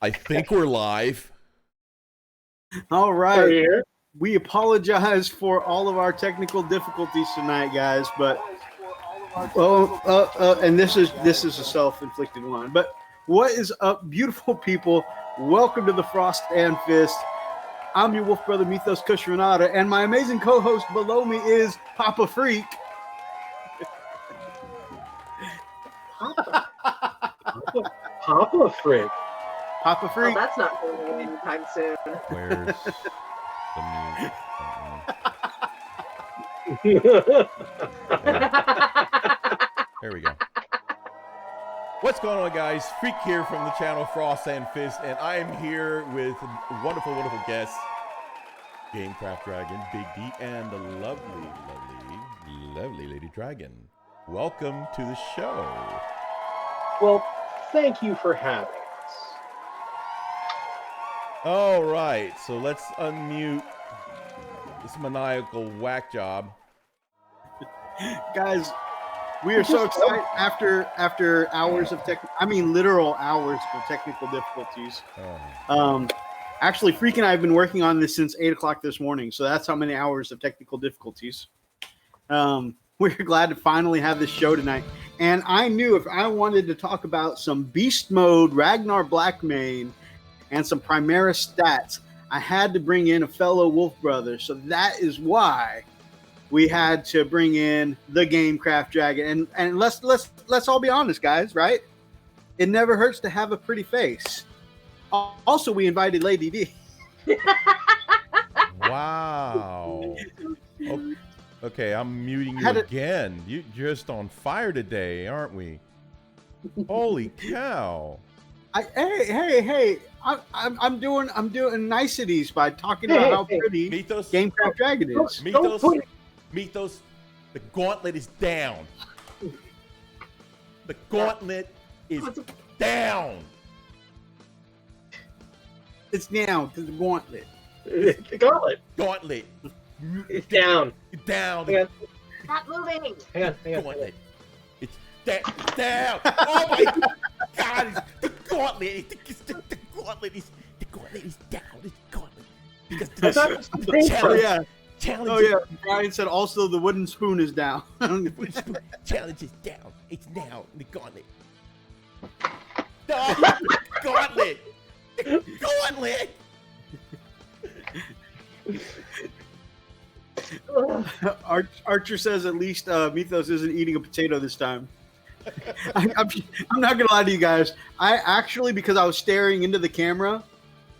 I think we're live. All right. We apologize for all of our technical difficulties tonight, guys. But and this is a self-inflicted one. But what is up, beautiful people? Welcome to the Frost and Fist. I'm your wolf brother Mythos Kush Renata, and my amazing co-host below me is Papa Freak. Papa Freak. Papa Freak. Oh, that's not going away anytime soon. Where's the music? There we go. What's going on, guys? Freak here from the channel Frost and Fist, and I am here with wonderful, wonderful guests, Gamecraft Dragon, Big D, and the lovely, lovely, lovely Lady Dragon. Welcome to the show. Well, thank you for having us. All right, so let's unmute this maniacal whack job. Guys, we are so excited after hours of literal hours of technical difficulties. Actually, Freak and I have been working on this since 8 o'clock this morning, so that's how many hours of technical difficulties. We're glad to finally have this show tonight. And I knew if I wanted to talk about some beast mode, Ragnar Blackmane, and some Primaris stats, I had to bring in a fellow wolf brother. So that is why we had to bring in the Gamecraft Dragon. And let's all be honest, guys, right? It never hurts to have a pretty face. Also, we invited Lady D. Wow. Okay, I'm muting you again. You're just on fire today, aren't we? Holy cow. Hey. I'm doing niceties by talking about how pretty Mythos, Gamecraft Dragon is. Mythos, the gauntlet is down. The gauntlet is down. It's down to the gauntlet. The gauntlet. Gauntlet. It's down. Down. Stop moving. Hang on. Gauntlet. It's down. Oh my God! The gauntlet. The gauntlet is down. The gauntlet. Because I thought it was the paint Oh brush. yeah. challenge. Oh yeah. Brian said also the wooden spoon is down. Challenge is down. It's now in the gauntlet. No, gauntlet. Gauntlet. Archer says at least Mythos isn't eating a potato this time. I'm not gonna lie to you guys. I actually, because I was staring into the camera,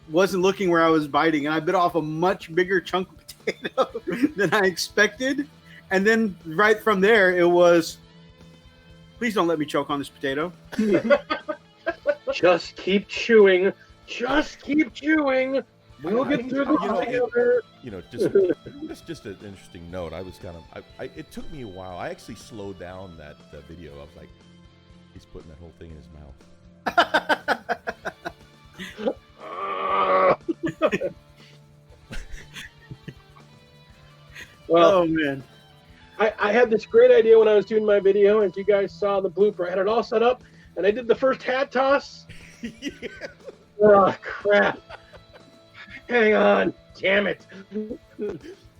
wasn't looking where I was biting, and I bit off a much bigger chunk of potato than I expected. And then right from there, it was, please don't let me choke on this potato. Just keep chewing. Just keep chewing. We'll get through this together. Just an interesting note. I was kind of, it took me a while. I actually slowed down that video. I was like, he's putting that whole thing in his mouth. Well, Oh man. I had this great idea when I was doing my video, as you guys saw the blooper. I had it all set up, and I did the first hat toss. Yeah. Oh, crap. Hang on. Damn it.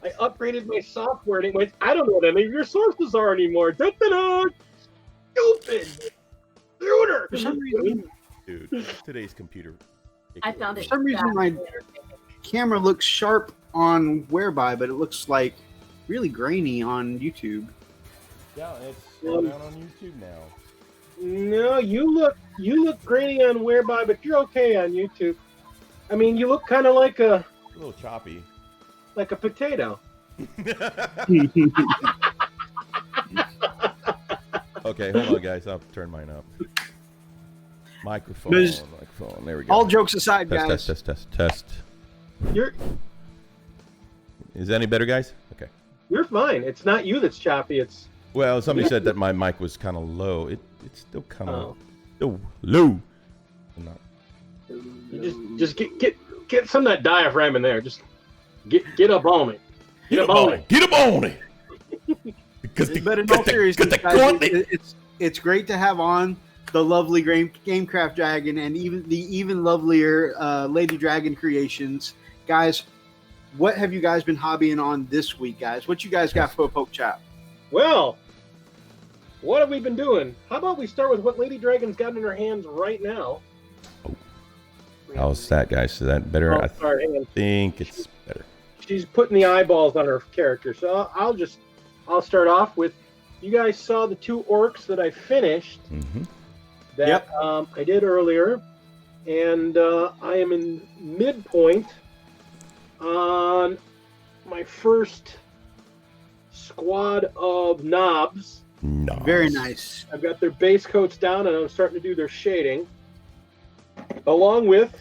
I upgraded my software, and it went, I don't know what any of your sources are anymore. Da-da-da. Stupid. Computer. For some reason, Dude, today's computer. I found it. For some reason, my camera looks sharp on Whereby, but it looks like really grainy on YouTube. Yeah, it's down on YouTube now. No, you look grainy on Whereby, but you're okay on YouTube. I mean, you look kind of like a little choppy. Like a potato. Okay, hold on, guys. I'll turn mine up. Microphone. There we go. All jokes aside, guys. Test. You're Is that any better, guys? Okay. You're fine. It's not you that's choppy. It's Well, somebody said that my mic was kind of low. It's still kind of low. Not. You just get some of that diaphragm in there. Just get up on it. Get up on it. Get up on it. But in all seriousness, guys, it's great to have on the lovely Gamecraft Dragon and even the even lovelier Lady Dragon creations, guys. What have you guys been hobbying on this week, guys? What you guys got for Poke Chat? Well, what have we been doing? How about we start with what Lady Dragon's got in her hands right now? How's that, guys? Is that better? Oh, I sorry, hang on. think it's better. She's putting the eyeballs on her character. So I'll start off with, you guys saw the 2 orcs that I finished. Mm-hmm. That I did earlier. And I am in midpoint on my first squad of knobs. Nice. Very nice. I've got their base coats down, and I'm starting to do their shading, along with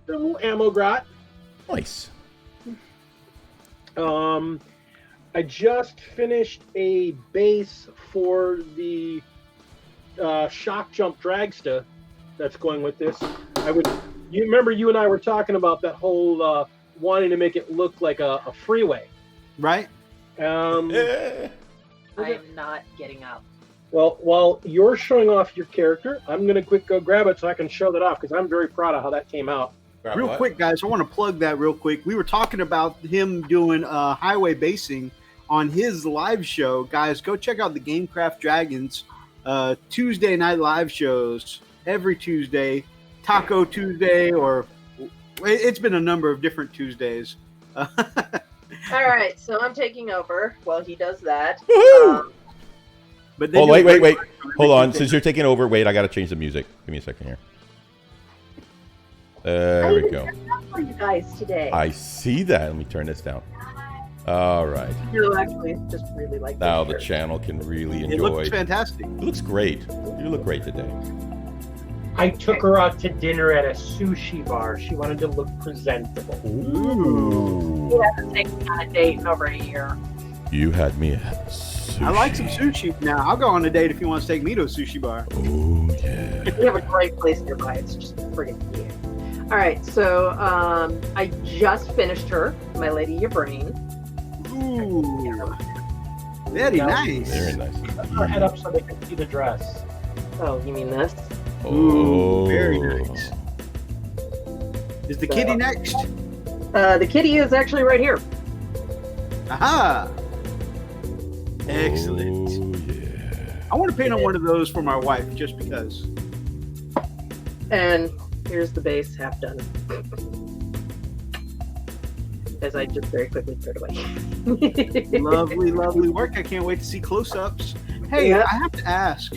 their little ammo grot. Nice. I just finished a base for the shock jump dragsta that's going with this. You remember you and I were talking about that whole wanting to make it look like a freeway, right? I am not getting up. Well, while you're showing off your character, I'm going to quick go grab it so I can show that off, because I'm very proud of how that came out. Real quick, guys, I want to plug that real quick. We were talking about him doing highway basing on his live show. Guys, go check out the Gamecraft Dragons Tuesday night live shows every Tuesday, Taco Tuesday, or it's been a number of different Tuesdays. All right, so I'm taking over while he does that. But wait. Hold on. Since you're taking over, wait, I got to change the music. Give me a second here. There we go. For you guys today. I see that. Let me turn this down. All right. You actually just really like now this the channel can really enjoy. It looks fantastic. It looks great. You look great today. I took her out to dinner at a sushi bar. She wanted to look presentable. Ooh. You haven't taken me on a date in over a year. You had me at sushi. I like some sushi. Now, I'll go on a date if you want to take me to a sushi bar. Oh, yeah. We have a great place nearby. It's just friggin' cute. All right, so I just finished her, my Lady Your Brain. Ooh. Very nice. Very nice. Put her head up so they can see the dress. Oh, you mean this? Ooh, very nice. Is the kitty next? The kitty is actually right here. Aha! Excellent. Oh, yeah. I want to paint on one of those for my wife, just because. And here's the base half done. As I just very quickly threw it away. Lovely, lovely work. I can't wait to see close-ups. Hey, Yeah. I have to ask.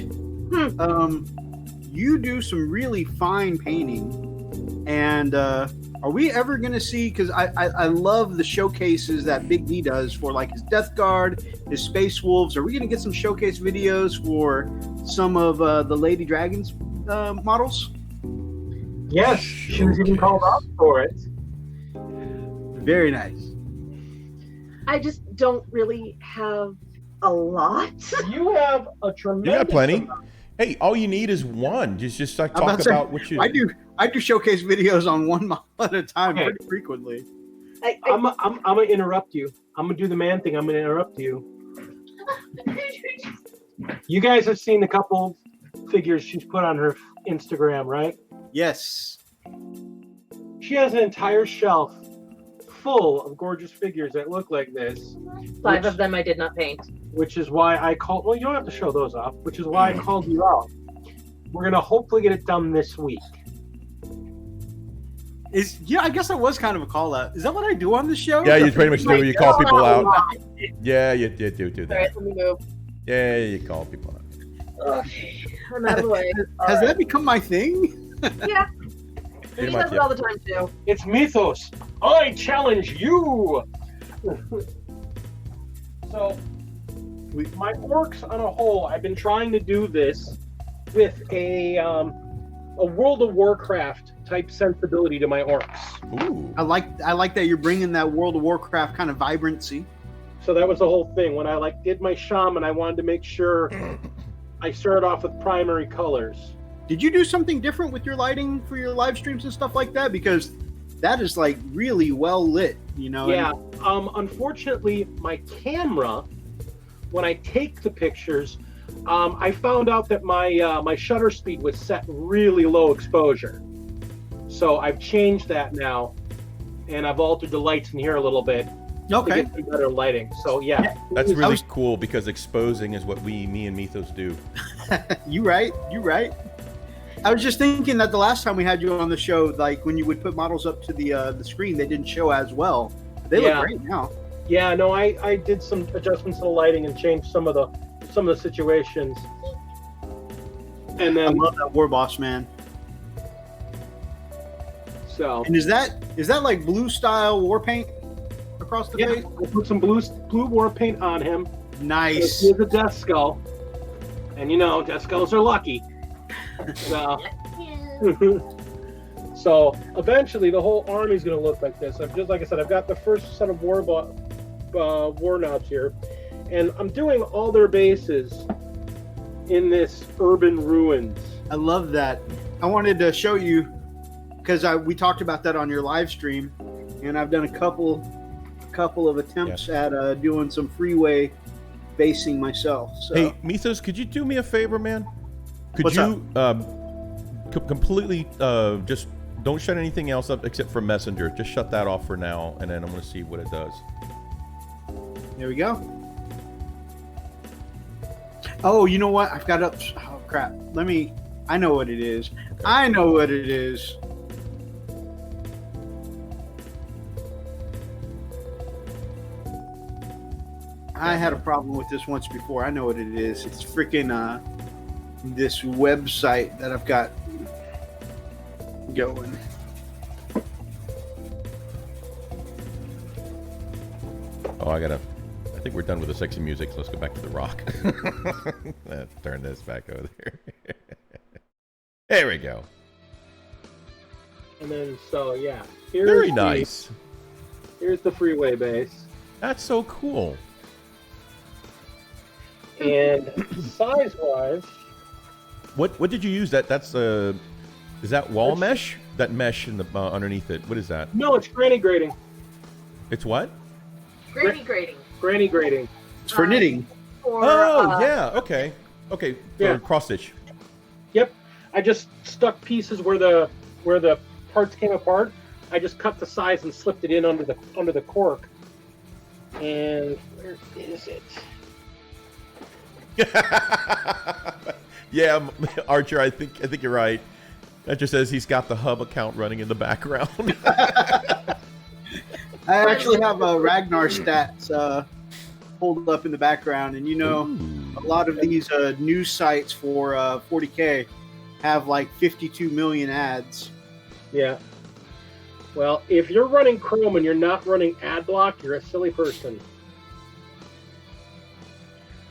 You do some really fine painting, and are we ever going to see? Because I love the showcases that Big D does for like his Death Guard, his Space Wolves. Are we going to get some showcase videos for some of the Lady Dragons models? Yes, she was even called out for it. Very nice. I just don't really have a lot. You have a tremendous. You got plenty. amount. Hey, all you need is one. Just like I'm about talk to say, about what you. I do showcase videos on one model at a time Okay. pretty frequently. I'm gonna interrupt you. I'm gonna do the man thing. I'm gonna interrupt you. You guys have seen a couple figures she's put on her Instagram, right? Yes. She has an entire shelf full of gorgeous figures that look like this. 5 of them I did not paint. Which is why I called. Well, you don't have to show those off. Which is why I called you out. We're gonna hopefully get it done this week. I guess that was kind of a call out. Is that what I do on the show? Yeah, you pretty much do. You call people out. Ugh. Yeah, you do All right, that. let me move. Yeah, you call people out. Ugh, I'm out of the way. Has that become my thing? Yeah. Pretty He much, does it yeah. all the time too. It's Mythos. I challenge you. So, my orcs on a whole, I've been trying to do this with a World of Warcraft type sensibility to my orcs. Ooh. I like that you're bringing that World of Warcraft kind of vibrancy. So that was the whole thing. When I did my shaman, I wanted to make sure I started off with primary colors. Did you do something different with your lighting for your live streams and stuff like that? Because that is like really well lit, you know? Yeah. Unfortunately, my camera, when I take the pictures, I found out that my shutter speed was set really low exposure. So I've changed that now, and I've altered the lights in here a little bit to Okay. get some better lighting. So yeah, That's I really was- cool because exposing is what me and Mythos do. You right. I was just thinking that the last time we had you on the show, like when you would put models up to the screen, they didn't show as well. They Yeah. look great now. yeah. No, I did some adjustments to the lighting and changed some of the situations. And I then love that War Boss, man. so And is that like blue style war paint across the yeah, face? I put some blue war paint on him. Nice. Here's a death skull, and you know death skulls are lucky. So, so eventually the whole army's going to look like this. I've just like I said, I've got the first set of war knobs here, and I'm doing all their bases in this urban ruins. I love that. I wanted to show you because we talked about that on your live stream, and I've done a couple of attempts at doing some freeway basing myself. So Hey, Mythos, could you do me a favor, man? Could What's you completely just don't shut anything else up except for Messenger? Just shut that off for now, and then I'm going to see what it does. there we go. Oh, you know what? I've got up. Oh crap! I know what it is. I know what it is. I had a problem with this once before. I know what it is. It's freaking this website that I've got going. Oh, I think we're done with the sexy music, so let's go back to the rock. Let's turn this back over there. There we go. And then so yeah, Very nice. Here's the freeway base, That's so cool. and size-wise, What did you use? That's is that wall mesh? That mesh in the underneath it. What is that? no, it's granny grading. It's what? Granny grading. Granny grading. It's for knitting. Or, Oh yeah. Okay. For Yeah. cross stitch. Yep, I just stuck pieces where the parts came apart, I just cut the size and slipped it in under the cork. And where is it? Yeah, Archer, I think you're right. That just says he's got the hub account running in the background. I actually have Ragnar stats pulled up in the background, and a lot of these news sites for 40K have like 52 million ads. Yeah. Well, if you're running Chrome and you're not running ad block, you're a silly person.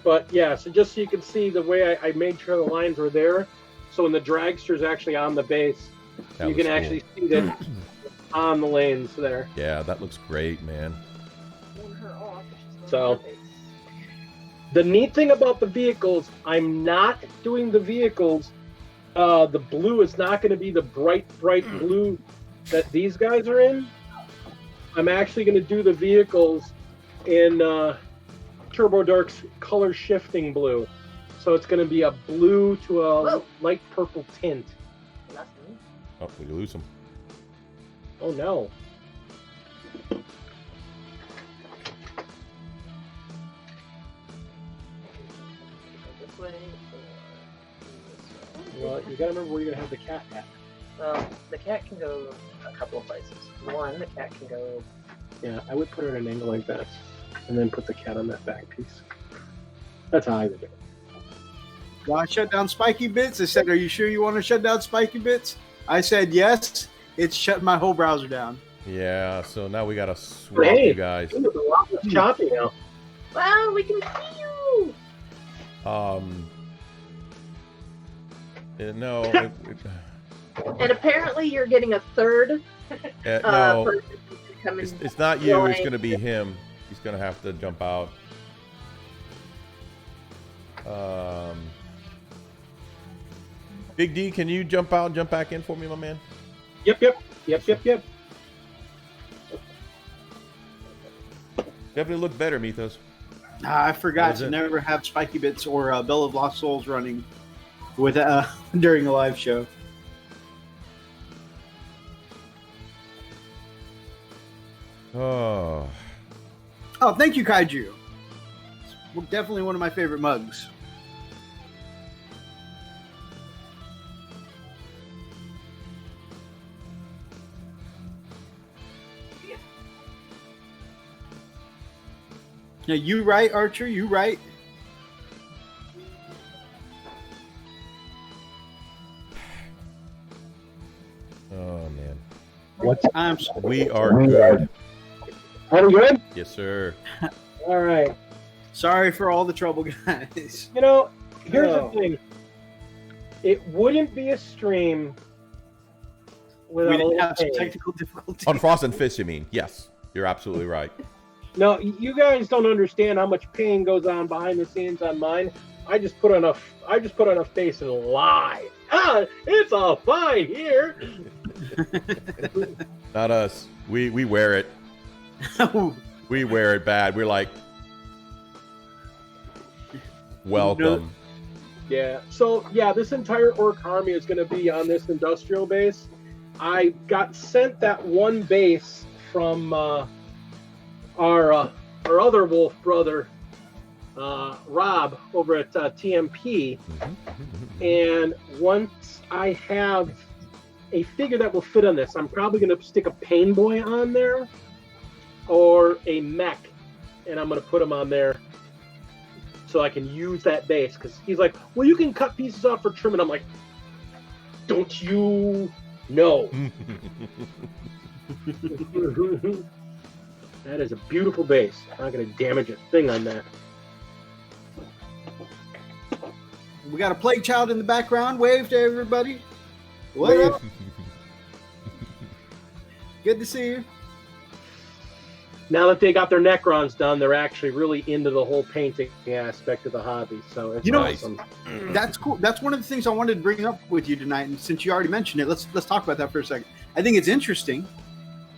But yeah, so just so you can see the way I made sure the lines were there. So when the dragster's actually on the base, you can actually see that on the lanes there. Yeah, that looks great, man. So the neat thing about the vehicles, I'm not doing the vehicles. The blue is not going to be the bright blue that these guys are in. I'm actually going to do the vehicles in Turbo Dark's color shifting blue. So it's going to be a blue to a light purple tint. Oh, we lose him. Oh no. Well, you gotta remember where you're gonna have the cat at. Well, the cat can go a couple of places. One, the cat can go. Yeah, I would put her at an angle like that, and then put the cat on that back piece. That's how I would do it. Well, I shut down Spiky Bits. They said, "Are you sure you want to shut down Spiky Bits?" I said, "Yes." It's shut my whole browser down. Yeah, so now we gotta swap you guys. It's a lot less choppy now. Well, we can see you. No. And apparently, you're getting a third. No, person to come in. it's not you. It's gonna be him. He's gonna have to jump out. Big D, can you jump out and jump back in for me, my man? Yep. Definitely look better, Mythos. I forgot to never have Spiky Bits or Bell of Lost Souls running with during a live show. Oh, thank you, Kaiju. It's definitely one of my favorite mugs. Now, you right, Archer? You right? oh man. What's We are good. Are we good? Yes, sir. All right. Sorry for all the trouble, guys. Here's the thing. It wouldn't be a stream We without a didn't little have some pain. technical difficulties. On Frost and Fist, you mean? Yes, you're absolutely right. No, you guys don't understand how much pain goes on behind the scenes on mine. I just put on a face and lie. It's all fine here. Not us. We wear it. We wear it bad. We're like, welcome. Yeah. So yeah, this entire orc army is going to be on this industrial base. I got sent that one base from our other wolf brother, Rob, over at TMP. And once I have a figure that will fit on this, I'm probably going to stick a Pain Boy on there or a mech, and I'm going to put him on there so I can use that base. Because he's like, well, you can cut pieces off for trim. And I'm like, don't you know? That is a beautiful base. I'm not going to damage a thing on that. We got a Plague Child in the background. Wave to everybody. What up? Good to see you. Now that they got their Necrons done, they're actually really into the whole painting aspect of the hobby. So it's awesome. That's cool. That's one of the things I wanted to bring up with you tonight. And since you already mentioned it, let's talk about that for a second. I think it's interesting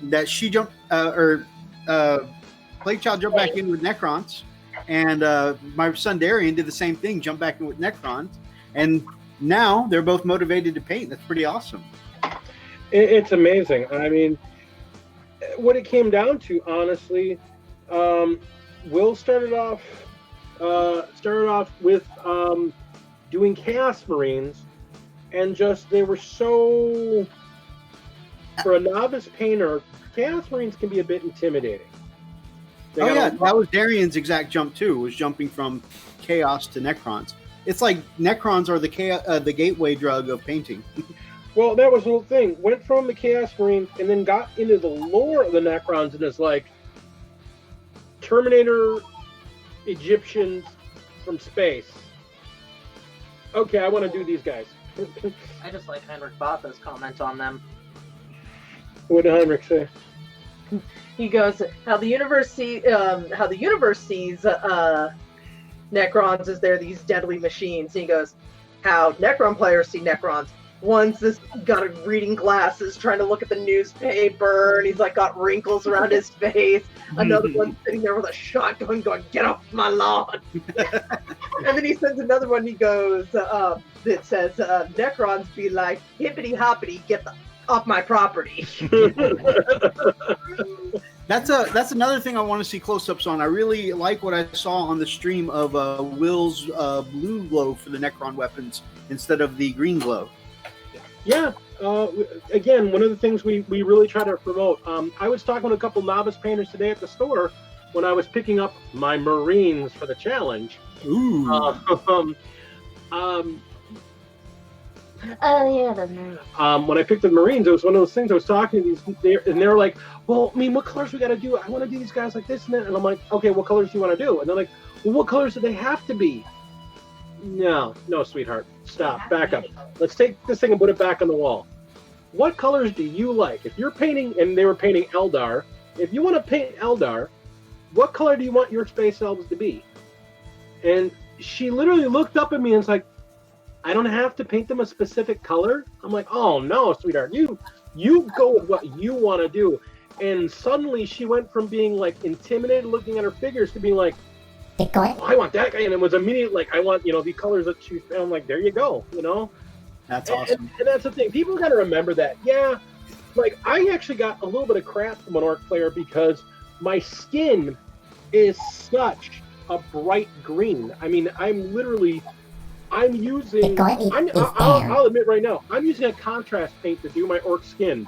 that she jumped, Plague Child jumped back in with Necrons, and my son Darian did the same thing, jumped back in with Necrons, and now they're both motivated to paint. That's pretty awesome. It's amazing. I mean, what it came down to, honestly, Will started off with doing Chaos Marines, and just they were so, for a novice painter, Chaos Marines can be a bit intimidating. That was Darian's exact jump too. Was jumping from Chaos to Necrons. It's like Necrons are the gateway drug of painting. Well, that was the whole thing. Went from the Chaos Marine and then got into the lore of the Necrons, and it's like Terminator Egyptians from space. Okay, I want to do these guys. I just like Heinrich Botha's comment on them. What did Heinrich say? He goes, how the universe sees Necrons is they're these deadly machines. And he goes, how Necron players see Necrons. One's this got reading glasses, trying to look at the newspaper, and he's like got wrinkles around his face. Another one's sitting there with a shotgun, going, "Get off my lawn!" And then he sends another one. He goes, that says, "Necrons be like hippity hoppity, get off my property." That's another thing I want to see close-ups on. I really like what I saw on the stream of Will's blue glow for the Necron weapons instead of the green glow. Yeah. Again, one of the things we really try to promote. I was talking with a couple novice painters today at the store when I was picking up my Marines for the challenge. Ooh. Oh yeah, that's nice. When I picked the Marines, it was one of those things I was talking to these, and they're like, "Well, I mean, what colors we got to do? I want to do these guys like this and that." And I'm like, "Okay, what colors do you want to do?" And they're like, "Well, what colors do they have to be?" No, sweetheart, stop, back up. Let's take this thing and put it back on the wall. What colors do you like? If you're painting, and they were painting Eldar, if you want to paint Eldar, what color do you want your space elves to be? And she literally looked up at me and was like, I don't have to paint them a specific color. I'm like, oh no, sweetheart, you go with what you want to do. And suddenly she went from being like intimidated looking at her figures to being like, oh, I want that guy. And it was immediate, like, I want, the colors that she's found. I'm like, there you go, That's awesome. And that's the thing. People got to remember that. Yeah, like I actually got a little bit of crap from an orc player because my skin is such a bright green. I mean, I'll admit right now, I'm using a contrast paint to do my orc skin.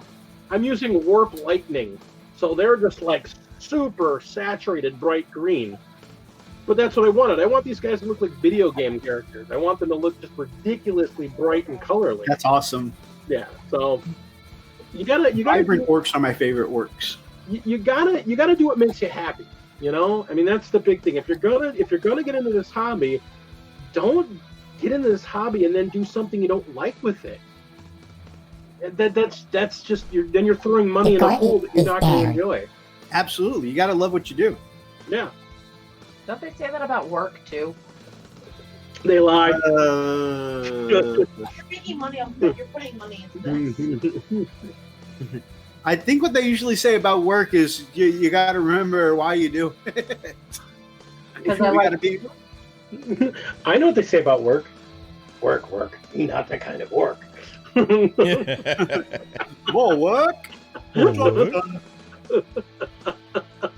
I'm using Warp Lightning. So they're just like super saturated bright green. But that's what I wanted. I want these guys to look like video game characters. I want them to look just ridiculously bright and colorless. That's awesome. Yeah. So you gotta vibrant orcs are my favorite orcs. You gotta do what makes you happy. I mean, that's the big thing. If you're gonna get into this hobby, don't get into this hobby and then do something you don't like with it. That's just then you're throwing money in a pool that you're not going to enjoy. Absolutely, you got to love what you do. Yeah. Don't they say that about work too? They lie. You're making money off of it. You're putting money into this. I think what they usually say about work is you got to remember why you do it. I know what they say about work. Work. Not that kind of work. More work?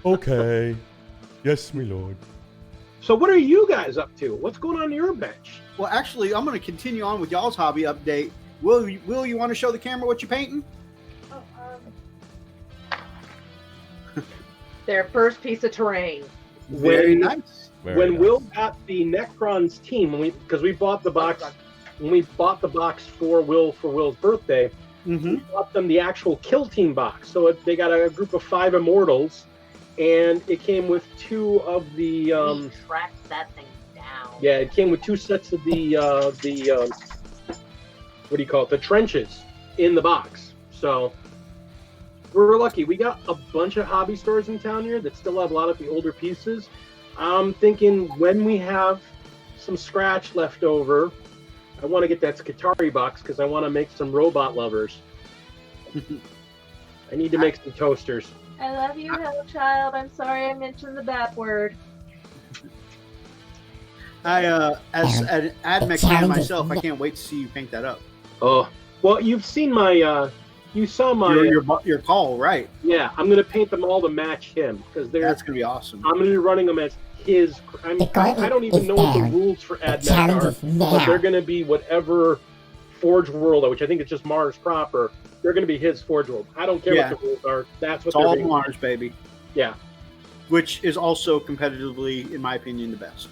Okay. Yes, my lord. So what are you guys up to? What's going on in your bench? Well, actually, I'm going to continue on with y'all's hobby update. Will you want to show the camera what you're painting? Their first piece of terrain. Very nice. When Will got the Necrons team, because we bought the box, when we bought the box for Will's birthday, we bought them the actual kill team box. So they got a group of 5 immortals, and it came with 2 of the. We tracked that thing down. Yeah, it came with 2 sets of the what do you call it? The trenches in the box. So we're lucky. We got a bunch of hobby stores in town here that still have a lot of the older pieces. I'm thinking when we have some scratch left over, I want to get that Skitarii box because I want to make some robot lovers. I need to make some toasters. I love you, Hello Child. I'm sorry I mentioned the bad word. As an ad mech fan myself, I can't wait to see you paint that up. Oh, well, you've seen my You saw my your call, right? Yeah, I'm gonna paint them all to match him because that's gonna be awesome. I'm gonna be running them as his. I don't even know what the rules for AdMech are, but they're gonna be whatever Forge World, which I think it's just Mars proper. They're gonna be his Forge World. I don't care what the rules are. That's what it's all Mars, baby. Yeah, which is also competitively, in my opinion, the best.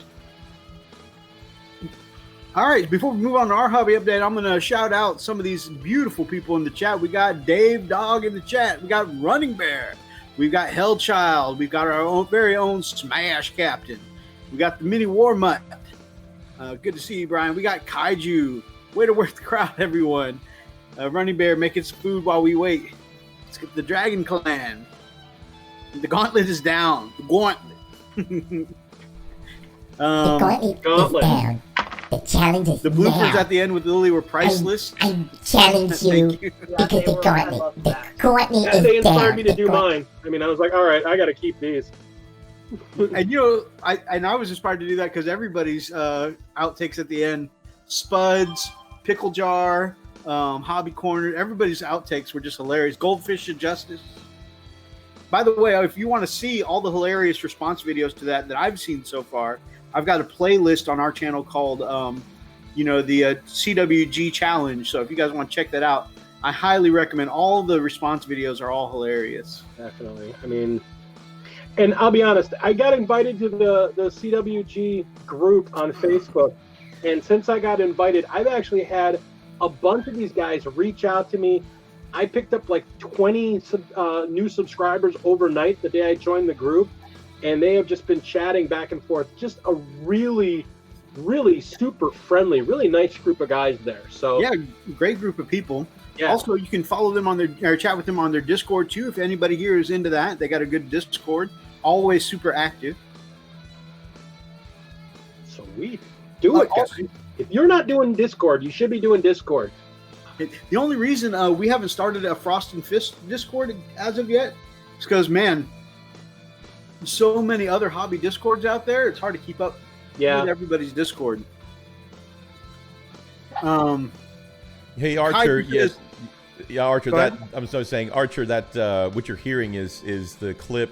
All right, before we move on to our hobby update, I'm going to shout out some of these beautiful people in the chat. We got Dave Dog in the chat. We got Running Bear. We've got Hellchild. We've got our very own Smash Captain. We got the Mini War Mutt. Good to see you, Brian. We got Kaiju. Way to work the crowd, everyone. Running Bear making some food while we wait. Let's get the Dragon Clan. The gauntlet is down. The gauntlet. The gauntlet is down. The challenge is the bloopers now. At the end with Lily were priceless. I challenge you because the gauntlet is they inspired down. me to do mine. I mean, I was like, all right, I got to keep these. And I was inspired to do that because everybody's outtakes at the end, Spuds, Pickle Jar, Hobby Corner, everybody's outtakes were just hilarious. Goldfish of Justice. By the way, if you want to see all the hilarious response videos to that I've seen so far, I've got a playlist on our channel called, the CWG Challenge. So if you guys want to check that out, I highly recommend. All the response videos are all hilarious. Definitely. I mean, and I'll be honest, I got invited to the CWG group on Facebook. And since I got invited, I've actually had a bunch of these guys reach out to me. I picked up like 20 new subscribers overnight the day I joined the group. And they have just been chatting back and forth. Just a really, really super friendly, really nice group of guys there. So yeah, great group of people. Yeah. Also, you can follow them on or chat with them on their Discord too. If anybody here is into that, they got a good Discord. Always super active. Sweet. Do it, guys. If you're not doing Discord, you should be doing Discord. The only reason we haven't started a Frost and Fist Discord as of yet is because, man, so many other hobby Discords out there. It's hard to keep up with everybody's Discord. Hey, Archer. Yes. Yeah, Archer. That I'm so saying, Archer. That what you're hearing is the clip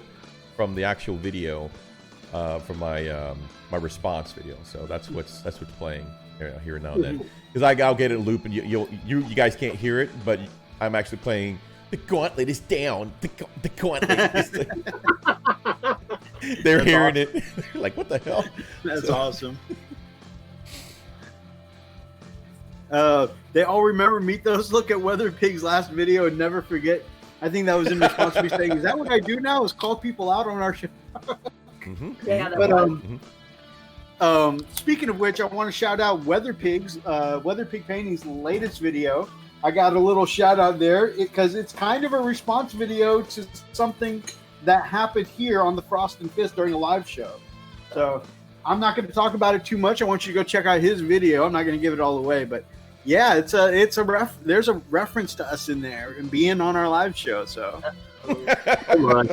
from the actual video from my my response video. So that's what's playing here now and then. Because I'll get it in loop, and you guys can't hear it, but I'm actually playing. The gauntlet is down. The gauntlet is down. They're hearing it. They're like, what the hell? That's awesome. They all remember Mythos. Look at Weather Pig's last video and never forget. I think that was in response to me saying, "Is that what I do now? Is call people out on our show?" Yeah, but speaking of which, I want to shout out Weather Pig Painting's latest video. I got a little shout out there because it's kind of a response video to something that happened here on the Frost and Fist during a live show. So I'm not going to talk about it too much. I want you to go check out his video. I'm not going to give it all away, but yeah, there's a reference to us in there and being on our live show. So come on.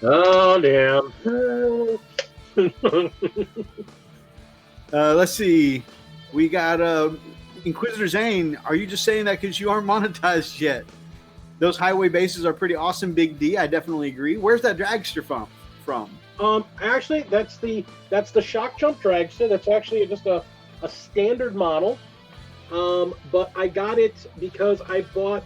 Oh damn. Let's see. We got Inquisitor Zane. Are you just saying that because you aren't monetized yet? Those highway bases are pretty awesome, Big D. I definitely agree. Where's that dragster from? Actually, that's the Shock Jump dragster. That's actually just a standard model. But I got it because I bought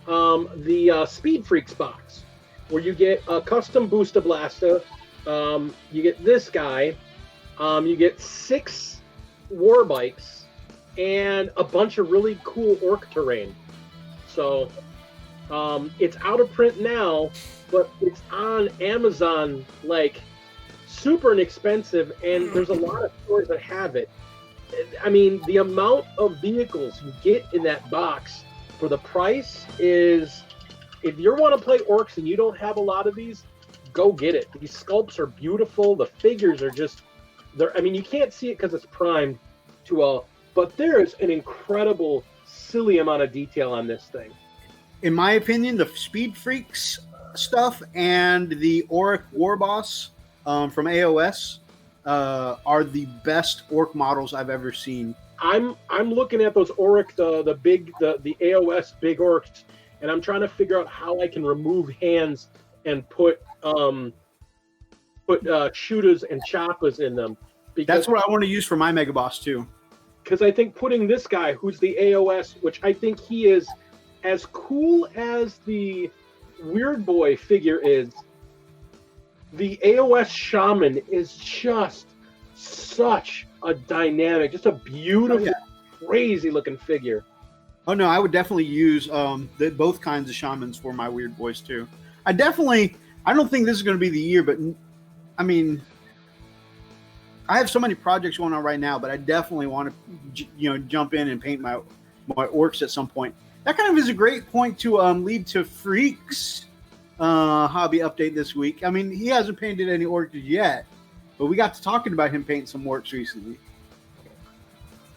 the Speed Freaks box, where you get a custom Booster Blaster. You get this guy. You get 6 war bikes and a bunch of really cool orc terrain. So it's out of print now, but it's on Amazon like super inexpensive, and there's a lot of stores that have it. I mean, the amount of vehicles you get in that box for the price is, if you want to play orcs and you don't have a lot of these, go get it. These sculpts are beautiful. The figures are just, I mean, you can't see it because it's primed but there is an incredible, silly amount of detail on this thing. In my opinion, the Speed Freaks stuff and the Auric War Boss from AOS are the best orc models I've ever seen. I'm looking at those Auric, the AOS big orcs, and I'm trying to figure out how I can remove hands and put shooters and choppers in them. That's what I want to use for my Mega Boss too. Because I think putting this guy, who's the AOS, which I think he is as cool as the Weird Boy figure is, the AOS Shaman is just such a dynamic, just a beautiful, crazy looking figure. Oh no, I would definitely use both kinds of Shamans for my Weird Boys too. I don't think this is going to be the year, but I mean, I have so many projects going on right now, but I definitely want to, jump in and paint my orcs at some point. That kind of is a great point to lead to Freak's hobby update this week. I mean, he hasn't painted any orcs yet, but we got to talking about him painting some orcs recently.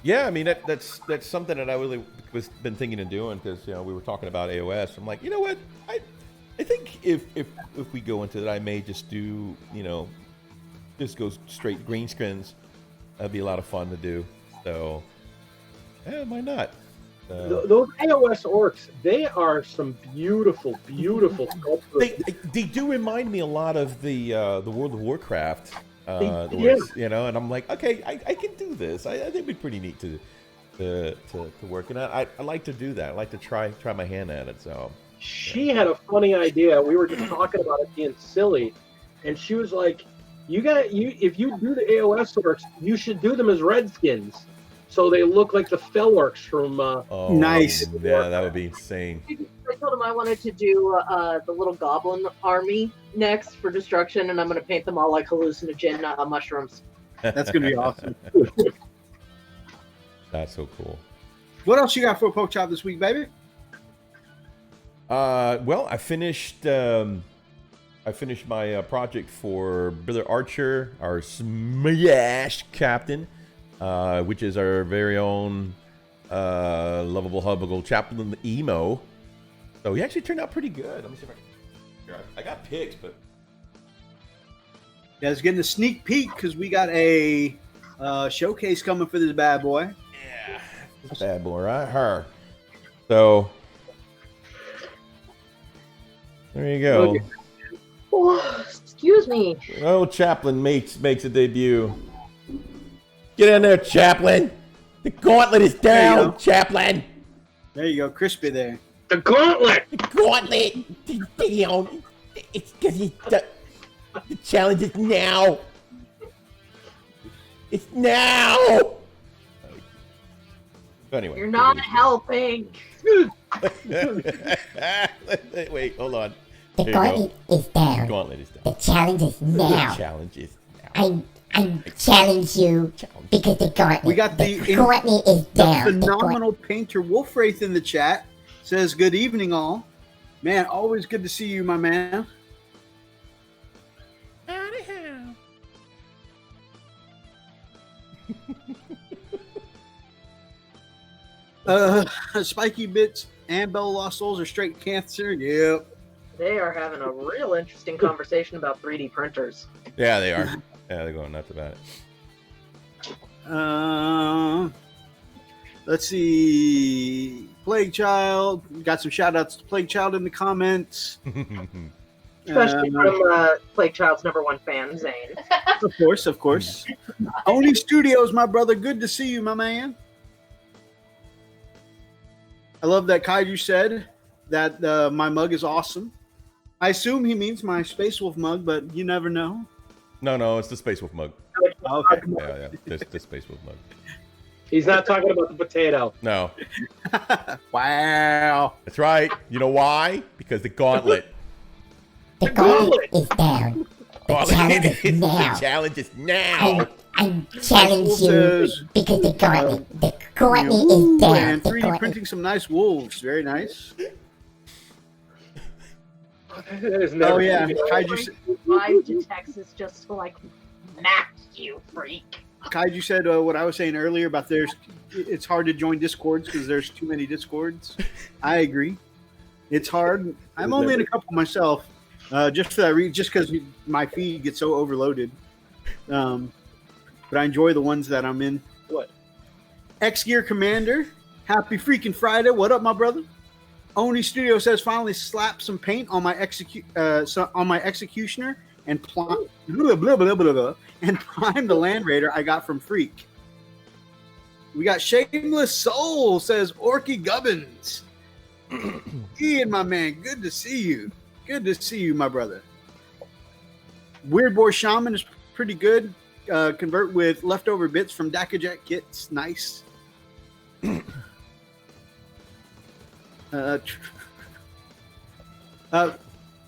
Yeah, I mean that's something that I really been thinking of doing because we were talking about AOS. I'm like, you know what, I think if we go into that, I may just do just go straight green screens. That'd be a lot of fun to do. So, yeah, why not? Those AOS orcs, they are some beautiful, beautiful sculptures. They do remind me a lot of the World of Warcraft. Yeah. And I'm like, okay, I can do this. I think it'd be pretty neat to work. And I like to do that. I like to try my hand at it. So she had a funny idea. We were just talking about it being silly, and she was like, if you do the AOS orcs, you should do them as redskins, so they look like the fell orcs from. Nice. Yeah, that would be insane. I told him I wanted to do the little goblin army next for destruction, and I'm going to paint them all like hallucinogen mushrooms. That's going to be awesome. That's so cool. What else you got for a poke chop this week, baby? Well, I finished my project for Brother Archer, our Smash Captain, which is our very own lovable, hubbable chaplain emo. So he actually turned out pretty good. Let me see if I got pics, but Yeah, it's getting a sneak peek because we got a showcase coming for this bad boy. yeah, this bad boy, right? Her. So there you go. Oh, excuse me. Oh, Chaplain makes a debut. Get in there, Chaplain. The gauntlet is down, Chaplain. There you go, crispy there. The gauntlet. The gauntlet is down. It's because the challenge is now. It's now. Anyway, You're not helping. Wait, hold on. The gauntlet is down. Gauntlet is down. The challenge is now. The challenge is now. I challenge you because the gauntlet. We got the gauntlet is down. The phenomenal painter Wolfwraith in the chat says, "Good evening, all. Man, always good to see you, my man." Spiky Bits and Bell Lost Souls are straight cancer. Yep. They are having a real interesting conversation about 3D printers. Yeah, they are. Yeah, they're going nuts about it. Let's see. Plague Child. Got some shout outs to Plague Child in the comments. Especially from Plague Child's #1 fan, Zane. Of course. Oni Studios, my brother. Good to see you, my man. I love that Kaiju said that my mug is awesome. I assume he means my Space Wolf mug, but you never know. No, it's the Space Wolf mug. Okay. Yeah, the Space Wolf mug. He's not talking about the potato. No. Wow. That's right. You know why? Because the gauntlet. The gauntlet is down. The challenge is now. The challenge is now. I challenge you because the gauntlet is down. And 3D printing some nice wolves. Very nice. Oh yeah, Kaiju. Drive to Texas just to max you, freak. Kaiju said what I was saying earlier about it's hard to join Discords because there's too many Discords. I agree. It's hard. I'm only in a couple myself, just for that reason, just because my feed gets so overloaded. But I enjoy the ones that I'm in. What? X Gear Commander, happy freaking Friday! What up, my brother? Oni Studio says finally slap some paint on my executioner and blah, blah, blah, blah, blah, and prime the Land Raider I got from Freak. We got Shameless Soul says Orky Gubbins. Ian, my man, good to see you. Good to see you, my brother. Weird Boy Shaman is pretty good. Convert with leftover bits from Dakajet kits. Nice.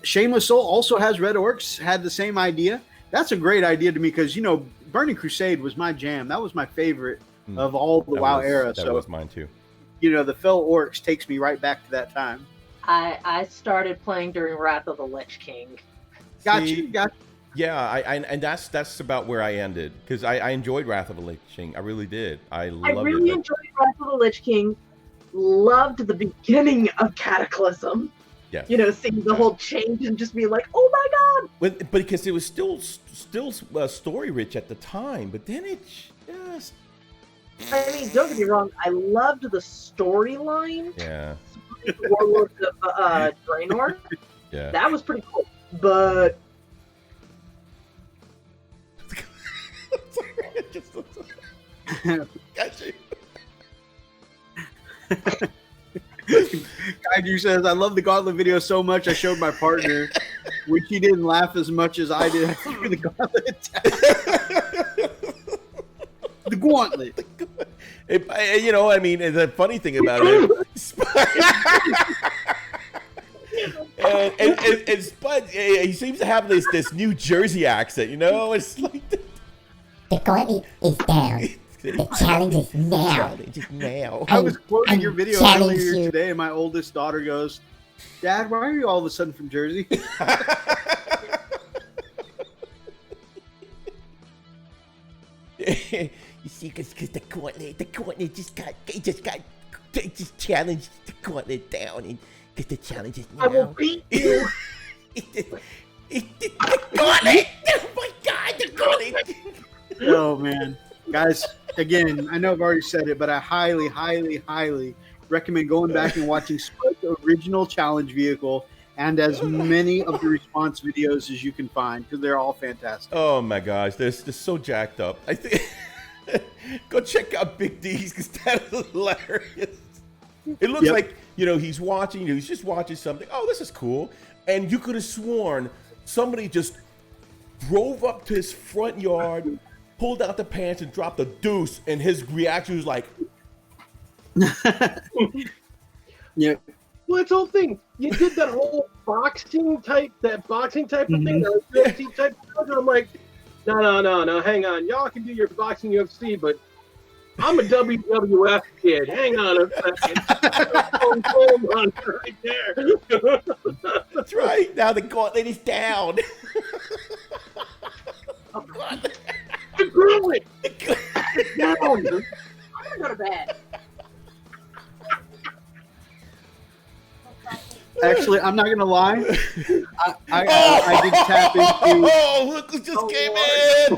Shameless Soul also has Red Orcs. Had the same idea. That's a great idea to me because, Burning Crusade was my jam. That was my favorite of all the WoW era. That was mine too. The Fell Orcs takes me right back to that time. I started playing during Wrath of the Lich King. Got you. Yeah, and that's about where I ended because I enjoyed Wrath of the Lich King. I really did. I really enjoyed Wrath of the Lich King. Loved the beginning of Cataclysm. Yes. Seeing the whole change and just being like, oh my god. But because it was still story rich at the time, but then it just. I mean, don't get me wrong. I loved the storyline. Yeah. Warlords of Draenor. Yeah. That was pretty cool. But. Kaiju says, I love the Gauntlet video so much I showed my partner, which he didn't laugh as much as I did after the Gauntlet attack. The Gauntlet. The funny thing about it, and Spud, he seems to have this New Jersey accent, it's like the gauntlet is down. The challenge is now. I was quoting your video earlier today, and my oldest daughter goes, Dad, why are you all of a sudden from Jersey? You see, because the gauntlet just challenged the gauntlet down, and because the challenge is now. I will beat you. The gauntlet! Oh my god, the gauntlet! Oh, man. Guys, again, I know I've already said it, but I highly, highly, highly recommend going back and watching Spud's original challenge vehicle and as many of the response videos as you can find, because they're all fantastic. Oh my gosh, they're so jacked up. I think go check out Big D's because that's hilarious. It looks like he's watching. He's just watching something. Oh, this is cool. And you could have sworn somebody just drove up to his front yard, pulled out the pants, and dropped a deuce. And his reaction was like, "Yeah." Well, it's the whole thing. You did that whole boxing type of thing, that UFC type of thing. I'm like, no, hang on. Y'all can do your boxing UFC, but I'm a WWF kid. Hang on a second. Right there. That's right. Now the gauntlet is down. Oh, God. The gauntlet. I'm going to go to bed. Actually, I'm not gonna lie. I did tap into. Oh, look who just came in!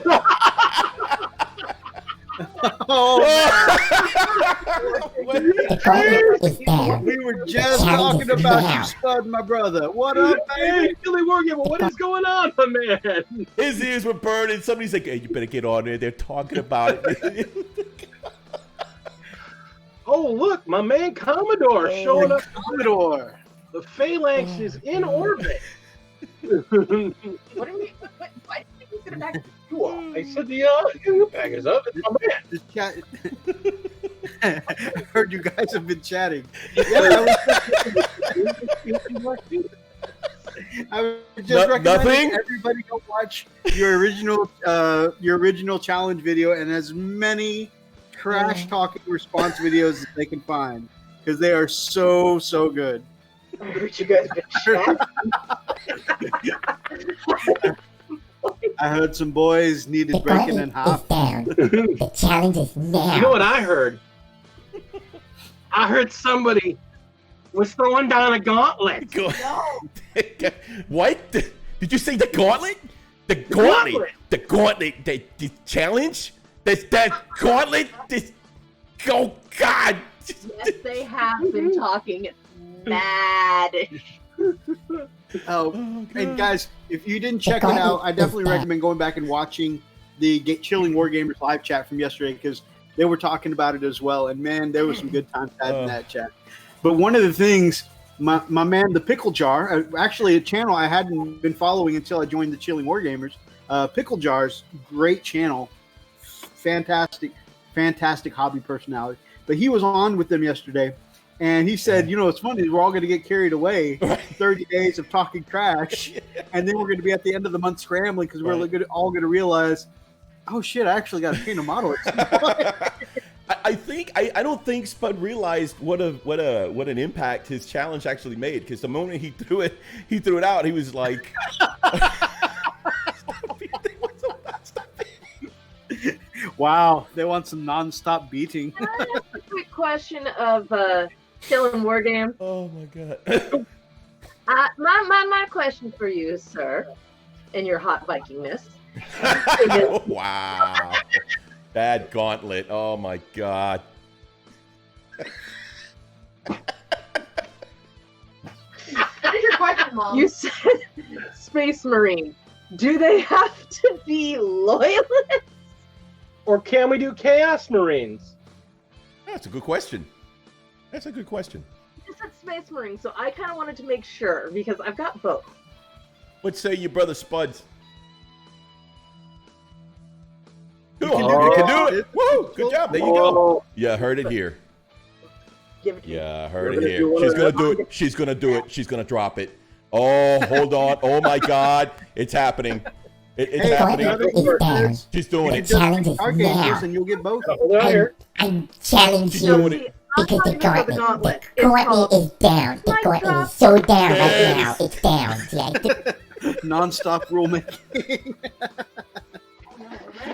We were just talking about you, Spud, my brother. What up, Hey, baby? Billy Morgan, what is going on, my man? His ears were burning. Somebody's like, "Hey, you better get on there." They're talking about it. Oh, look, my man Commodore showing up. Commodore. The Phalanx is in orbit. What do you mean? Why did you consider back you all? I said the bag is up. It's my man. This chat. I heard you guys have been chatting. Yeah, I was just recommending everybody go watch your original challenge video and as many trash talking response videos as they can find because they are so good. You guys been chatting? I heard some boys needed breaking in half. The challenge is now. You know what I heard? I heard somebody was throwing down a gauntlet. No. What? Did you say the gauntlet? The gauntlet. The gauntlet. The challenge? That gauntlet? Oh, God. Yes, they have been talking mad. Oh, God. and guys, if you didn't check it out, I definitely recommend going back and watching the Chilling Wargamers live chat from yesterday because they were talking about it as well. And man, there was some good times had in that chat. But one of the things, my man, the Pickle Jar, actually a channel I hadn't been following until I joined the Chilling Wargamers. Pickle Jar's great channel, fantastic hobby personality. But he was on with them yesterday. And he said, you know, it's funny, we're all going to get carried away 30 days of talking trash. And then we're going to be at the end of the month scrambling because we're all going to realize, oh, shit, I actually got to paint a model. I don't think Spud realized what an impact his challenge actually made. Because the moment he threw it out, he was like, wow, they want some nonstop beating. Can I ask a quick question of Killing War Game? oh my God. My question for you, sir, and your hot Vikingness. Wow. Bad gauntlet. Oh my God. What is your question, Mom? You said Space Marine. Do they have to be loyalists? Or can we do Chaos Marines? That's a good question. That's a good question. You said Space Marine, so I kind of wanted to make sure because I've got both. What say your brother Spuds? You Cool. can You do can it. do it. Woo! Good job. There you go. Yeah, heard it here. Give it to me. Yeah, heard We're it gonna here. do one She's of gonna them. do it. She's gonna do it. She's gonna drop it. Oh, hold on. Oh my God, it's happening. It's Hey, happening. another It's word down. is, She's doing you it. just Challenge is Archangels now. and you'll get both. Hold on here. I challenge She's you doing it. because the I'm not even for gauntlet the gauntlet. is down. The Mic gauntlet drop. is so down right Yes. now. It's down. Yeah. Nonstop rule making.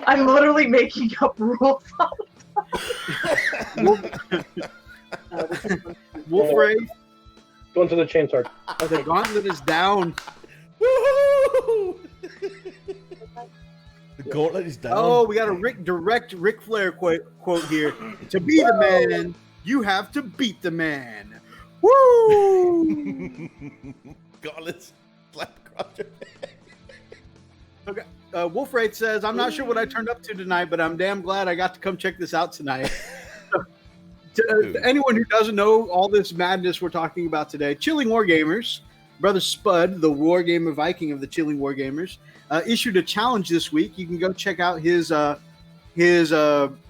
I'm literally making up rules. Wolf Ray, Going to the chain sword. the gauntlet is down. Woohoo! The gauntlet is down. Oh, we got a direct Ric Flair quote here. To be the man, you have to beat the man. Woo! Gauntlets slap across your face. Okay. Wolf Ray says, I'm not sure what I turned up to tonight, but I'm damn glad I got to come check this out tonight. To anyone who doesn't know all this madness we're talking about today, Chilling Wargamers, Brother Spud, the Wargamer Viking of the Chilling Wargamers, issued a challenge this week. You can go check out his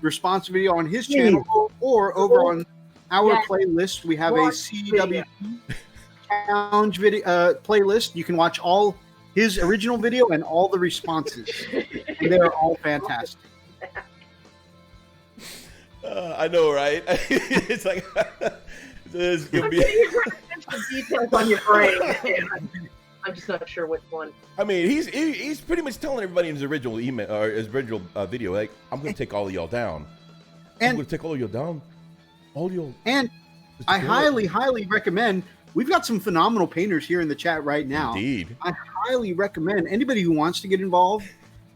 response video on his channel or over on our playlist. We have a CW challenge video playlist. You can watch all his original video and all the responses, and they're all fantastic. I know, right? It's like this could be. Details on your brain. I'm just not sure which one. I mean, he's pretty much telling everybody in his original email or his original video, like, I'm gonna take all of y'all down. I'm gonna take all of y'all down. All y'all. And I highly recommend. We've got some phenomenal painters here in the chat right now. Indeed. I highly recommend anybody who wants to get involved,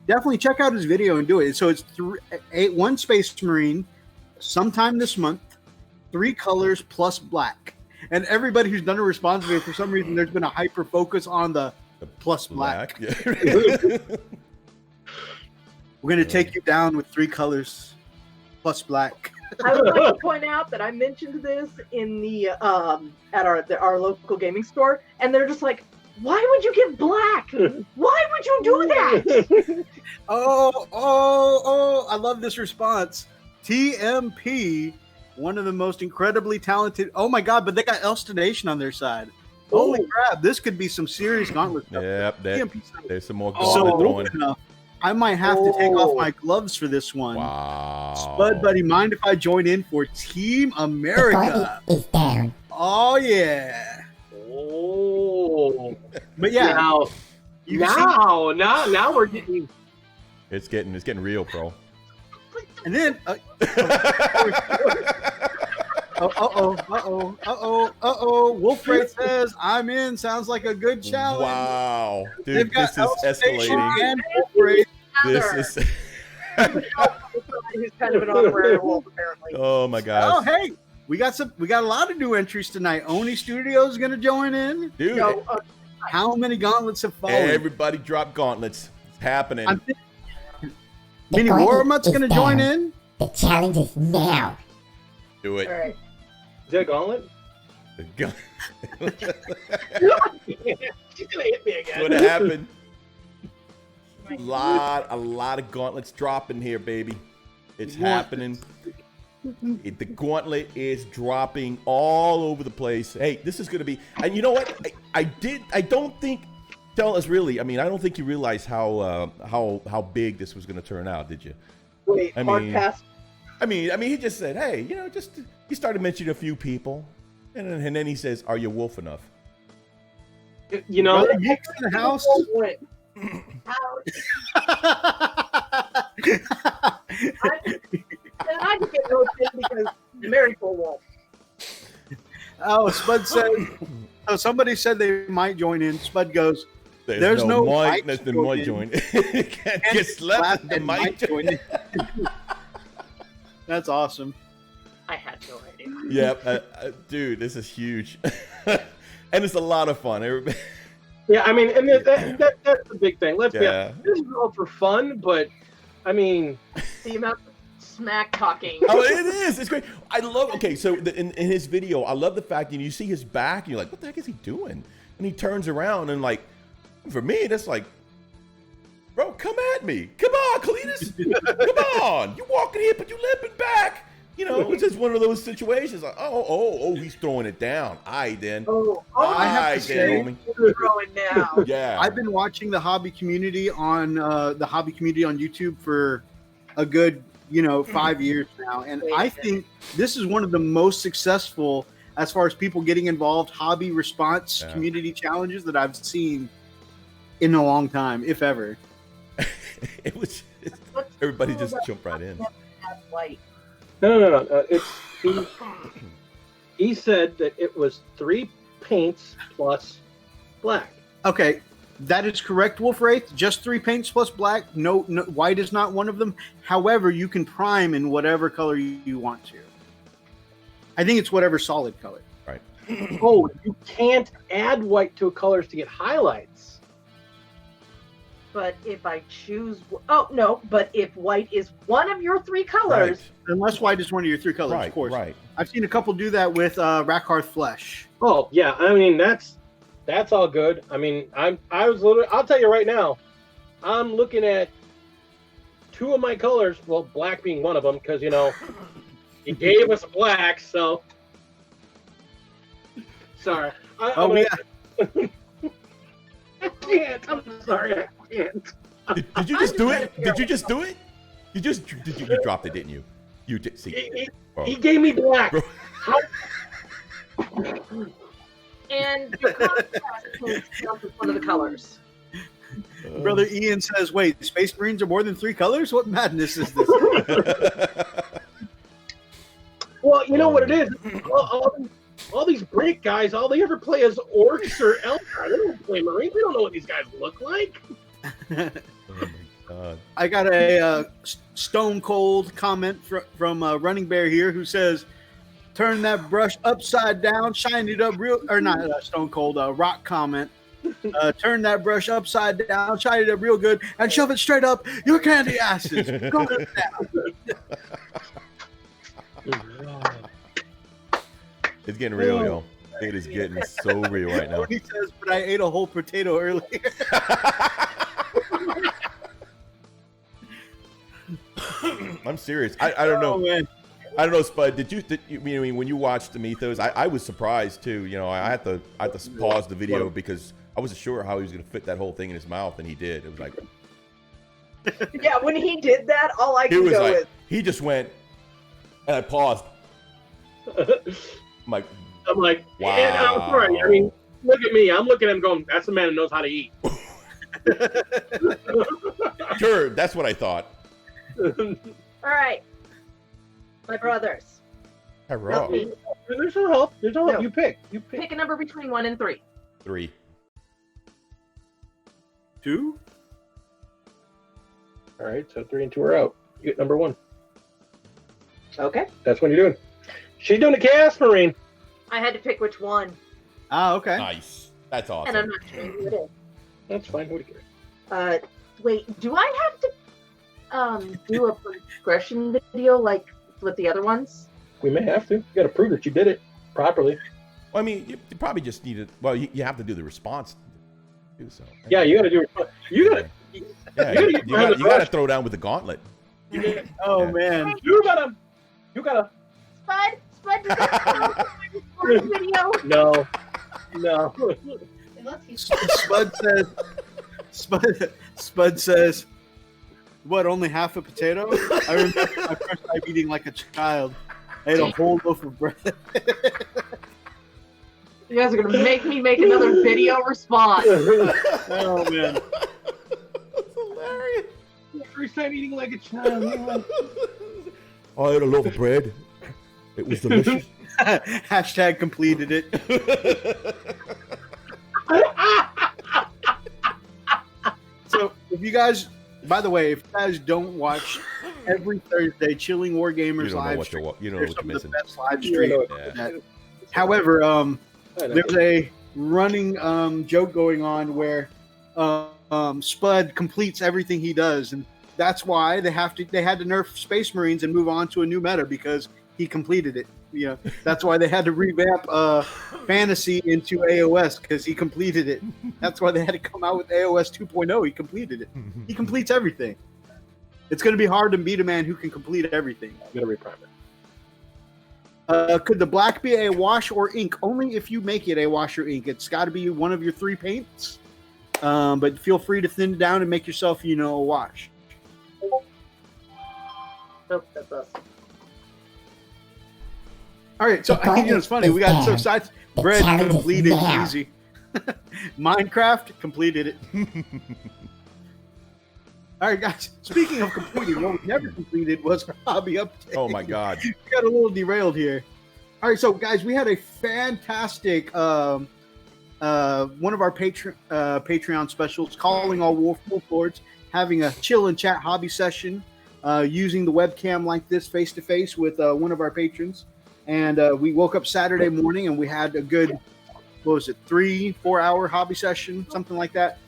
definitely check out his video and do it. So it's one Space Marine, sometime this month, 3 colors plus black. And everybody who's done a response video, for some reason, there's been a hyper focus on the plus black. Yeah. We're going to take you down with 3 colors plus black. I would like to point out that I mentioned this in the at our local gaming store, and they're just like, "Why would you get black? Why would you do that?" I love this response. TMP, one of the most incredibly talented. Oh my God! But they got Elstonation on their side. Holy crap! This could be some serious gauntlet stuff. Yep. There's some more So gauntlet throwing. I might have to take off my gloves for this one. Wow. Spud, buddy, mind if I join in for Team The America? gauntlet is down. Oh yeah. Oh. But yeah, Now we're getting. It's getting real, bro. and then Wolf Ray says, I'm in. Sounds like a good challenge. Wow, They've dude, got this is Elstonation escalating. and Wolf Ray. This is. Who's kind of an honorary wolf, apparently. Oh my Oh, gosh. hey, We got a lot of new entries tonight. Oni Studio is going to join in. Dude, No, How many gauntlets have fallen? everybody drop gauntlets. It's happening. Mini Warmutt's going to join in. The challenge is now. Do it. all right. Is that a gauntlet? The gun- She's gonna hit me again. what happened? A lot of gauntlets dropping here, baby. It's happening. The gauntlet is dropping all over the place. Hey, this is gonna be. And you know what? I don't think. Tell us really. I mean, I don't think you realized how big this was gonna turn out, did you? Wait, I hard mean- pass. I mean, he just said, hey, he started mentioning a few people, and then he says, are you wolf enough? You know, Brother Nick's in the house. I just get roped in because married for a wolf. Oh, Spud said. Oh, somebody said they might join in. Spud goes. There's no mic. mics There's the joined mic join. Can't just let the mic join. in. That's awesome. I had no idea. Yeah, dude, this is huge, and it's a lot of fun. Everybody, yeah, I mean, and that's the big thing. Let's be yeah. honest. This is all for fun, but I mean, The amount of smack talking. Oh, it is. It's great. I love. Okay, so in his video, I love the fact that you see his back, and you're like, what the heck is he doing? And he turns around, and like, for me, that's like, bro, come at me. Come on, Cletus. Come on. You walking here, but you limping back. You know, it's just one of those situations. Like, oh, he's throwing it down. Then. I have to say, homie. Throwing now. Yeah. I've been watching the hobby community on YouTube for a good 5 years now, and I think this is one of the most successful as far as people getting involved hobby response community challenges that I've seen in a long time, if ever. Everybody just jumped right in. Light. No. He said that it was 3 paints plus black. Okay, that is correct, Wolf Wraith. Just 3 paints plus black. No, white is not one of them. However, you can prime in whatever color you want to. I think it's whatever solid color. Right. Oh, you can't add white to colors to get highlights. But if I choose, but if white is one of your 3 colors, Unless white is one of your 3 colors, Right, of course. right. I've seen a couple do that with Rakarth Flesh. Oh yeah, I mean that's all good. I mean I'll tell you right now, I'm looking at 2 of my colors. Well, black being one of them, because he gave us black. So sorry. I can't. I'm sorry. I can't. Did you just do it? Did you just do it? You dropped it, didn't you? You did. See, He gave me black. Bro. and your contrast counts as one of the colors. Brother Ian says, wait, Space Marines are more than 3 colors? What madness is this? Well, you know what it is? All these break guys, all they ever play is orcs or Eldar. They don't play Marines. They don't know what these guys look like. Oh my God. I got a stone cold comment from Running Bear here who says, turn that brush upside down, shine it up real, or not stone cold, rock comment. Turn that brush upside down, shine it up real good, and shove it straight up your candy asses. Go down. It's getting real, yo. It is getting so real right now. He says, but I ate a whole potato earlier. I'm serious. I don't know. Oh, man. I don't know, Spud. Did you mean when you watched the Mythos? I was surprised too. I had to pause the video because I wasn't sure how he was going to fit that whole thing in his mouth, and he did. It was like, Yeah, when he did that, all I he could was go like, with. he just went, and I paused. I'm like, wow. And I'm sorry. I mean, look at me. I'm looking at him going, that's a man who knows how to eat. Sure, that's what I thought. All right, my brothers. Hurrah. Me. There's no help. There's no help. No. You pick. Pick a number between 1 and 3. 3. 2? All right, so 3 and 2 are out. You get number 1. Okay. That's what you're doing. She's doing a Chaos Marine. I had to pick which one, Ah, okay. Nice. That's awesome. and I'm not sure who it is. That's fine. Who cares? Wait, do I have to do a progression video like with the other ones? We may have to. You got to prove that you did it properly. Well, I mean, you probably just need to. Well, you have to do the response. To do so. Yeah, you got to do it. You got to. Yeah, You you gotta got to throw down with the gauntlet. Oh Yeah. man. You gotta. Spud, does that count as a video? No. Unless he's Spud says, what, only half a potato? I remember my first time eating like a child. I ate a whole loaf of bread. You guys are gonna make me make another video response. Oh man. That's hilarious. First time eating like a child. I ate a loaf of bread. It was delicious. Hashtag completed it. So if you guys, by the way, if you guys don't watch every Thursday Chilling War Gamers You don't know live what stream, you don't know they're what some you're of the missing. best live You streams. know Yeah. However, there's a running joke going on where Spud completes everything he does, and that's why they had to nerf Space Marines and move on to a new meta because he completed it. You know, that's why they had to revamp Fantasy into AOS because he completed it. That's why they had to come out with AOS 2.0. He completed it. He completes everything. It's going to be hard to beat a man who can complete everything. I'm gonna reprime it. Could the black be a wash or ink? Only if you make it a wash or ink. It's got to be one of your 3 paints. But feel free to thin it down and make yourself, a wash. Nope, that's us. All right, so it's funny. We got so excited. Bread challenge is completed now. easy. Minecraft completed it. All right, guys. Speaking of completing, what we never completed was our hobby update. Oh my God. We got a little derailed here. All right, so guys, we had a fantastic one of our Patreon specials, calling all Wolf Lords, having a chill and chat hobby session, using the webcam like this face to face with one of our patrons. And we woke up Saturday morning and we had a good, 3-4 hour hobby session, something like that.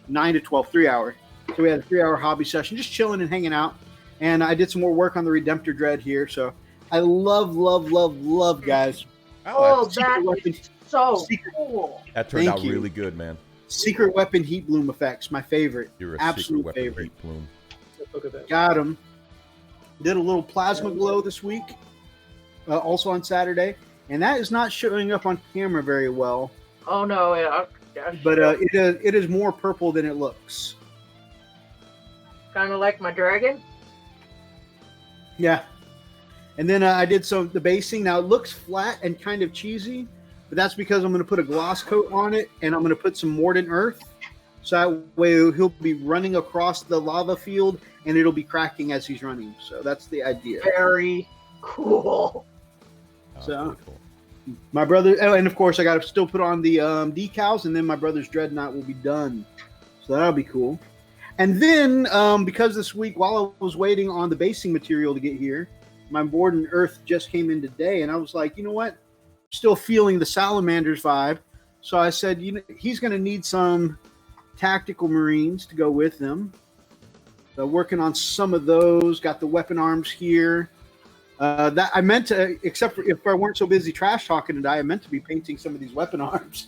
9 to 12, 3 hour. So we had a 3-hour hobby session, just chilling and hanging out. And I did some more work on the Redemptor Dread here. So I love, guys. Oh, Secret weapon. that is so Secret- cool. That turned Thank out you. really good, man. Secret weapon heat bloom effects, my favorite. You're a Absolute secret weapon favorite. heat plume. Look at that. Got him. Did a little plasma glow this week, also on Saturday. And that is not showing up on camera very well. Oh no, yeah, But it is more purple than it looks. kind of like my dragon. Yeah. And then I did the basing. Now it looks flat and kind of cheesy, but that's because I'm going to put a gloss coat on it and I'm going to put some Mordant Earth. So that way he'll be running across the lava field and it'll be cracking as he's running. So that's the idea. Very cool. Oh, So- really cool. My brother, and of course I got to still put on the decals, and then my brother's Dreadnought will be done. So that'll be cool. And then because this week, while I was waiting on the basing material to get here, my Mordant Earth just came in today, and I was like, you know what? Still feeling the Salamanders vibe. So I said, he's going to need some tactical Marines to go with him. So working on some of those. Got the weapon arms here. That I meant to, except for if I weren't so busy trash talking today, I meant to be painting some of these weapon arms.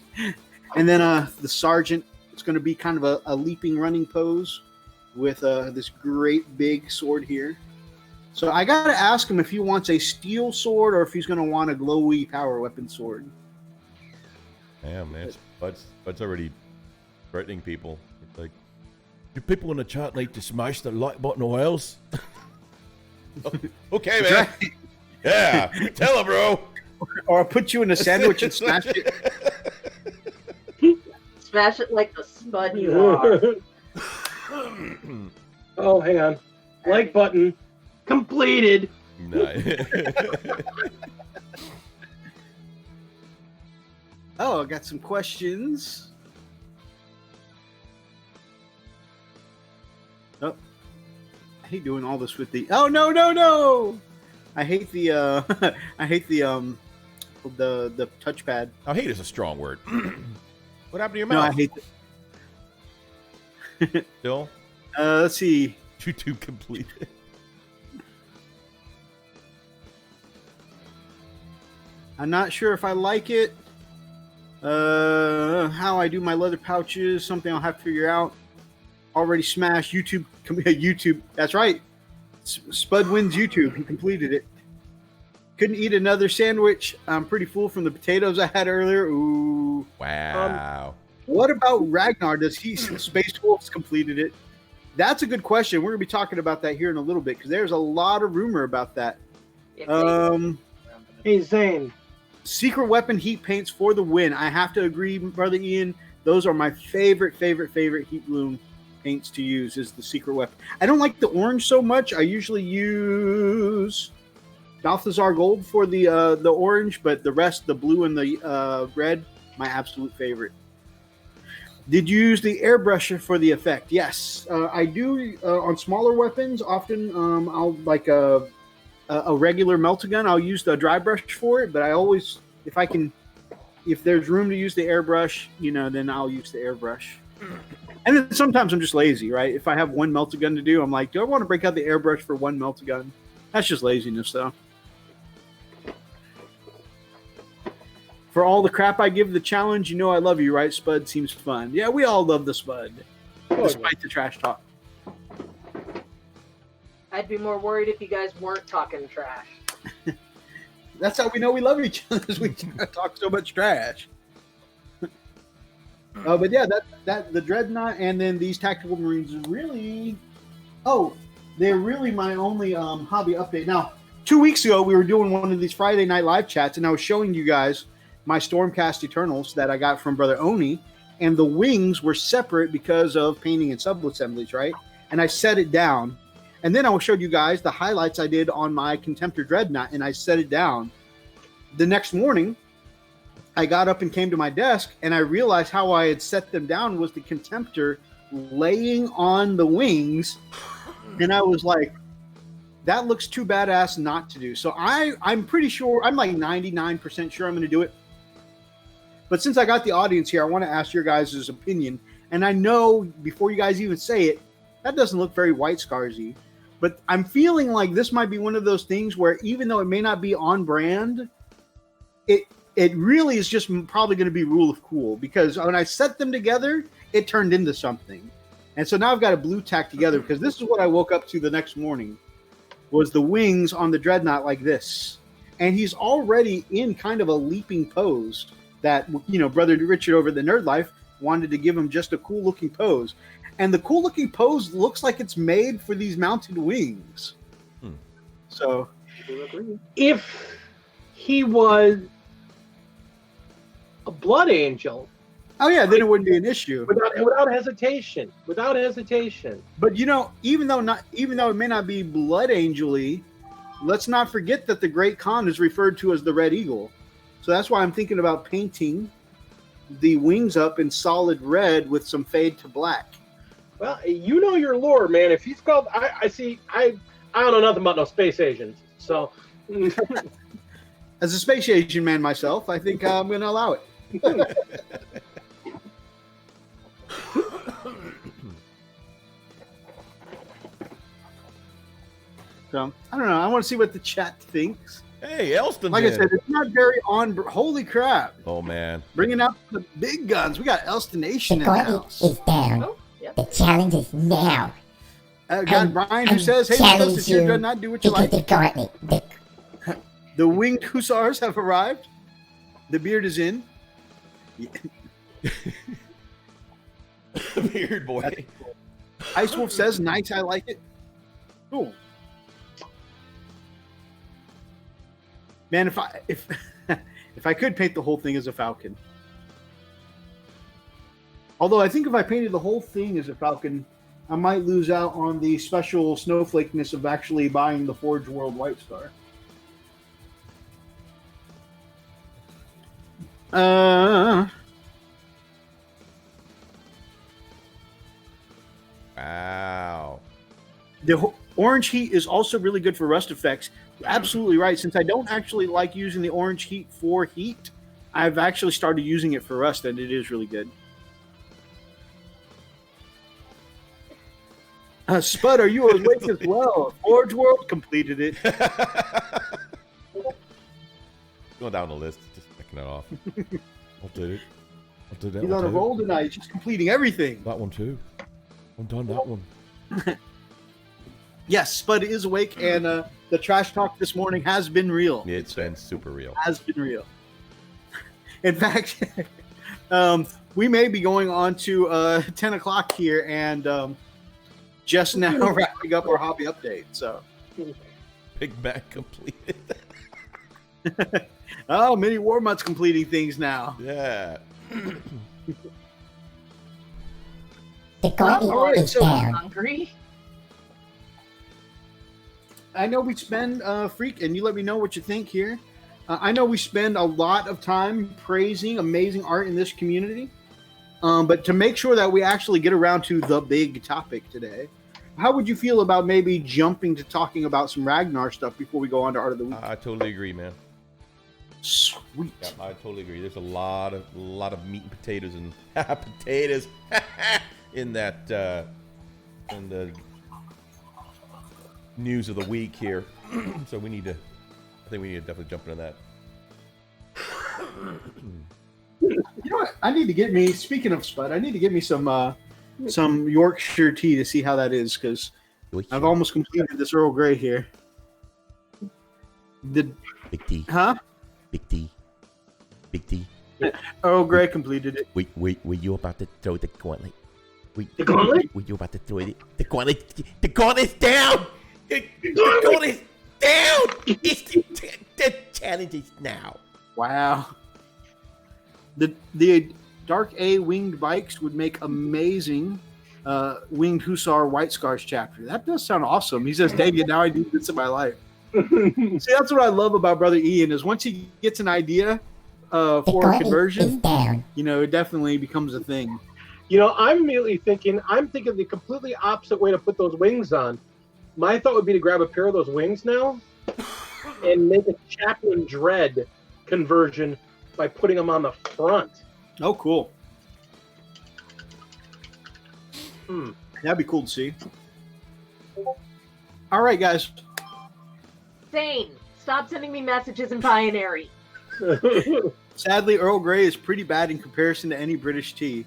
And then the sergeant, it's going to be kind of a leaping running pose with this great big sword here. So I got to ask him if he wants a steel sword or if he's going to want a glowy power weapon sword. Damn, man. Bud's already threatening people. It's like, do people in the chat like to smash the like button or else? Okay, man. Yeah, tell him, bro. Or I'll put you in a sandwich and smash it. Smash it like the spud you are. Oh, hang on. Like button completed. Nice. Oh, I got some questions. Oh, I hate doing all this with the. Oh no! I hate the I hate the touchpad. Oh, hate is a strong word. What happened to your No, I mouse? hate Still? let's see. YouTube completed. I'm not sure if I like it. How I do my leather pouches, something I'll have to figure out. Already smashed YouTube. YouTube. That's right. Spud wins YouTube. He completed it. Couldn't eat another sandwich. I'm pretty full from the potatoes I had earlier. Ooh. Wow. What about Ragnar? Does he Space Wolves completed it? That's a good question. We're gonna be talking about that here in a little bit because there's a lot of rumor about that. Hey, Zane. Secret weapon heat paints for the win. I have to agree, brother Ian. Those are my favorite heat bloom paints to use. Is the secret weapon. I don't like the orange so much. I usually use Balthazar Gold for the orange, but the rest, the blue and the red, my absolute favorite. Did you use the airbrusher for the effect? Yes, I do on smaller weapons. Often, I'll like a regular meltagun. I'll use the dry brush for it, but I always, if there's room to use the airbrush, then I'll use the airbrush. And then sometimes I'm just lazy, right? If I have one meltagun to do, I'm like, do I want to break out the airbrush for one meltagun? That's just laziness, though. For all the crap I give the challenge, I love you, right? Spud seems fun. Yeah, we all love the Spud, despite the trash talk. I'd be more worried if you guys weren't talking trash. That's how we know we love each other, is we talk so much trash. But yeah, that the Dreadnought and then these Tactical Marines really, they're really my only hobby update. Now, 2 weeks ago, we were doing one of these Friday night live chats, and I was showing you guys my Stormcast Eternals that I got from Brother Oni, and the wings were separate because of painting and sub-assemblies, right? And I set it down. And then I showed you guys the highlights I did on my Contemptor Dreadnought, and I set it down. The next morning, I got up and came to my desk, and I realized how I had set them down was the Contemptor laying on the wings, and I was like, that looks too badass not to do. So I'm pretty sure, I'm like 99% sure I'm going to do it. But since I got the audience here, I want to ask your guys' opinion. And I know, before you guys even say it, that doesn't look very White Scarsy. But I'm feeling like this might be one of those things where even though it may not be on brand, it really is just probably going to be rule of cool. Because when I set them together, it turned into something. And so now I've got a blue tack together because this is what I woke up to the next morning, was the wings on the Dreadnought like this. And he's already in kind of a leaping pose that, Brother Richard over at the Nerd Life wanted to give him just a cool looking pose. And the cool looking pose looks like it's made for these mounted wings. So, if he was a blood angel, oh yeah, then it wouldn't be an issue. Without hesitation. But even though it may not be blood angel-y, let's not forget that the Great Khan is referred to as the Red Eagle. So that's why I'm thinking about painting the wings up in solid red with some fade to black. Well, you know your lore, man. If he's called, I don't know nothing about no space Asians. So, as a space Asian man myself, I think I'm going to allow it. So, I don't know. I want to see what the chat thinks. Hey, Elston. Like I said, it's not very on. Holy crap! Oh man, bringing out the big guns. We got Elston Nation The in the gauntlet house. is down. Oh, yep. The challenge is now. Got Brian who says, "Hey, challenge because you you not do what you because like." the gauntlet, The winged hussars have arrived. The beard is in. Beard boy. Ice Wolf says, "Nice, I like it." Cool. Man, if I could paint the whole thing as a falcon. Although I think if I painted the whole thing as a falcon, I might lose out on the special snowflakeness of actually buying the Forge World White Star. Wow. Orange heat is also really good for rust effects. You're absolutely right. Since I don't actually like using the orange heat for heat, I've actually started using it for rust, and it is really good. Spud, are you awake as well? Forge World completed it. Going down the list, just picking it off. I'll do it. I'll do that He's one on a too. roll tonight. He's just completing everything. That one too. I'm done that one. Yes, Spud is awake, and the trash talk this morning has been real. It's been super real. Has been real. In fact, we may be going on to 10 o'clock here, and just now wrapping up our hobby update. So, Big Mac completed. oh, Mini Warmutt's completing things now. Yeah. The gauntlet all right, is so- down. Hungry? I know we spend Freak, and you let me know what you think here. I know we spend a lot of time praising amazing art in this community, but to make sure that we actually get around to the big topic today, how would you feel about maybe jumping to talking about some Ragnar stuff before we go on to Art of the Week? I totally agree, man. Sweet. Yeah, I totally agree. There's a lot of meat and potatoes and potatoes in that in the news of the week here. So I think we need to definitely jump into that. You know what? I need to get me. Speaking of Spud, I need to get me some Yorkshire tea to see how that is, because I've almost completed this Earl Grey here. Big D. Huh? Big D. Big D. Earl Grey completed it. Were you about to throw the gauntlet? The gauntlet? Were you about to throw it? The gauntlet. The gauntlet's down. The gauntlet's down. It's the challenge is now. Wow. The Dark A winged bikes would make amazing winged Hussar White Scars chapter. That does sound awesome. He says, dang it, now I do this in my life. See, that's what I love about Brother Ian, is once he gets an idea The for a gauntlet is conversion, down. you know, it definitely becomes a thing. You know, I'm immediately thinking the completely opposite way to put those wings on. My thought would be to grab a pair of those wings now and make a Chaplain Dread conversion by putting them on the front. Oh, cool. That'd be cool to see. All right, guys. Zane, stop sending me messages in binary. Sadly, Earl Grey is pretty bad in comparison to any British tea.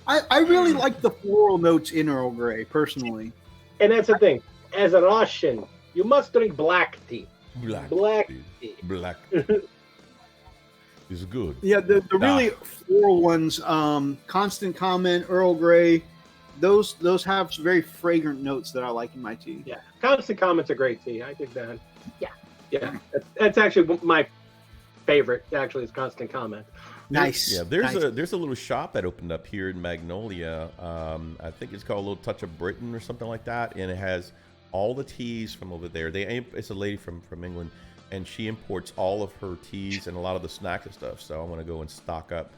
I really like the floral notes in Earl Grey, personally. And that's the thing. As a Russian, you must drink black tea. Black tea. Black is good. Yeah, the really floral ones, Constant Comment, Earl Grey, those have some very fragrant notes that I like in my tea. Yeah, Constant Comment's a great tea. I think that. Yeah. Yeah, that's actually my favorite. Actually, is Constant Comment. Nice. Yeah, there's nice. a little shop that opened up here in Magnolia. I think it's called A Little Touch of Britain or something like that, and it has all the teas from over there. It's a lady from England, and she imports all of her teas and a lot of the snacks and stuff. So I want to go and stock up.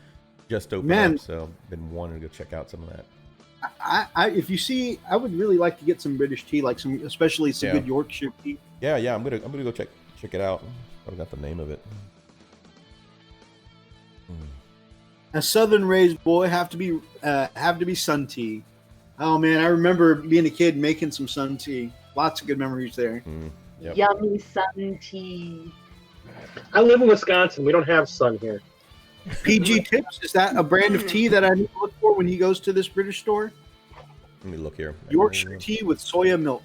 Just opened up, so been wanting to go check out some of that. If you see, I would really like to get some British tea, like especially some good Yorkshire tea. Yeah, I'm gonna go check it out. I forgot the name of it. A southern raised boy have to be sun tea. Oh man, I remember being a kid making some sun tea. Lots of good memories there. Yep. Yummy sun tea. I live in Wisconsin. We don't have sun here. PG Tips, is that a brand of tea that I need to look for when he goes to this British store? Let me look here. Yorkshire tea with soya milk.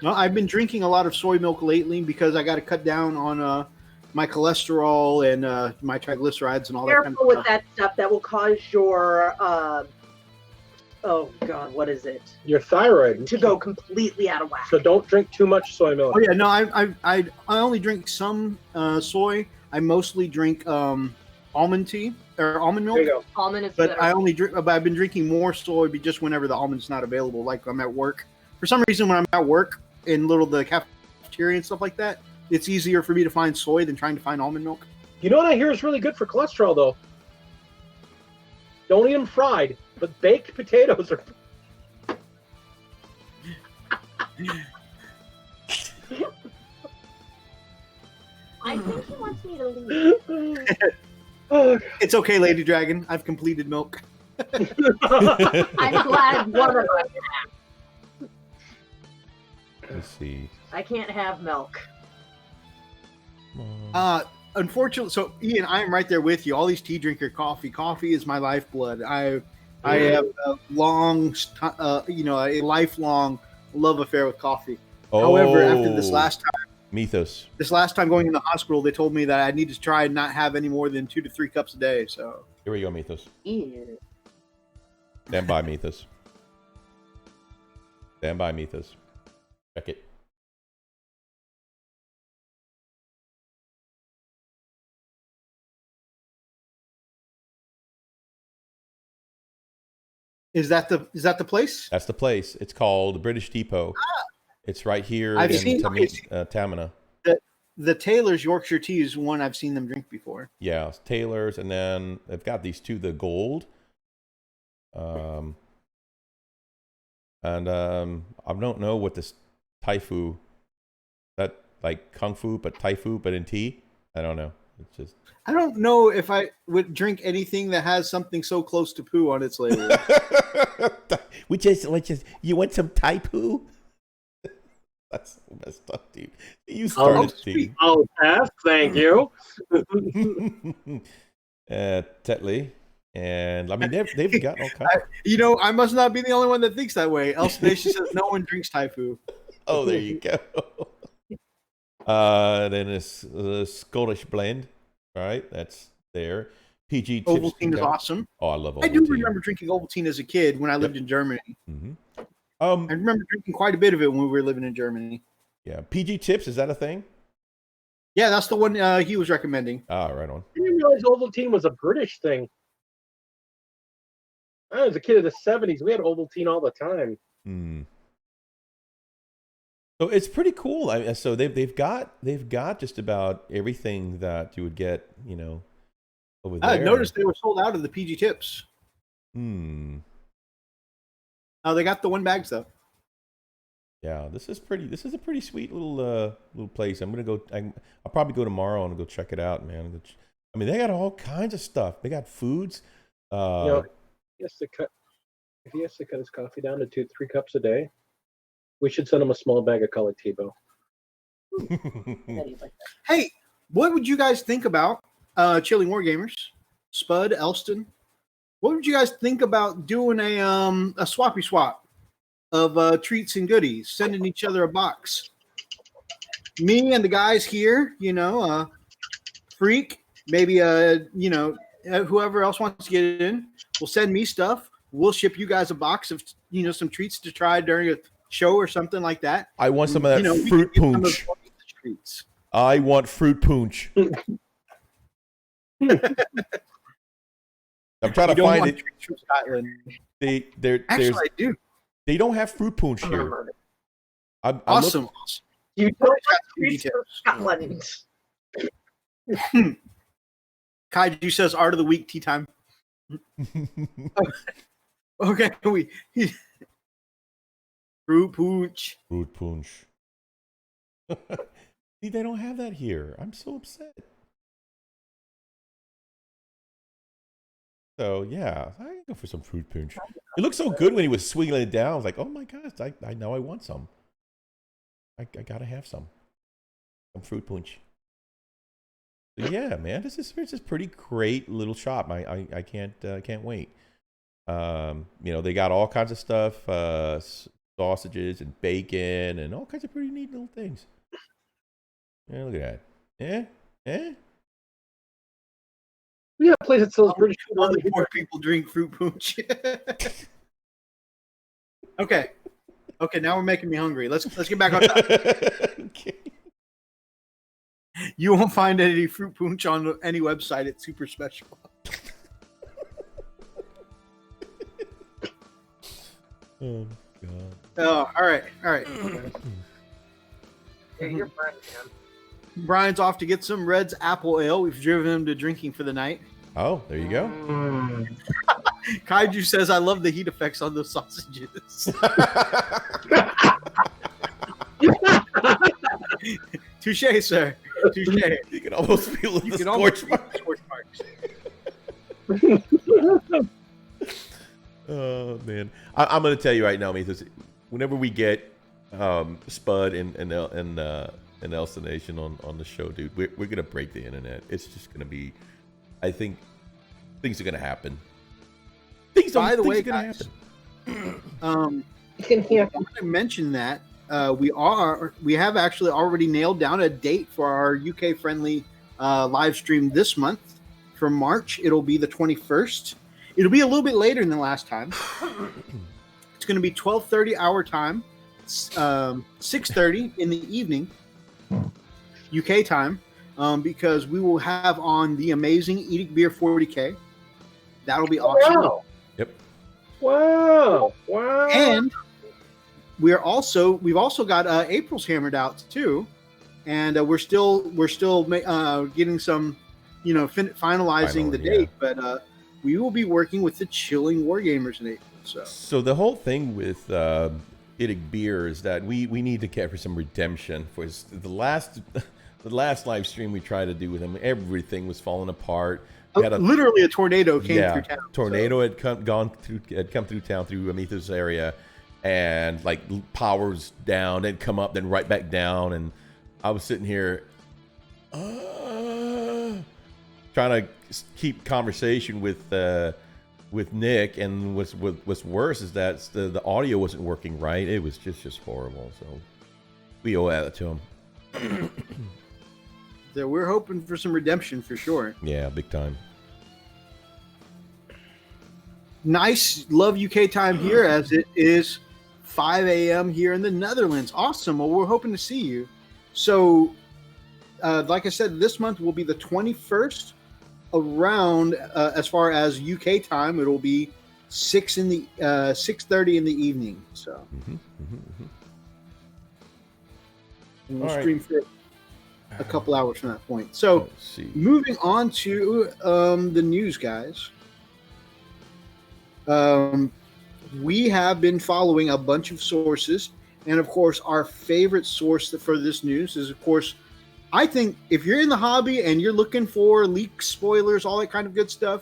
No, I've been drinking a lot of soy milk lately because I got to cut down on my cholesterol and my triglycerides and all that kind of Careful with stuff. that stuff. That will cause your oh god, what is it? Your thyroid To go completely out of whack. So don't drink too much soy milk. Oh yeah, no, I only drink some soy. I mostly drink almond tea or almond milk. There you go. Almond is But better. I only drink. But I've been drinking more soy just whenever the almond's not available. Like I'm at work. For some reason, when I'm at work in the cafeteria and stuff like that, it's easier for me to find soy than trying to find almond milk. You know what I hear is really good for cholesterol, though? Don't eat them fried, but baked potatoes are... I think he wants me to leave. It's okay, Lady Dragon. I've completed milk. I'm glad one of us. Let's see. I can't have milk. Unfortunately, so Ian, I am right there with you. All these tea drinker coffee. Coffee is my lifeblood. I have a long, a lifelong love affair with coffee. However, after this last time going in the hospital, they told me that I need to try and not have any more than 2 to 3 cups a day. So here we go, Mythos. Ew. Stand by, Mythos. Stand by, Mythos. Check it. is that the place? That's the place. It's called British Depot. It's right here I've in seen Tamina. The Taylor's Yorkshire tea is one I've seen them drink before. Yeah, it's Taylor's, and then they've got these two, the gold. I don't know what this Taifu, that like Kung Fu, but Taifu, but in tea. I don't know. It's just. I don't know if I would drink anything that has something so close to poo on its label. You want some Taipu? That's messed up, dude. You started, dude. I'll pass. Thank you. Tetley. And I mean, they've got all kinds. I must not be the only one that thinks that way. Else Nation says no one drinks Taifu. Oh, there you go. Then it's the Scottish blend, right? That's there. PG tips. Ovaltine is awesome. Oh, I love Ovaltine. I do remember drinking Ovaltine as a kid when I lived in Germany. Mm-hmm. I remember drinking quite a bit of it when we were living in Germany. Yeah, PG tips, is that a thing? Yeah, that's the one he was recommending. Ah, right on. I didn't realize Ovaltine was a British thing. I was a kid of the 70s. We had Ovaltine all the time. So it's pretty cool. So they've got just about everything that you would get, over there. I noticed they were sold out of the PG tips. Oh, they got the one bags though. Yeah, this is a pretty sweet little place. I'll probably go tomorrow and go check it out, man. I mean, they got all kinds of stuff. They got foods. If he has to cut his coffee down to 2-3 cups a day, we should send him a small bag of colored Tebow. Hey, what would you guys think about Chilling Wargamers, Spud, Elston? What would you guys think about doing a swappy swap of treats and goodies, sending each other a box? Me and the guys here, Freak, maybe whoever else wants to get in, will send me stuff. We'll ship you guys a box of some treats to try during a show or something like that. I want some of that fruit punch. I want fruit punch. I'm trying to find it. From Scotland. Actually, I do. They don't have fruit punch here. Awesome. You don't have Scotland. Kaiju says art of the week tea time. Okay, fruit punch. Fruit punch. See, they don't have that here. I'm so upset. So yeah, I can go for some fruit punch. It looked so good when he was swinging it down. I was like, oh my gosh, I know I want some. I gotta have some fruit punch. So yeah, man, this is pretty great little shop. I can't wait. They got all kinds of stuff, sausages and bacon and all kinds of pretty neat little things. Yeah, look at that. We got a place that sells British food. Only 4 people drink fruit punch. Okay, now we're making me hungry. Let's get back on topic. Okay. You won't find any fruit punch on any website. It's super special. Oh God. Oh, all right. Yeah, you're fine, man. Brian's off to get some Red's apple ale. We've driven him to drinking for the night. Oh, there you go. Kaiju says, I love the heat effects on those sausages. Touche, sir. Touche. You can almost feel the You can scorch almost mark. feel the scorch marks. Oh man, I'm gonna tell you right now, Mathis. Whenever we get Spud and Elsa Nation on the show, dude, we're gonna break the internet. It's just gonna be. I think things are gonna happen. By the way, are gonna guys, happen. Yeah. I want to mention that we have actually already nailed down a date for our UK friendly live stream this month for March. It'll be the 21st. It'll be a little bit later than last time. It's going to be 12:30 our time, 6:30 in the evening, UK time, because we will have on the amazing Edict Beer 40K. That'll be awesome. Wow. Yep. Wow. And we've also got April's hammered out too, and we're still getting some, finalizing the date, but we will be working with the Chilling Wargamers in April. So the whole thing with Edict Beer is that we need to get for some redemption for the last live stream we tried to do with him. Everything was falling apart. Literally a tornado came through town. Tornado had come through town through Amith's area, and like power was down, then come up, then right back down, and I was sitting here trying to keep conversation with Nick, and what's worse is that the audio wasn't working right. It was just horrible. So we owe that to him. So we're hoping for some redemption for sure. Yeah, big time. Nice. Love UK time here as it is 5 a.m. here in the Netherlands. Awesome. Well, we're hoping to see you. So, like I said, this month will be the 21st around, as far as UK time, it'll be 6:30 in the evening. So, and we'll stream for a couple hours from that point. So, moving on to the news, guys. We have been following a bunch of sources, and of course, our favorite source for this news is, of course, I think if you're in the hobby and you're looking for leaks, spoilers, all that kind of good stuff,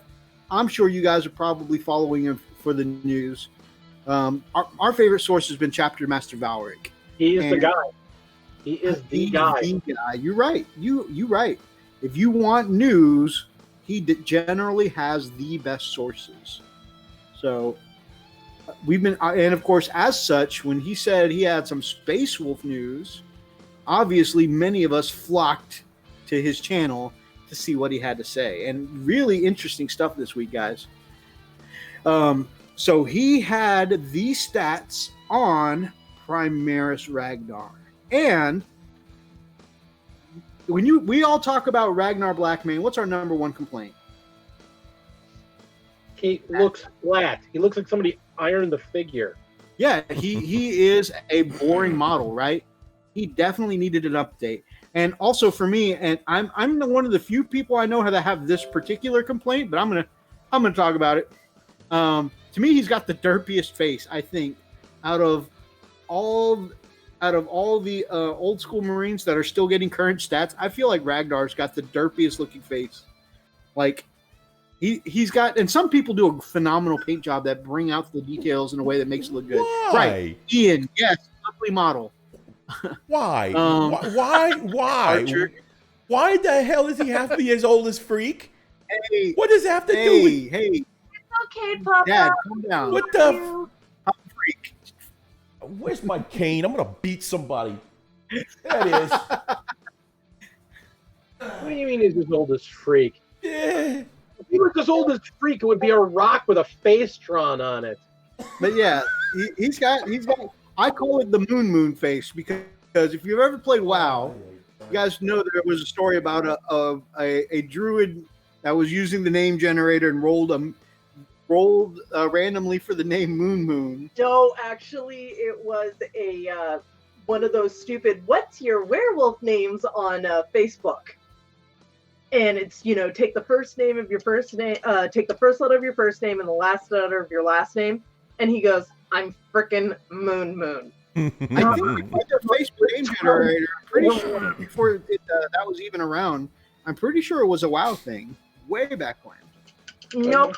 I'm sure you guys are probably following him for the news. Our favorite source has been Chapter Master Valric. He is the guy. He is the guy. You're right. You're right. If you want news, he generally has the best sources. So we've been, and of course, as such, when he said he had some Space Wolf news, obviously many of us flocked to his channel to see what he had to say. And really interesting stuff this week, guys. So he had the stats on Primaris Ragnar. And when we all talk about Ragnar Blackmane, what's our number one complaint? He looks flat. He looks like somebody ironed the figure. Yeah, he is a boring model, right? He definitely needed an update. And also for me, and I'm one of the few people I know that have this particular complaint, but I'm gonna talk about it. To me, he's got the derpiest face, I think, out of all the old school Marines that are still getting current stats. I feel like Ragnar's got the derpiest looking face. Like he's got, and some people do a phenomenal paint job that bring out the details in a way that makes it look good. Why? Right, Ian? Yes, ugly model. Why? Why? Why the hell does he have to be as old as Freak? Hey, what does that have to do with? Hey, It's okay, Papa. Dad, calm down. What the? Freak? Where's my cane? I'm gonna beat somebody. There it is. What do you mean he's as old as Freak? Yeah. If he was as old as Freak, it would be a rock with a face drawn on it. But yeah, he's got. I call it the moon face because if you've ever played WoW, you guys know there was a story about a druid that was using the name generator and rolled randomly for the name Moon. No, actually, it was a one of those stupid "What's your werewolf names" on Facebook. And it's, take the first name of your first name, take the first letter of your first name and the last letter of your last name. And he goes, "I'm frickin' Moon." I think like the Facebook name generator. I'm pretty sure before that was even around. I'm pretty sure it was a WoW thing way back when. Nope.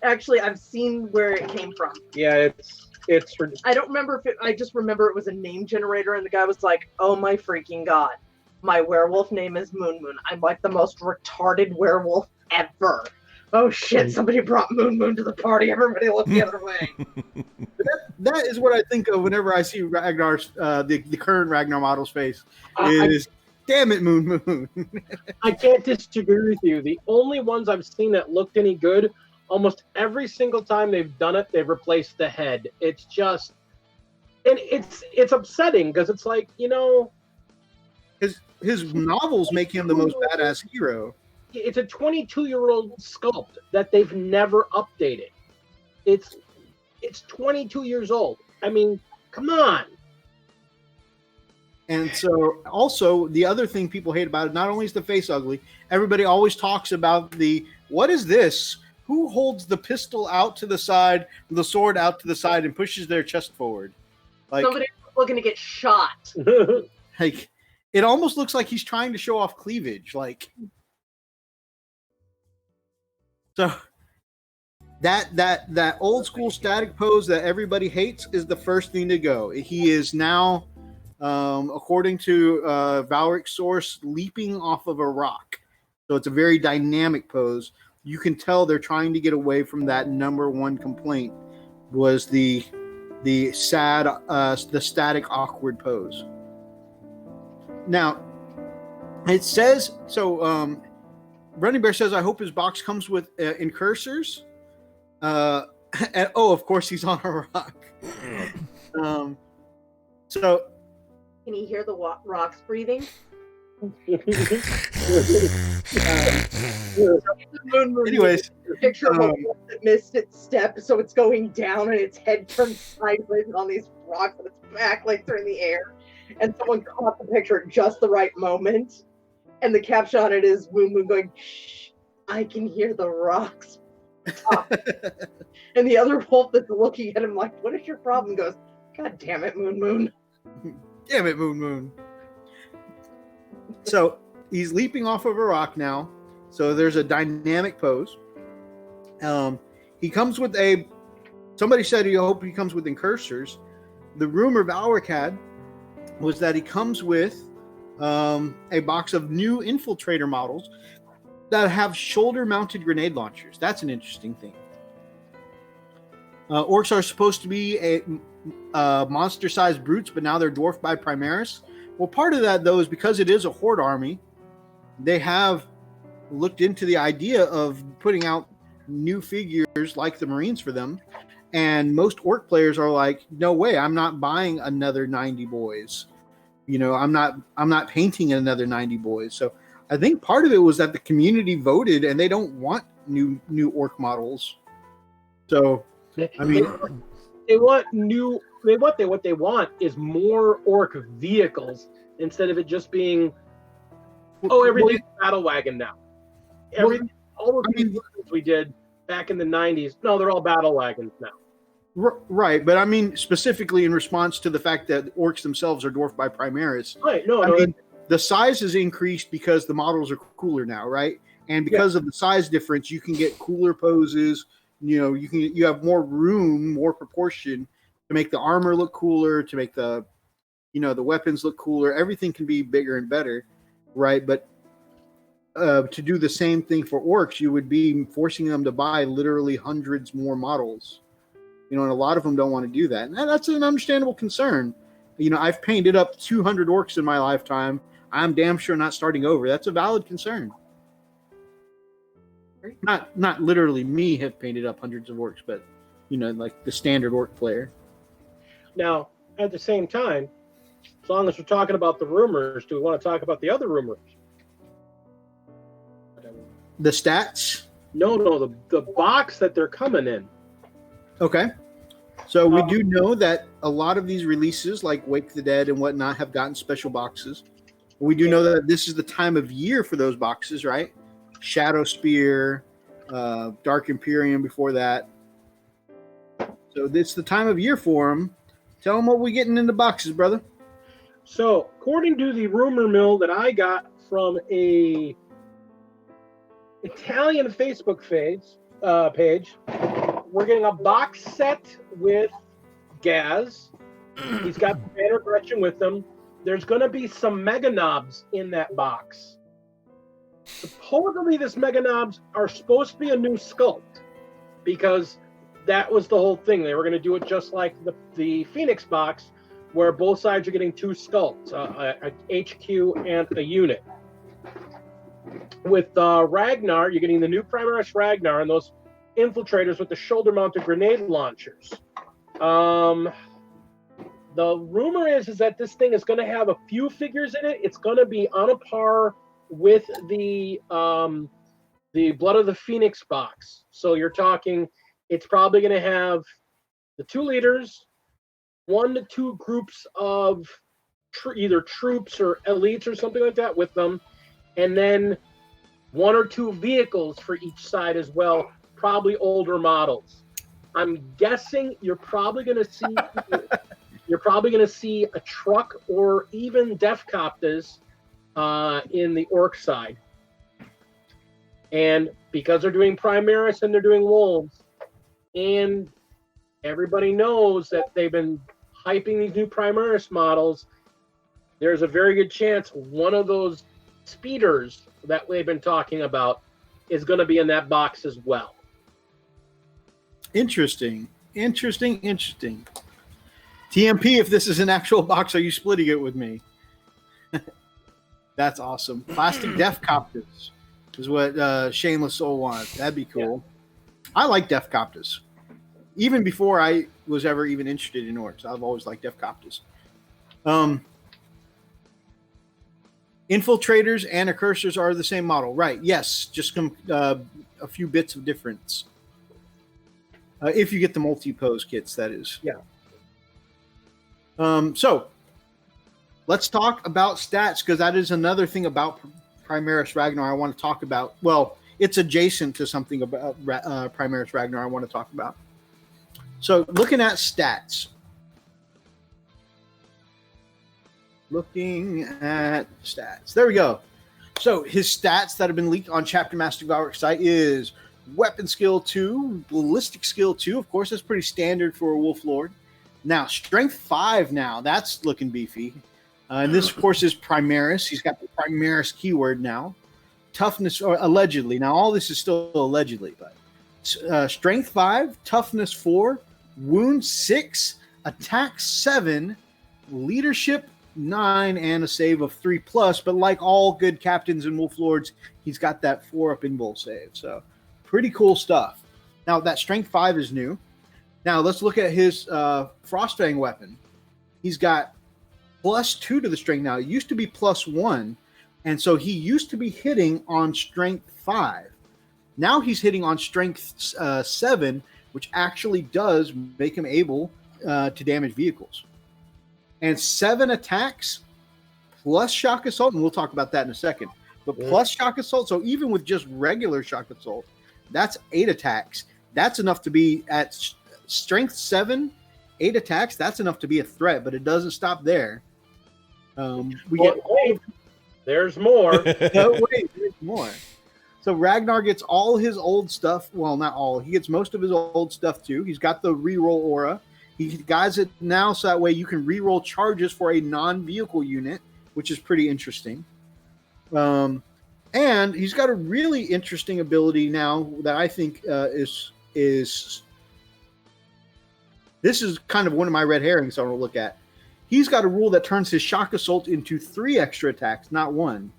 Actually, I've seen where it came from. Yeah, it's. I don't remember if it. I just remember it was a name generator, and the guy was like, "Oh my freaking god, my werewolf name is Moon Moon. I'm like the most retarded werewolf ever." Oh shit! Somebody brought Moon Moon to the party. Everybody looked the other way. That is what I think of whenever I see Ragnar's the current Ragnar model's face. Damn it, Moon Moon. I can't disagree with you. The only ones I've seen that looked any good, almost every single time they've done it, they've replaced the head. It's just, and it's upsetting because it's like, you know, his novels make him the most badass hero. It's a 22-year-old sculpt that they've never updated. It's 22 years old. I mean, come on. And so, also, the other thing people hate about it, not only is the face ugly, everybody always talks about what is this? Who holds the pistol out to the side, the sword out to the side, and pushes their chest forward? Like somebody's looking to get shot. Like, it almost looks like he's trying to show off cleavage. Like, so that old school static pose that everybody hates is the first thing to go. He is now, according to Valric's source, leaping off of a rock. So it's a very dynamic pose. You can tell they're trying to get away from that number one complaint was the static awkward pose. Now, it says so. Running Bear says, "I hope his box comes with incursors." And, of course, he's on a rock. So, can you hear the rocks breathing? Anyways, picture of a wolf that missed its step, so it's going down and its head turns sideways on these rocks and its back legs are in the air. And someone caught the picture at just the right moment. And the caption on it is Moon Moon going, "Shh, I can hear the rocks." And the other wolf that's looking at him like, "What is your problem?" goes, "God damn it, Moon Moon." Damn it, Moon Moon. So he's leaping off of a rock now. So there's a dynamic pose. He comes with somebody said he hoped he comes with incursors. The rumor Valric had was that he comes with a box of new infiltrator models that have shoulder-mounted grenade launchers. That's an interesting thing. Orcs are supposed to be a monster-sized brutes, but now they're dwarfed by Primaris. Well, part of that, though, is because it is a horde army, they have looked into the idea of putting out new figures like the Marines for them. And most orc players are like, no way, I'm not buying another 90 boys. You know, I'm not painting another 90 boys. So I think part of it was that the community voted and they don't want new orc models. So, I mean, what they want is more orc vehicles instead of it just being, everything's battle wagon now. All the vehicles we did back in the 90s, no, they're all battle wagons now. Right, but I mean specifically in response to the fact that orcs themselves are dwarfed by Primaris. Right, I mean, the size has increased because the models are cooler now, right? And because of the size difference, you can get cooler poses. You know, you have more room, more proportion to make the armor look cooler, to make the weapons look cooler. Everything can be bigger and better, right? But to do the same thing for orcs, you would be forcing them to buy literally hundreds more models. You know, and a lot of them don't want to do that. And that's an understandable concern. You know, I've painted up 200 orcs in my lifetime. I'm damn sure not starting over. That's a valid concern. Not literally me have painted up hundreds of orcs, but, you know, like the standard orc player. Now, at the same time, as long as we're talking about the rumors, do we want to talk about the other rumors? The stats? No, the box that they're coming in. Okay. So we do know that a lot of these releases, like Wake the Dead and whatnot, have gotten special boxes. We do know that this is the time of year for those boxes, right? Shadow Spear, Dark Imperium before that. So it's the time of year for them. Tell them what we're getting in the boxes, brother. So, according to the rumor mill that I got from a Italian Facebook page, we're getting a box set with Gaz. He's got the banner Gretchen with him. There's going to be some Mega Knobs in that box. Supposedly, this Mega Knobs are supposed to be a new sculpt because that was the whole thing. They were going to do it just like the Phoenix box, where both sides are getting two sculpts, a HQ and a unit. With Ragnar, you're getting the new Primaris Ragnar and those infiltrators with the shoulder-mounted grenade launchers. The rumor is that this thing is going to have a few figures in it. It's going to be on a par with the Blood of the Phoenix box. So you're talking, it's probably going to have the 2 leaders, 1 to 2 groups of either troops or elites or something like that with them, and then 1 or 2 vehicles for each side as well, probably older models. I'm guessing you're probably going to see a truck or even Defcopters in the orc side. And because they're doing Primaris and they're doing Wolves, and everybody knows that they've been hyping these new Primaris models, there's a very good chance one of those speeders that they've been talking about is going to be in that box as well. Interesting. TMP, if this is an actual box, are you splitting it with me? That's awesome. Plastic Defcopters is what Shameless Soul wants. That'd be cool. Yeah. I like Defcopters. Even before I was ever even interested in orcs, I've always liked Defcopters. Infiltrators and Accursors are the same model. Right, yes. Just a few bits of difference. If you get the multi-pose kits, that is. Yeah. So, let's talk about stats, because that is another thing about Primaris Ragnar I want to talk about. Well, it's adjacent to something about Primaris Ragnar I want to talk about. So, looking at stats. There we go. So, his stats that have been leaked on Chapter Master Galric's site is Weapon Skill 2, Ballistic Skill 2. Of course, that's pretty standard for a Wolf Lord. Now, Strength 5 now. That's looking beefy. And this, of course, is Primaris. He's got the Primaris keyword now. Toughness, or allegedly. Now, all this is still allegedly, but Strength 5, Toughness 4, Wound 6, Attack 7, Leadership 9, and a save of 3+. But like all good captains and Wolf Lords, he's got that 4-up invul save. So, pretty cool stuff. Now, that Strength 5 is new. Now, let's look at his Frostfang weapon. He's got +2 to the strength now. It used to be +1, and so he used to be hitting on Strength 5. Now he's hitting on Strength 7, which actually does make him able to damage vehicles. And 7 attacks plus Shock Assault, and we'll talk about that in a second, but plus Shock Assault, so even with just regular Shock Assault, that's 8 attacks. That's enough to be at Strength 7, 8 attacks. That's enough to be a threat, but it doesn't stop there. There's more. There's more. So Ragnar gets all his old stuff. Well, not all. He gets most of his old stuff too. He's got the reroll aura. He guides it now so that way you can reroll charges for a non-vehicle unit, which is pretty interesting. And he's got a really interesting ability now that I think is this is kind of one of my red herrings I want to look at. He's got a rule that turns his Shock Assault into 3 extra attacks, not 1.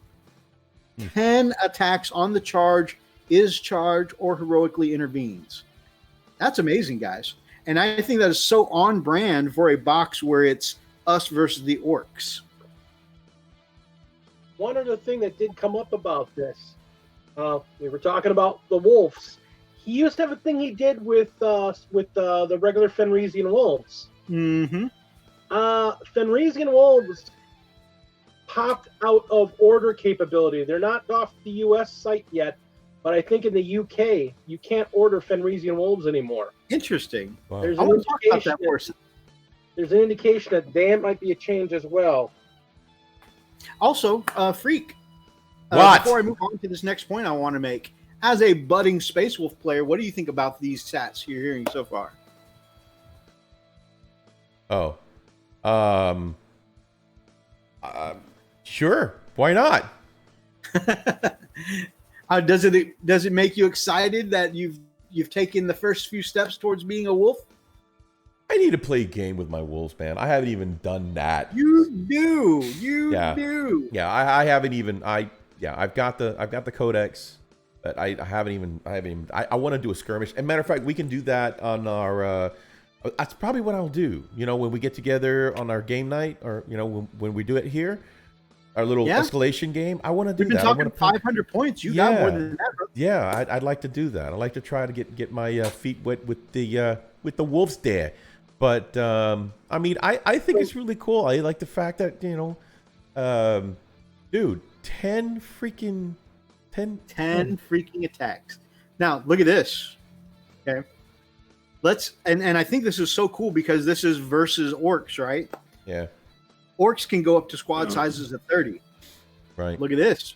10 attacks on the charge, is charged, or heroically intervenes. That's amazing, guys. And I think that is so on brand for a box where it's us versus the orcs. One other thing that did come up about this, we were talking about the wolves. He used to have a thing he did with the regular Fenrisian wolves. Mm-hmm. Fenrisian wolves popped out of order capability. They're not off the U.S. site yet, but I think in the UK you can't order Fenrisian wolves anymore. Interesting. Wow. There's I want to talk about that there's an indication that there might be a change as well. Also, Freak. What? Before I move on to this next point I want to make, as a budding Space Wolf player, what do you think about these stats you're hearing so far? Oh. Sure. Why not? Does it make you excited that you've taken the first few steps towards being a wolf? I need to play a game with my wolves, man. I haven't even done that. You do. You do. Yeah, I haven't even. I've got the codex, but I haven't even. I want to do a skirmish. And matter of fact, we can do that on our. That's probably what I'll do. You know, when we get together on our game night, or you know, when we do it here, our little escalation game. I want to do We've been that. talking 500 points. You got more than that, bro. Yeah, I'd like to do that. I'd like to try to get my feet wet with the wolves there. But I mean, I think it's really cool. I like the fact that, you know, dude, 10 freaking attacks. Now look at this. Okay, and I think this is so cool because this is versus orcs, right? Yeah. Orcs can go up to squad sizes of 30. Right. Look at this.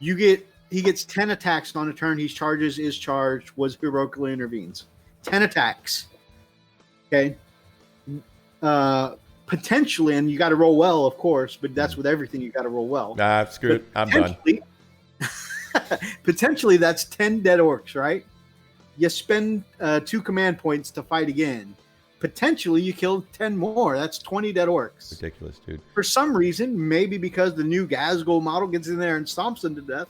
He gets 10 attacks on a turn. He charges, is charged, was heroically intervenes. 10 attacks. Okay. Potentially, and you got to roll well, of course, but that's with everything. You got to roll well. Nah, screw it. I'm done. Potentially, that's 10 dead orcs, right? You spend 2 command points to fight again. Potentially, you kill 10 more. That's 20 dead orcs. Ridiculous, dude. For some reason, maybe because the new Gazgul model gets in there and stomps them to death,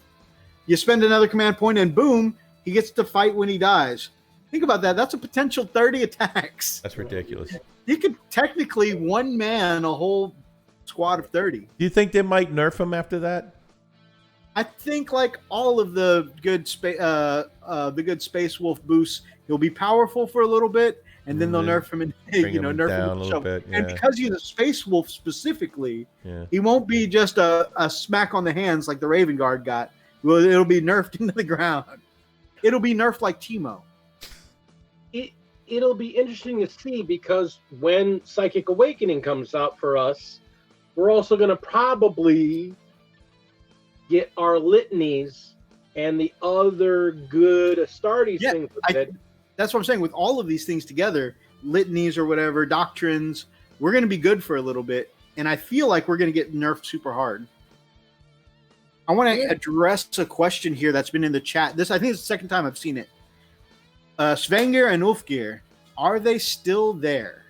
you spend another command point, and boom, he gets to fight when he dies. Think about that. That's a potential 30 attacks. That's ridiculous. You could technically one man a whole squad of 30. Do you think they might nerf him after that? I think like all of the good Space Wolf boosts, he'll be powerful for a little bit, and then they'll nerf him and nerf him down a little bit. Yeah. And because he's a Space Wolf specifically, yeah, he won't be just a smack on the hands like the Raven Guard got. Well, it'll be nerfed into the ground. It'll be nerfed like Teemo. It'll be interesting to see because when Psychic Awakening comes out for us, we're also going to probably get our litanies and the other good Astartes things. That's what I'm saying. With all of these things together, litanies or whatever, doctrines, we're going to be good for a little bit. And I feel like we're going to get nerfed super hard. I want to address a question here that's been in the chat. I think it's the second time I've seen it. Svengeir and Ulfgeir, are they still there?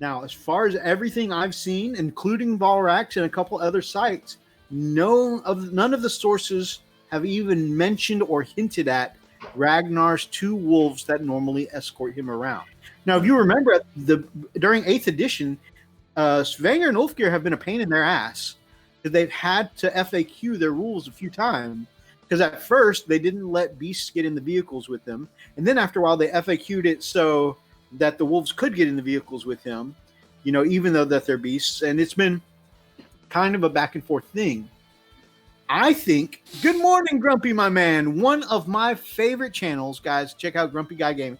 Now, as far as everything I've seen, including Valrax and a couple other sites, none of the sources have even mentioned or hinted at Ragnar's 2 wolves that normally escort him around. Now, if you remember, during 8th edition, Svengeir and Ulfgeir have been a pain in their ass because they've had to FAQ their rules a few times. Because at first, they didn't let beasts get in the vehicles with them. And then after a while, they FAQ'd it so that the wolves could get in the vehicles with him, you know, even though that they're beasts. And it's been kind of a back and forth thing. I think, good morning, Grumpy, my man. One of my favorite channels, guys, check out Grumpy Guy Game.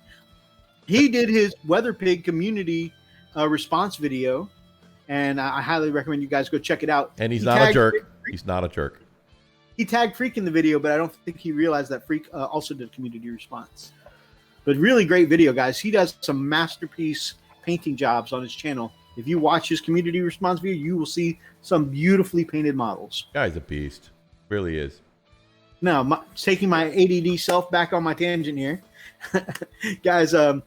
He did his Weather Pig community response video, and I highly recommend you guys go check it out. And he's not a jerk. He's not a jerk. He tagged Freak in the video, but I don't think he realized that Freak also did community response. But really great video, guys. He does some masterpiece painting jobs on his channel. If you watch his community response video, you will see some beautifully painted models. Guy's a beast. Really is. Now, taking my ADD self back on my tangent here. Guys, so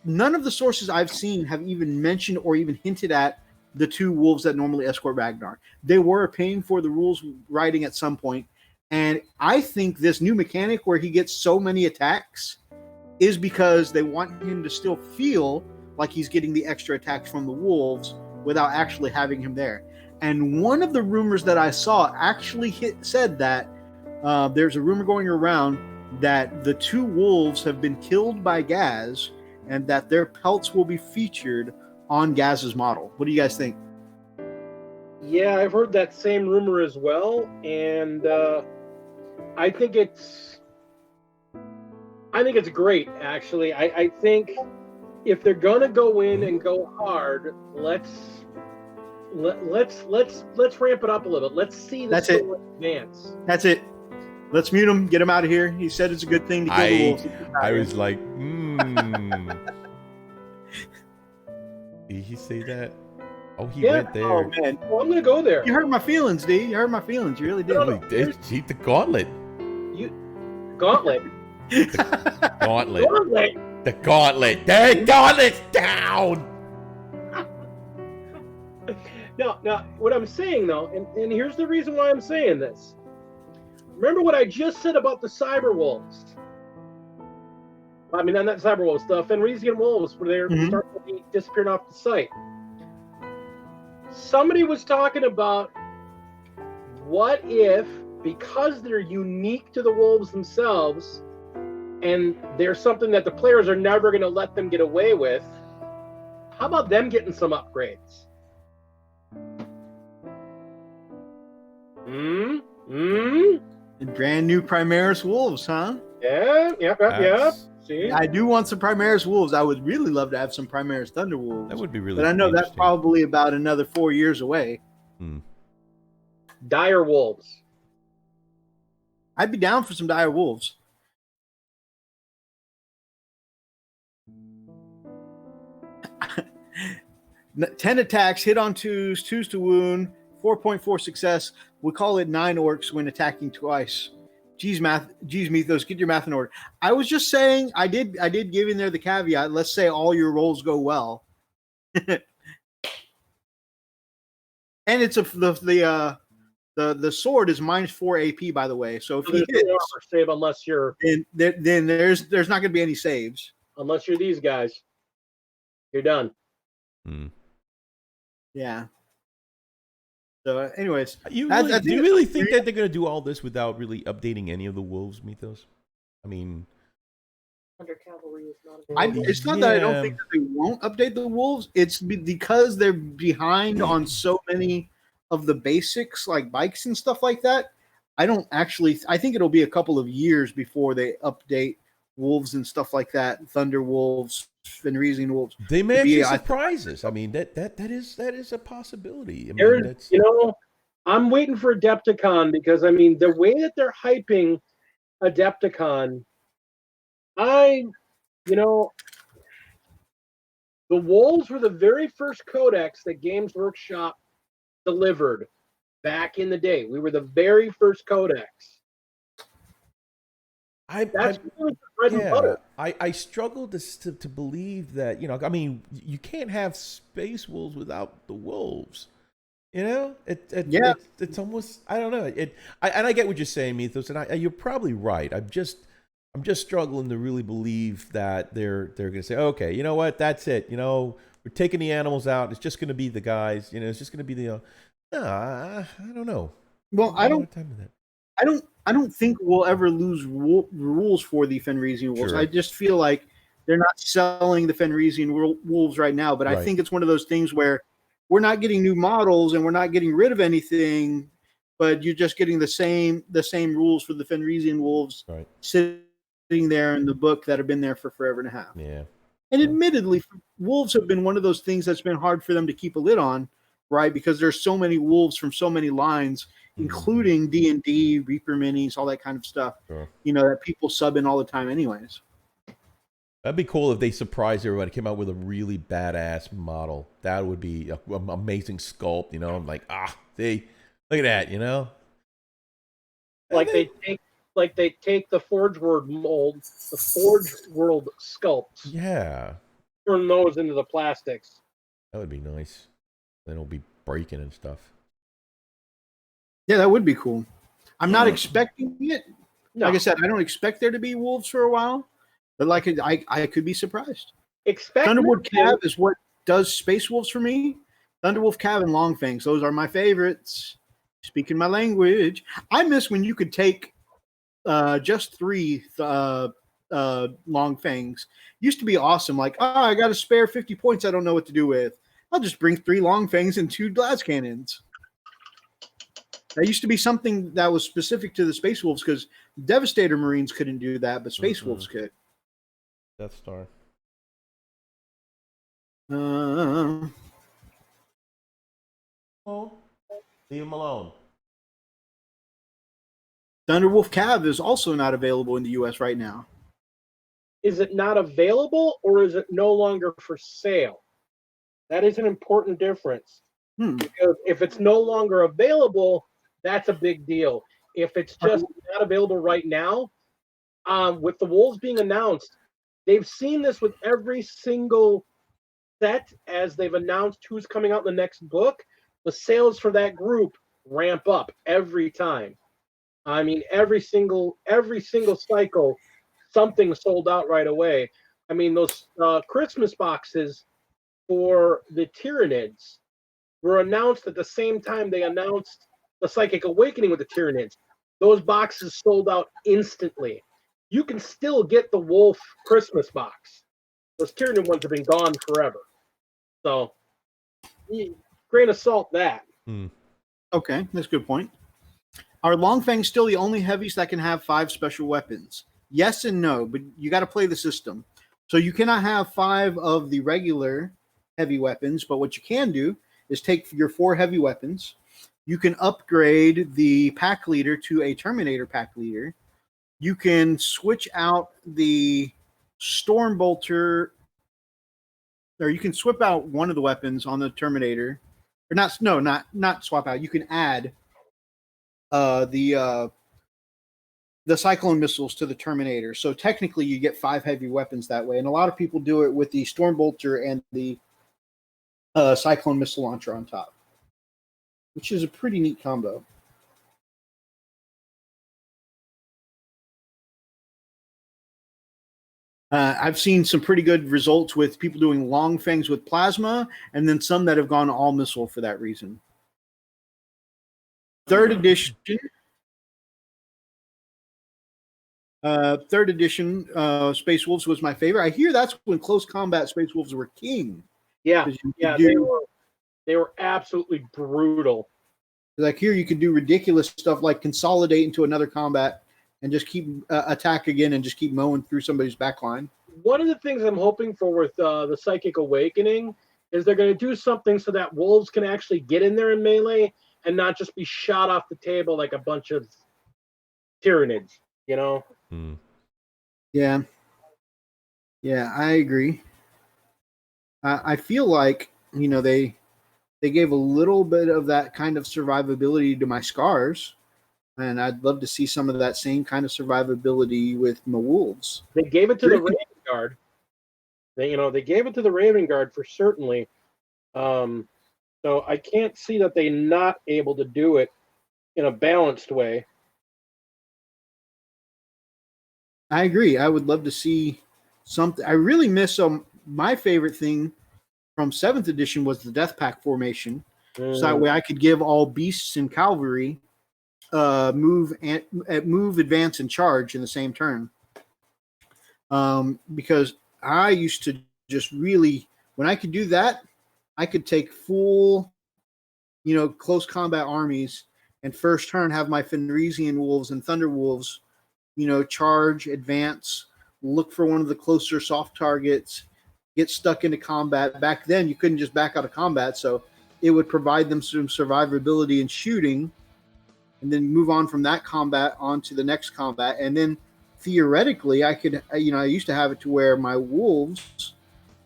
none of the sources I've seen have even mentioned or even hinted at the 2 wolves that normally escort Ragnar. They were paying for the rules writing at some point, and I think this new mechanic where he gets so many attacks is because they want him to still feel like he's getting the extra attacks from the wolves without actually having him there. And one of the rumors that I saw actually said that there's a rumor going around that the 2 wolves have been killed by Gaz and that their pelts will be featured on Gaz's model. What do you guys think? Yeah, I've heard that same rumor as well, and I think it's great. Actually, I think if they're gonna go in and go hard, let's ramp it up a little. Let's see the That's it. story advance. That's it. Let's mute him. Get him out of here. He said it's a good thing to kill the wolves. I was like, Did he say that? Oh, he went there. Oh man, Well, I'm gonna go there. you hurt my feelings, D. You hurt my feelings. You really did. No, He did. Eat the gauntlet. Gauntlet. Gauntlet. Gauntlet. The gauntlet. The gauntlet's down. Now, what I'm saying though, and here's the reason why I'm saying this. Remember what I just said about the cyber wolves. I mean, not cyber wolves, the Fenrisian wolves, where they're starting to be disappearing off the site. Somebody was talking about what if, because they're unique to the wolves themselves, and they're something that the players are never going to let them get away with, how about them getting some upgrades? Brand new Primaris wolves, huh? Yeah. See? I do want some Primaris wolves. I would really love to have some Primaris Thunder wolves. That would be really. But I know that's interesting. probably about another 4 years away. Dire wolves. I'd be down for some dire wolves. Ten attacks, hit on twos, twos to wound, 4.4 success. We call it 9 orcs when attacking twice. Geez, Mythos, get your math in order. I was just saying, I did give in there the caveat. Let's say all your rolls go well, and it's the sword is -4 AP, by the way. So if he hits, save unless you're then there's not going to be any saves unless you're these guys. You're done. Yeah. So, anyways, do you really think that they're going to do all this without really updating any of the wolves, Mythos? I mean, Under cavalry is not. it's not that I don't think that they won't update the wolves. It's because they're behind on so many of the basics, like bikes and stuff like that. I think it'll be a couple of years before they update wolves and stuff like that. Thunder wolves, Fenrisian wolves. They may actually surprise us. I mean, that is a possibility. I mean, Aaron, I'm waiting for Adepticon because I mean the way that they're hyping Adepticon, the wolves were the very first codex that Games Workshop delivered back in the day. We were the very first codex. That's really the bread and butter. I struggle to believe that, I mean, you can't have space wolves without the wolves. It's almost, I don't know. And I get what you're saying, Mythos, and you're probably right. I'm just struggling to really believe that they're going to say, okay, you know what, that's it. We're taking the animals out. It's just going to be the guys. It's just going to be the. I don't know. Well, I don't think we'll ever lose rules for the Fenrisian wolves. Sure. I just feel like they're not selling the Fenrisian wolves right now. But I think it's one of those things where we're not getting new models and we're not getting rid of anything, but you're just getting the same rules for the Fenrisian wolves sitting there in the book that have been there for forever and a half. Yeah. And admittedly, wolves have been one of those things that's been hard for them to keep a lid on, right? Because there's so many wolves from so many lines, including D&D, Reaper Minis, all that kind of stuff, that people sub in all the time anyways. That'd be cool if they surprised everybody, came out with a really badass model. That would be an amazing sculpt, I'm like, see, look at that, Like they take the Forge World mold, the Forge World sculpts. Yeah. Turn those into the plastics. That would be nice. Then it'll be breaking and stuff. Yeah, that would be cool. I'm not expecting it. No. Like I said, I don't expect there to be wolves for a while, but I could be surprised. Thunderwolf Cav is what does Space Wolves for me. Thunderwolf Cav and Longfangs, those are my favorites. Speaking my language, I miss when you could take just 3 Longfangs. Used to be awesome. Like, I got a spare 50 points I don't know what to do with. I'll just bring 3 Longfangs and 2 glass cannons. That used to be something that was specific to the Space Wolves because Devastator Marines couldn't do that, but Space Wolves could. Death Star. Uh, Oh, leave him alone. Thunderwolf Cav is also not available in the U.S. right now. Is it not available or is it no longer for sale? That is an important difference. Because if it's no longer available, that's a big deal. If it's just not available right now, with the Wolves being announced, they've seen this with every single set as they've announced who's coming out in the next book. The sales for that group ramp up every time. I mean, every single cycle, something sold out right away. I mean, those Christmas boxes for the Tyranids were announced at the same time they announced the Psychic Awakening with the Tyranids. Those boxes sold out instantly. You can still get the Wolf Christmas box. Those Tyranid ones have been gone forever. So, grain of salt that. Okay, that's a good point. Are Longfangs still the only heavies that can have 5 special weapons? Yes and no, but you got to play the system. So you cannot have 5 of the regular heavy weapons, but what you can do is take your 4 heavy weapons. You can upgrade the pack leader to a Terminator pack leader. You can switch out the Stormbolter, or you can swap out one of the weapons on the Terminator. Or not swap out. You can add the Cyclone missiles to the Terminator. So technically, you get 5 heavy weapons that way. And a lot of people do it with the Stormbolter and the Cyclone missile launcher on top, which is a pretty neat combo. I've seen some pretty good results with people doing Longfangs with plasma, and then some that have gone all missile for that reason. Third edition, Space Wolves was my favorite. I hear that's when close combat Space Wolves were king. Yeah, they were absolutely brutal. Like here, you could do ridiculous stuff like consolidate into another combat and just keep attack again and just keep mowing through somebody's backline. One of the things I'm hoping for with the Psychic Awakening is they're going to do something so that Wolves can actually get in there in melee and not just be shot off the table like a bunch of Tyranids, you know? Yeah, I agree. I feel like, they gave a little bit of that kind of survivability to my Scars, and I'd love to see some of that same kind of survivability with my Wolves. They gave it to the Raven Guard. They gave it to the Raven Guard for certainly. So I can't see that they're not able to do it in a balanced way. I agree. I would love to see something. I really miss my favorite thing from 7th edition was the Death Pack formation. So that way I could give all beasts and cavalry move, advance, and charge in the same turn. Because I used to just really, when I could do that, I could take full, close combat armies and first turn have my Fenrisian Wolves and Thunder Wolves, charge, advance, look for one of the closer soft targets, get stuck into combat. Back then, you couldn't just back out of combat, so it would provide them some survivability and shooting, and then move on from that combat on to the next combat. And then theoretically, I could, I used to have it to where my Wolves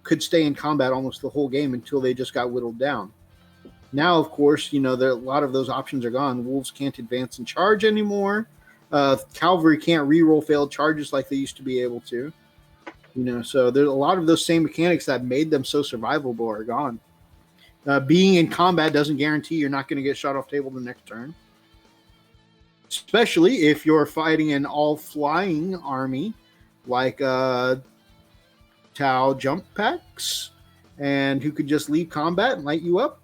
could stay in combat almost the whole game until they just got whittled down. Now, of course, a lot of those options are gone. Wolves can't advance and charge anymore. Cavalry can't reroll failed charges like they used to be able to. So there's a lot of those same mechanics that made them so survivable are gone. Being in combat doesn't guarantee you're not going to get shot off table the next turn. Especially if you're fighting an all-flying army like Tau jump packs, and who could just leave combat and light you up.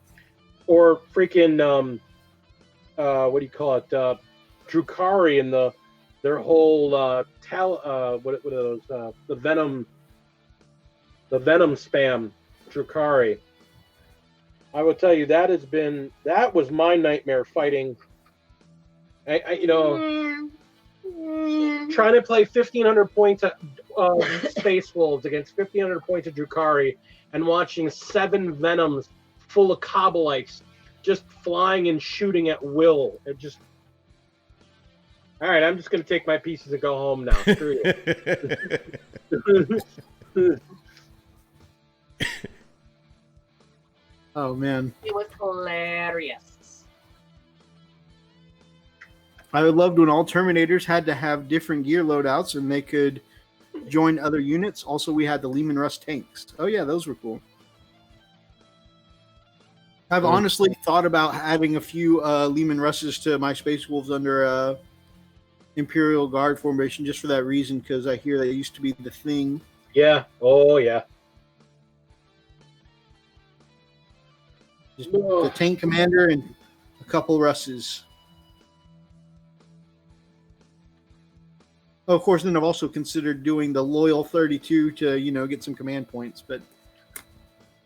Or freaking, what do you call it? Drukari and their whole what are those? The venom spam Drukari. I will tell you that was my nightmare fighting. trying to play 1,500 points of Space Wolves against 1,500 points of Drukhari and watching 7 Venoms full of Cobblites just flying and shooting at will. It just... All right, I'm just going to take my pieces and go home now. Screw you. Oh, man. It was hilarious. I loved when all Terminators had to have different gear loadouts and they could join other units. Also, we had the Lehman Russ tanks. Oh, yeah, those were cool. I've honestly thought about adding a few Lehman Russes to my Space Wolves under Imperial Guard formation just for that reason, because I hear that used to be the thing. Yeah. Oh, yeah. Just the tank commander and a couple Russes. Oh, of course, then I've also considered doing the Loyal 32 to, get some command points, but...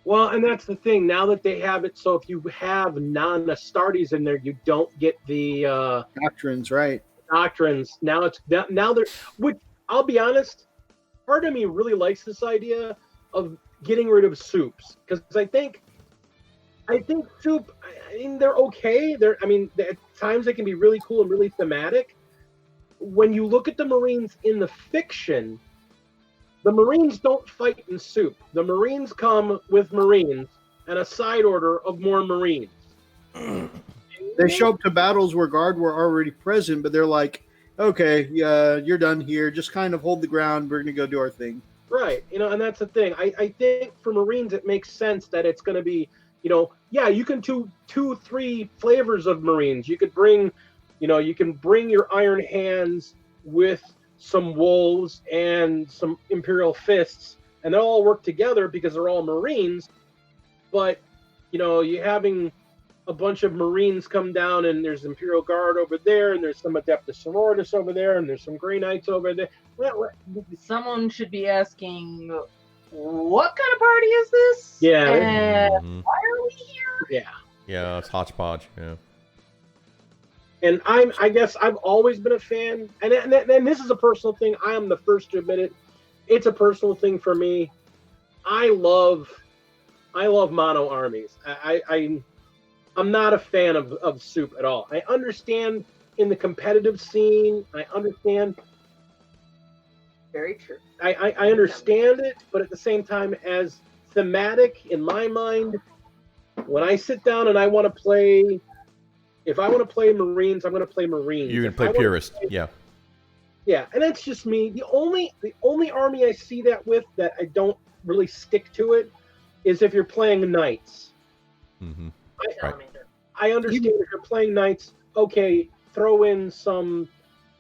Well, and that's the thing. Now that they have it, so if you have non-Astartes in there, you don't get the... Doctrines, right. Doctrines. Now they're... Which, I'll be honest, part of me really likes this idea of getting rid of soups. Because I think soup, they're okay. At times they can be really cool and really thematic. When you look at the Marines in the fiction, the Marines don't fight in soup. The Marines come with Marines and a side order of more Marines. They show up to battles where Guard were already present, but they're like, okay, you're done here. Just kind of hold the ground. We're going to go do our thing. Right. And that's the thing. I think for Marines, it makes sense that it's going to be, you can do 2-3 flavors of Marines. You could bring, you can bring your Iron Hands with some Wolves and some Imperial Fists, and they'll all work together because they're all Marines. But, you having a bunch of Marines come down, and there's Imperial Guard over there, and there's some Adeptus Sororitas over there, and there's some Grey Knights over there. Someone should be asking, what kind of party is this? Yeah. And why are we here? Yeah. Yeah, it's hodgepodge. Yeah. And I guess I've always been a fan, and this is a personal thing. I am the first to admit it. It's a personal thing for me. I love mono armies. I'm not a fan of soup at all. I understand in the competitive scene. I understand. Very true. I understand it, but at the same time, as thematic in my mind, when I sit down and I want to play. If I want to play Marines, I'm going to play Marines. You're going to play Purist, yeah. Yeah, and that's just me. The only army I see that with that I don't really stick to it is if you're playing Knights. Mm-hmm. I understand if you're playing Knights, okay, throw in some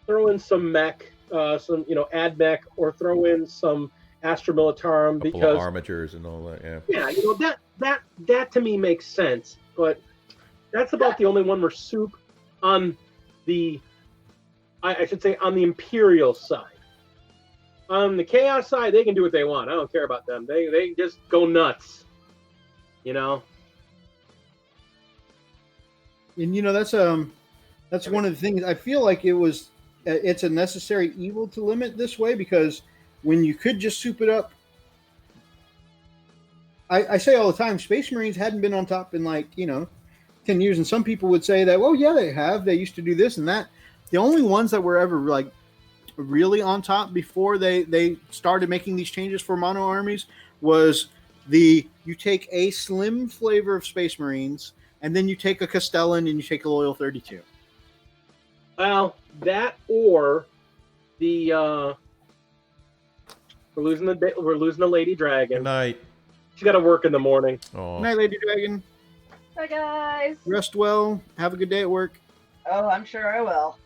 mech, ad mech, or throw in some Astra Militarum because armatures and all that, yeah. Yeah, that to me makes sense, but that's about the only one where soup on the, I should say, on the Imperial side. On the Chaos side, they can do what they want. I don't care about them. They just go nuts, And that's one of the things. I feel like it's a necessary evil to limit this way, because when you could just soup it up. I say all the time, Space Marines hadn't been on top in 10 years, and some people would say that, well, yeah, they have. They used to do this and that. The only ones that were ever really on top before they started making these changes for mono armies was you take a slim flavor of Space Marines, and then you take a Castellan and you take a Loyal 32. Well, that or the we're losing the Lady Dragon. Good night. She's got to work in the morning. Oh. Good night, Lady Dragon. Bye, guys. Rest well. Have a good day at work. Oh, I'm sure I will.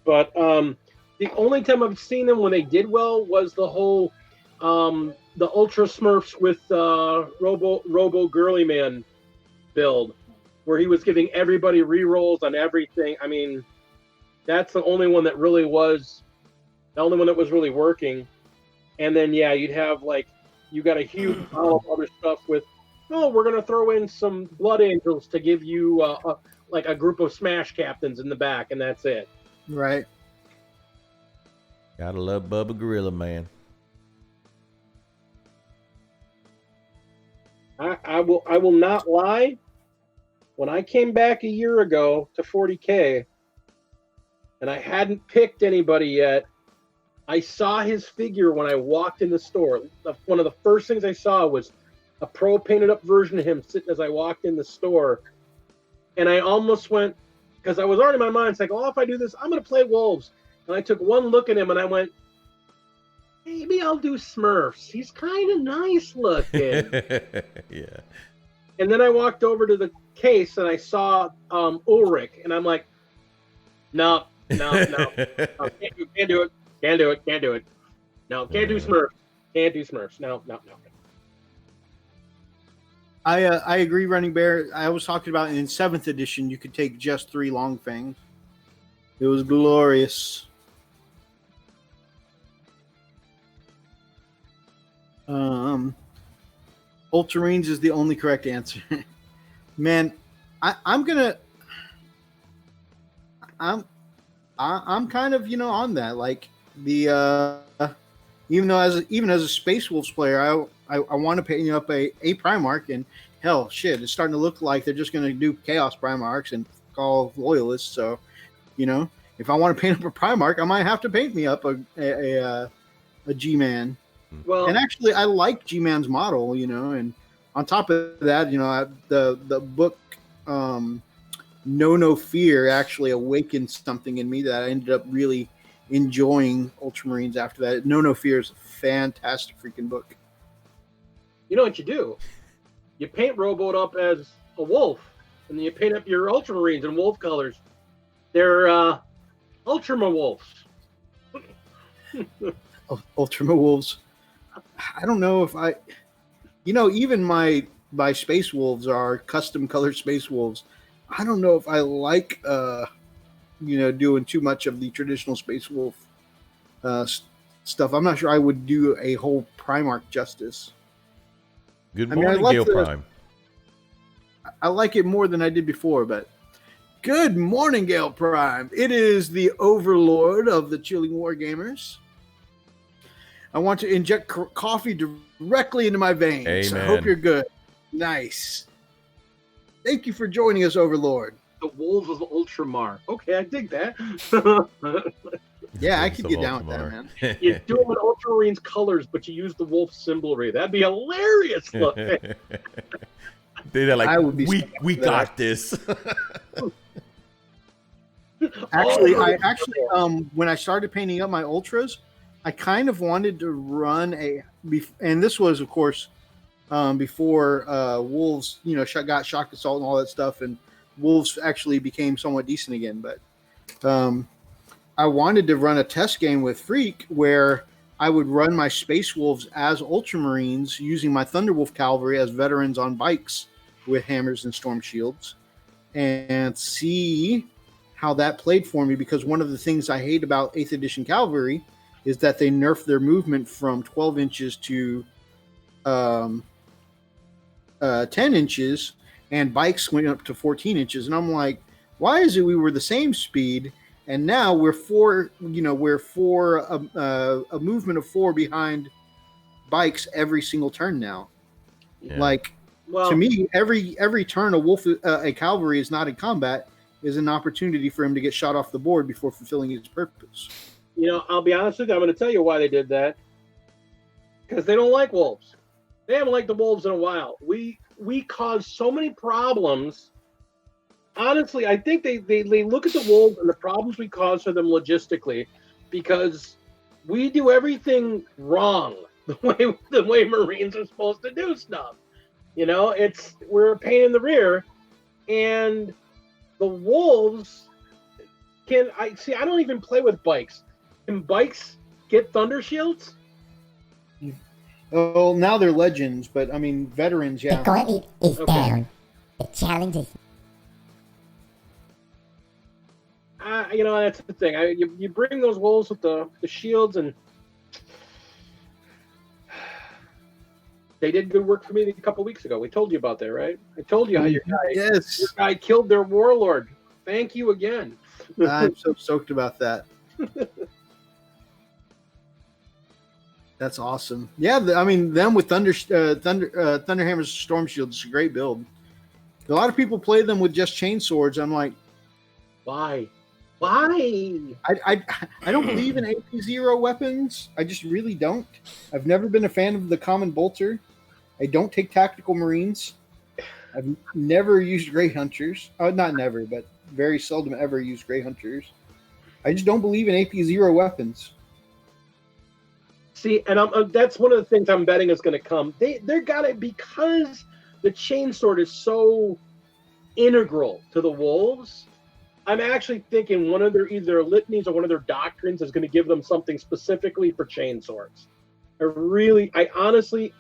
But the only time I've seen them when they did well was the whole the Ultra Smurfs with Robo Girly Man build, where he was giving everybody rerolls on everything. I mean, that's the only one that really was really working. And then you'd have you got a huge pile of other stuff with. Oh, we're going to throw in some Blood Angels to give you a group of Smash Captains in the back, and that's it. Right. Gotta love Bubba Gorilla, man. I will not lie. When I came back a year ago to 40K, and I hadn't picked anybody yet, I saw his figure when I walked in the store. One of the first things I saw was a pro painted up version of him sitting as I walked in the store. And I almost went, because I was already in my mind, it's like, oh, if I do this, I'm going to play Wolves. And I took one look at him and I went, maybe I'll do Smurfs. He's kind of nice looking. Yeah. And then I walked over to the case and I saw Ulrich. And I'm like, no. Can't do it. No, can't do Smurfs. No. I agree, Running Bear. I was talking about in 7th edition, you could take just 3 long fangs. It was glorious. Ultramarines is the only correct answer. Man, I'm kind of, on that. Like the even as a Space Wolves player, I want to paint up a Primarch, and hell, shit, it's starting to look like they're just going to do Chaos Primarchs and call loyalists. So, if I want to paint up a Primarch, I might have to paint me up a G-Man. Well, and actually, I like G-Man's model, and on top of that, the book No Fear actually awakened something in me that I ended up really enjoying Ultramarines after that. No Fear is a fantastic freaking book. You know what you do? You paint Rowboat up as a wolf, and then you paint up your Ultramarines in wolf colors. They're Ultramar Wolves. Ultramar Wolves. I don't know if even my Space Wolves are custom colored Space Wolves. I don't know if I like, doing too much of the traditional Space Wolf stuff. I'm not sure I would do a whole Primarch justice. Good morning, Gale Prime. I like it more than I did before, but good morning, Gale Prime. It is the Overlord of the Chilling War Gamers. I want to inject coffee directly into my veins. Amen. I hope you're good. Nice. Thank you for joining us, Overlord. The Wolves of Ultramar. Okay, I dig that. Yeah, I could get down with that, man. You do them in Ultramarines colors, but you use the wolf symbolry. That'd be hilarious. Look. They're like, we that. got this. Actually, when I started painting up my Ultras, I kind of wanted to run and this was, of course, before Wolves, got Shock Assault and all that stuff, and Wolves actually became somewhat decent again. But I wanted to run a test game with Freak where I would run my Space Wolves as Ultramarines using my Thunderwolf Cavalry as veterans on bikes with hammers and storm shields, and see how that played for me, because one of the things I hate about 8th edition Cavalry is that they nerfed their movement from 12 inches to 10 inches, and bikes went up to 14 inches. And I'm like, why is it we were the same speed, and now we're a movement of 4 behind bikes every single turn now? Yeah. Like, to me, every turn a cavalry is not in combat is an opportunity for him to get shot off the board before fulfilling his purpose. I'll be honest with you. I'm going to tell you why they did that. Because they don't like wolves. They haven't liked the wolves in a while. We caused so many problems. Honestly, I think they look at the wolves and the problems we cause for them logistically, because we do everything wrong the way Marines are supposed to do stuff. We're a pain in the rear, and the wolves I don't even play with bikes. Can bikes get thunder shields? Oh, now they're legends, but I mean veterans, yeah. The gauntlet is down. The challenge is. That's the thing. You bring those wolves with the shields, and they did good work for me a couple weeks ago. We told you about that, right? I told you how your guy killed their warlord. Thank you again. I'm so stoked about that. That's awesome. Yeah, I mean, them with Thunderhammer's Storm Shield is a great build. A lot of people play them with just chain swords. I'm like, Why? Why? I don't believe in AP0 weapons. I just really don't. I've never been a fan of the common bolter. I don't take tactical marines. I've never used Grey Hunters. Not never, but very seldom ever used Grey Hunters. I just don't believe in AP0 weapons. See, and that's one of the things I'm betting is going to come. They're got it because the chainsword is so integral to the wolves. I'm actually thinking one of their either litanies or one of their doctrines is going to give them something specifically for chainswords. I honestly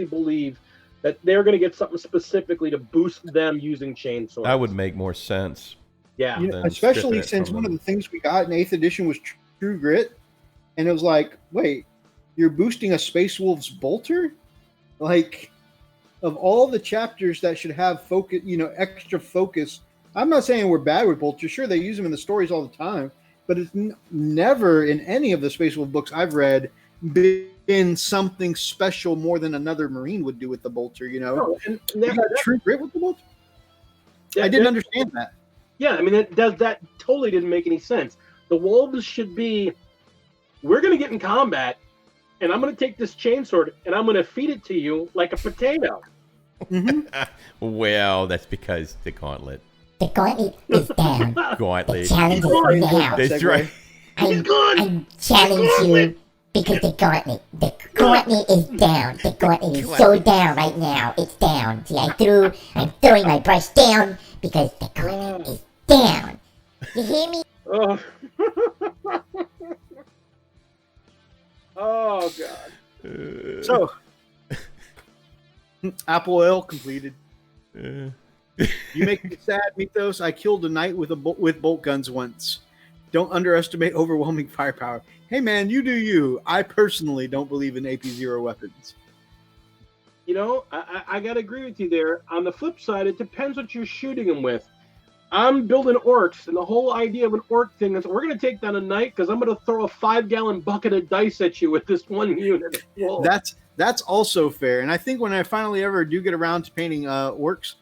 believe that they're going to get something specifically to boost them using chainswords. That would make more sense. Yeah. Especially since one of the things we got in 8th edition was True Grit. And it was like, wait, you're boosting a Space Wolves bolter? Like, of all the chapters that should have focus, extra focus. I'm not saying we're bad with bolters. Sure, they use them in the stories all the time. But it's never in any of the Space Wolf books I've read been something special more than another Marine would do with the bolter, No, and you got True Grit with the bolter? I didn't understand that. Yeah, I mean, that totally didn't make any sense. The wolves should be, we're going to get in combat, and I'm going to take this chainsword, and I'm going to feed it to you like a potato. Mm-hmm. Well, that's because the gauntlet. The gauntlet is down. Gauntlet. The challenge is now. That's right. I challenge you because the gauntlet is down. The gauntlet is so down right now. It's down. See, I'm throwing my brush down because the gauntlet is down. You hear me? Oh, oh God. So, Apple Oil completed. You make me sad, Mythos. I killed a knight with bolt guns once. Don't underestimate overwhelming firepower. Hey man, you do you. I personally don't believe in AP0 weapons. I gotta agree with you there. On the flip side, it depends what you're shooting them with. I'm building orcs, and the whole idea of an orc thing is we're gonna take down a knight because I'm gonna throw a 5-gallon bucket of dice at you with this one unit. Whoa. That's also fair, and I think when I finally ever do get around to painting orcs,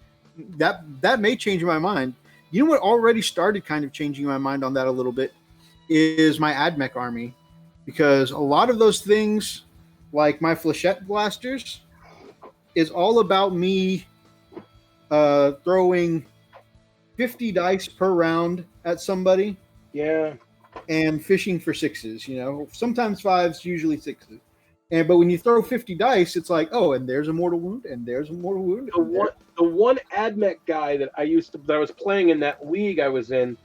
that may change my mind. You know what already started kind of changing my mind on that a little bit is my Admech army, because a lot of those things, like my flechette blasters, is all about me throwing 50 dice per round at somebody. Yeah. And fishing for 6s, sometimes 5s, usually 6s. But when you throw 50 dice, it's like, oh, and there's a mortal wound, and there's a mortal wound. The one Admech guy that I was playing in that league I was in,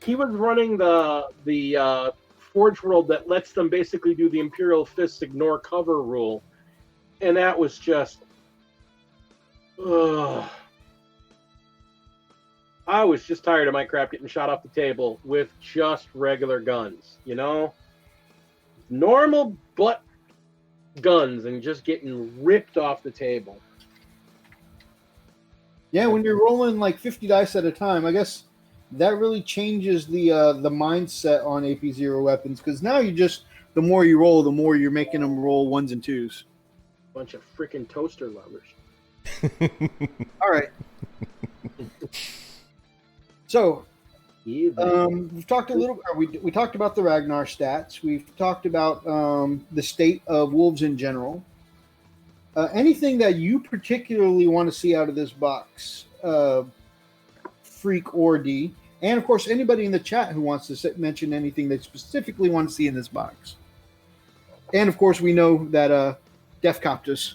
he was running the Forge World that lets them basically do the Imperial Fists ignore cover rule, and that was just, I was just tired of my crap getting shot off the table with just regular guns, normal butt guns and just getting ripped off the table. Yeah, when you're rolling like 50 dice at a time, I guess that really changes the mindset on AP0 weapons, because now the more you roll, the more you're making them roll 1s and 2s. Bunch of freaking toaster lovers. All right. So, we've talked a little. We talked about the Ragnar stats. We've talked about the state of wolves in general. Anything that you particularly want to see out of this box, Freak or D, and of course anybody in the chat who wants to mention anything they specifically want to see in this box. And of course, we know that Defcoptus,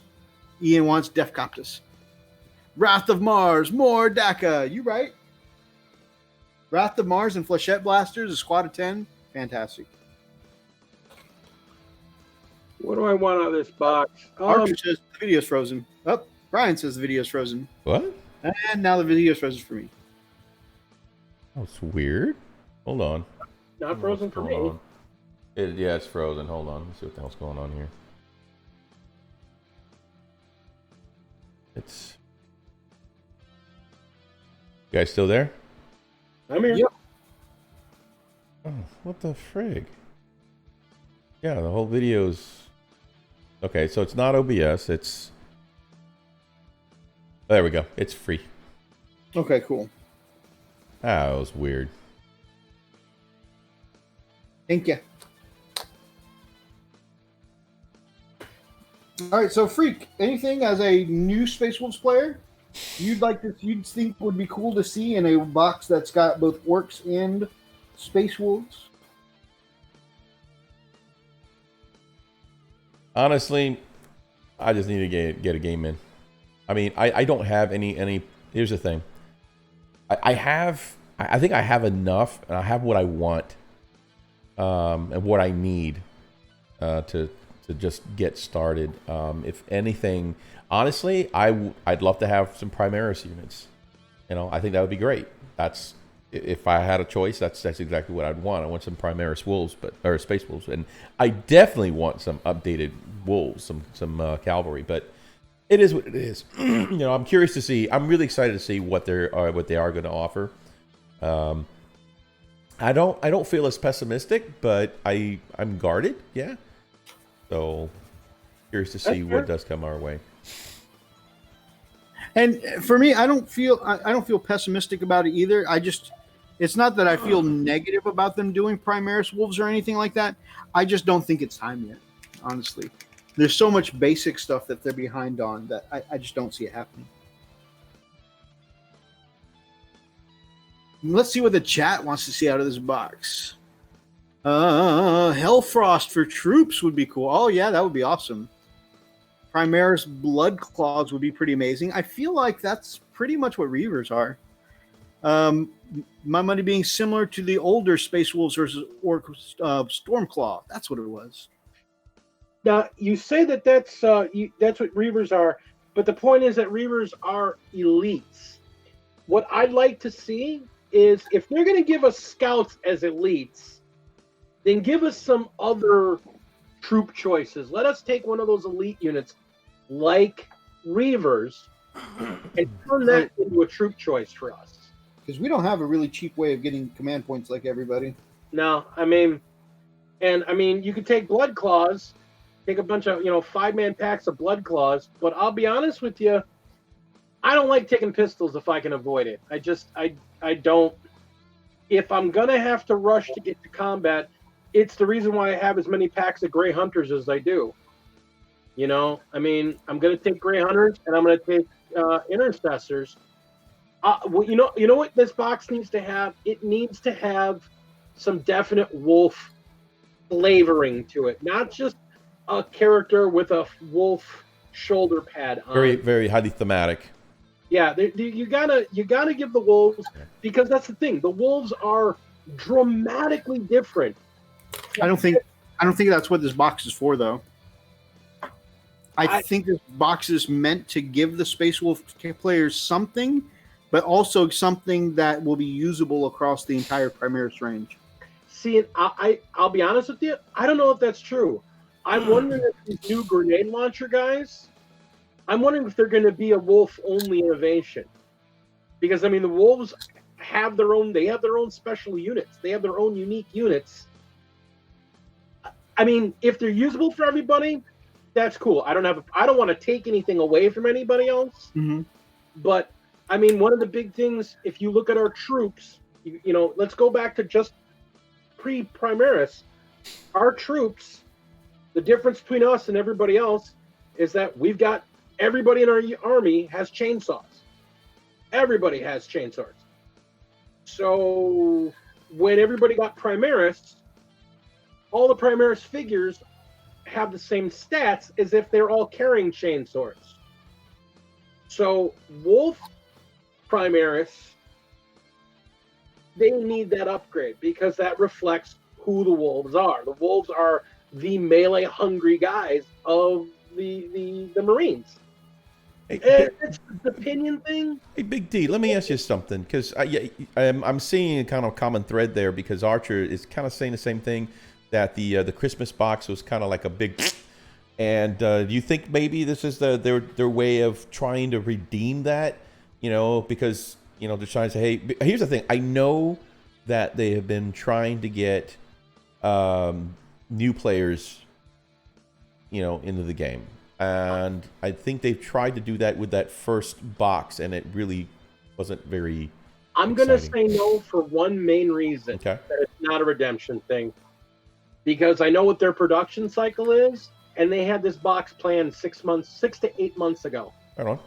Ian wants Defcoptus. Wrath of Mars, more DACA. You right? Wrath of Mars and Flechette Blasters, a squad of 10. Fantastic. What do I want out of this box? Arthur says the video's frozen. Oh, Brian says the video's frozen. What? And now the video's frozen for me. That's weird. Hold on. Not frozen for me. Yeah, it's frozen. Hold on. Let's see what the hell's going on here. It's... You guys still there? I'm here. Yep. Oh, what the frig? Yeah, the whole video's Okay, so it's not OBS. It's there we go. It's free. Okay, cool. Ah, that was weird. Thank you. All right, so Freak, anything as a new Space Wolves player you'd think would be cool to see in a box that's got both Orcs and Space Wolves? Honestly, I just need to get a game in. I mean, I don't have any. Here's the thing. I think I have enough, and I have what I want, and what I need, to just get started. If anything, honestly, I'd love to have some Primaris units. You know, I think that would be great. That's if I had a choice, that's exactly what I'd want. I want some Primaris wolves, or Space Wolves, and I definitely want some updated wolves, some cavalry. But it is what it is. You know, I'm curious to see. I'm really excited to see what they are going to offer. I don't feel as pessimistic, but I'm guarded. Yeah. So curious to see what does come our way. And for me, I don't feel pessimistic about it either. It's not that I feel negative about them doing Primaris Wolves or anything like that. I just don't think it's time yet, honestly. There's so much basic stuff that they're behind on that I just don't see it happening. Let's see what the chat wants to see out of this box. Hellfrost for troops would be cool. Oh, yeah, that would be awesome. Primaris Blood Claws would be pretty amazing. I feel like that's pretty much what Reavers are. My money being similar to the older Space Wolves versus Stormclaw. That's what it was. Now, you say that's what Reavers are, but the point is that Reavers are elites. What I'd like to see is if they're going to give us scouts as elites, then give us some other troop choices. Let us take one of those elite units like Reavers and turn that into a troop choice for us. Because we don't have a really cheap way of getting command points like everybody. No, I mean, you could take Blood Claws, take a bunch of, 5-man packs of Blood Claws, but I'll be honest with you, I don't like taking pistols if I can avoid it. I don't. If I'm going to have to rush to get to combat, it's the reason why I have as many packs of Grey Hunters as I do. I'm going to take Grey Hunters and I'm going to take Intercessors. You know what this box needs to have? It needs to have some definite wolf flavoring to it, not just a character with a wolf shoulder pad on. Very, very highly thematic. Yeah, you gotta give the wolves, because that's the thing. The wolves are dramatically different. I don't think that's what this box is for, though. I think this box is meant to give the Space Wolf players something, but also something that will be usable across the entire Primaris range. See, I'll be honest with you. I don't know if that's true. I'm wondering if these new grenade launcher guys, I'm wondering if they're going to be a wolf-only innovation. Because, the wolves have their own special units. They have their own unique units. If they're usable for everybody, that's cool. I don't want to take anything away from anybody else. Mm-hmm. But, one of the big things, if you look at our troops, let's go back to just pre-Primaris. Our troops, the difference between us and everybody else is that we've got everybody in our army has chainsaws. Everybody has chainsaws. So when everybody got Primaris, all the Primaris figures have the same stats as if they're all carrying chainsaws. So Wolf Primaris, they need that upgrade because that reflects who the wolves are. The wolves are the melee hungry guys of the Marines. Hey, it's an opinion thing. Hey, Big D, let me ask you something, because I'm seeing a kind of common thread there, because Archer is kind of saying the same thing, that the Christmas box was kind of like a big, and do you think maybe this is their way of trying to redeem that? Because they're trying to say, hey, here's the thing. I know that they have been trying to get new players into the game. And I think they've tried to do that with that first box, and it really wasn't very I'm going to exciting. say no for one main reason. Okay. That it's not a redemption thing. Because I know what their production cycle is, and they had this box planned 6 to 8 months ago. Right on.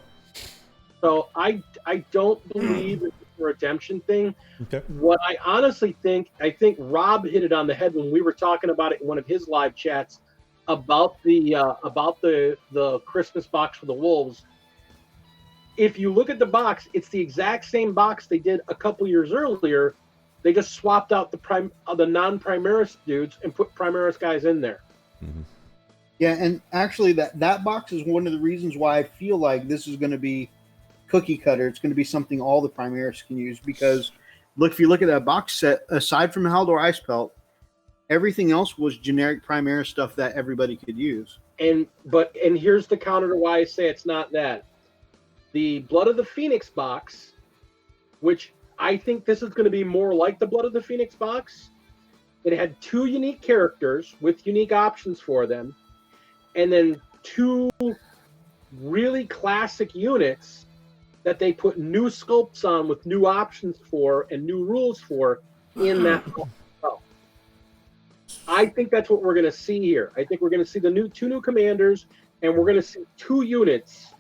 So I don't believe it's a redemption thing. Okay. What I honestly think, I think Rob hit it on the head when we were talking about it in one of his live chats about the Christmas box for the Wolves. If you look at the box, it's the exact same box they did a couple years earlier. They just swapped out the non-Primaris dudes and put Primaris guys in there. Mm-hmm. Yeah, and actually that box is one of the reasons why I feel like this is going to be cookie cutter. It's going to be something all the Primaris can use, because if you look at that box set, aside from Haldor Ice Pelt, everything else was generic Primaris stuff that everybody could use. And here's the counter to why I say it's not that. The Blood of the Phoenix box, which I think this is going to be more like the Blood of the Phoenix box. It had 2 unique characters with unique options for them, and then 2 really classic units that they put new sculpts on with new options for and new rules for in that box. I think that's what we're going to see here. I think we're going to see the 2 new commanders, and we're going to see 2 units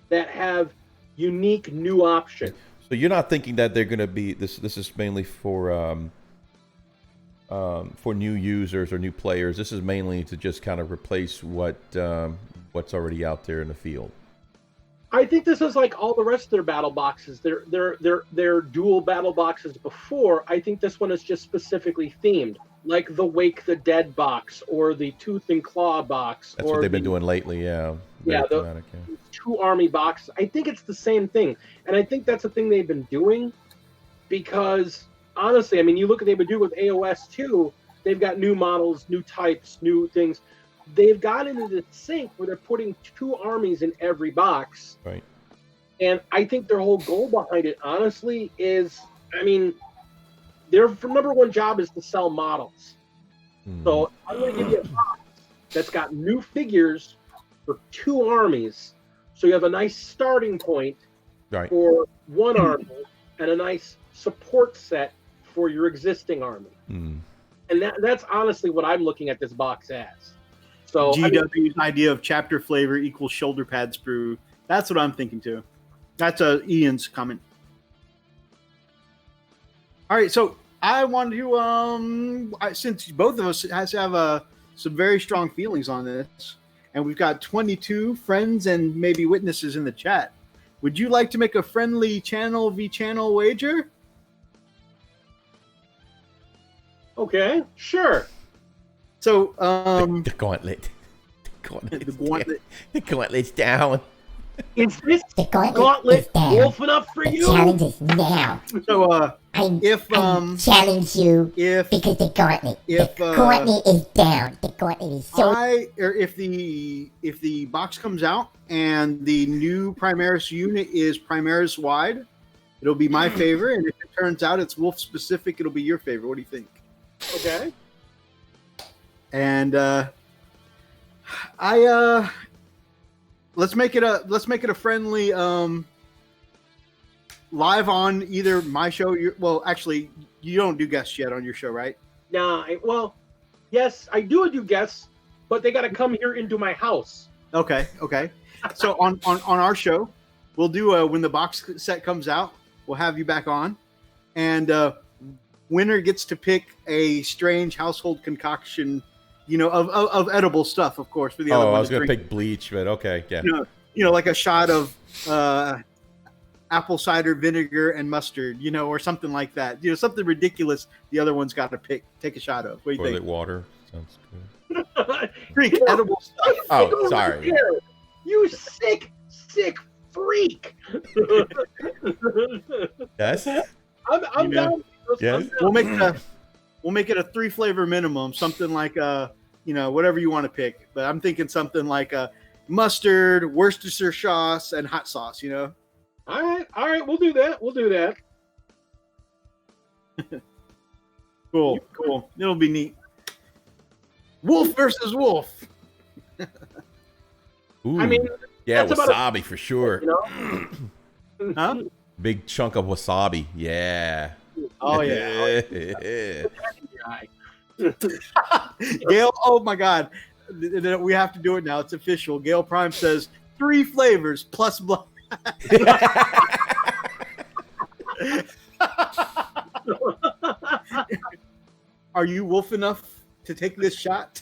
that have unique new options. So you're not thinking that they're going to be this is mainly for new users or new players. This is mainly to just kind of replace what's already out there in the field. I think this is like all the rest of their battle boxes. Their dual battle boxes before. I think this one is just specifically themed, like the Wake the Dead box or the Tooth and Claw box. That's what they've been doing lately. Yeah. Yeah, the 2 army boxes. I think it's the same thing, and I think that's the thing they've been doing, because honestly, I mean, you look at they've been doing with AOS too. They've got new models, new types, new things. They've got into the sync where they're putting 2 armies in every box. Right. And I think their whole goal behind it, honestly, is, I mean, their number one job is to sell models. So I'm going to give you a box that's got new figures for 2 armies. So you have a nice starting point for 1 army and a nice support set for your existing army. And that's honestly what I'm looking at this box as. So GW's idea of chapter flavor equals shoulder pad sprue. That's what I'm thinking too. That's Ian's comment. All right, so I wanted to since both of us have some very strong feelings on this, and we've got 22 friends and maybe witnesses in the chat. Would you like to make a friendly channel v channel wager? Okay, sure. So the gauntlet. The gauntlet's down. Is this The gauntlet wolf enough for the you? challenge is now. So I challenge you because the gauntlet is down. The gauntlet is so. If the box comes out and the new Primaris unit is Primaris wide, it'll be my favorite. And if it turns out it's wolf specific, it'll be your favorite. What do you think? Okay. And let's make it a friendly live on either my show. Actually, you don't do guests yet on your show, right? Nah. Well, yes, I do guests, but they got to come here into my house. Okay. So on our show, we'll do when the box set comes out, we'll have you back on, and winner gets to pick a strange household concoction, of edible stuff, of course. For the other one, I was gonna pick bleach, but okay, yeah. Like a shot of apple cider vinegar and mustard, or something like that. Something ridiculous. The other one's got to take a shot of. What do you Toilet think? water sounds good. Freak edible stuff. Oh, sorry. You sick freak. Yes. I'm down. Yes. We'll make it a 3 flavor minimum, something like whatever you want to pick. But I'm thinking something like mustard, Worcestershire sauce, and hot sauce. All right, we'll do that. Cool. It'll be neat. Wolf versus wolf. Ooh. I mean, yeah, that's about wasabi for sure. you know? Huh? Big chunk of wasabi. Yeah. Oh yeah. Guy. Gail, oh my God, we have to do it now. It's official. Gail Prime says 3 flavors plus blood. Are you wolf enough to take this shot?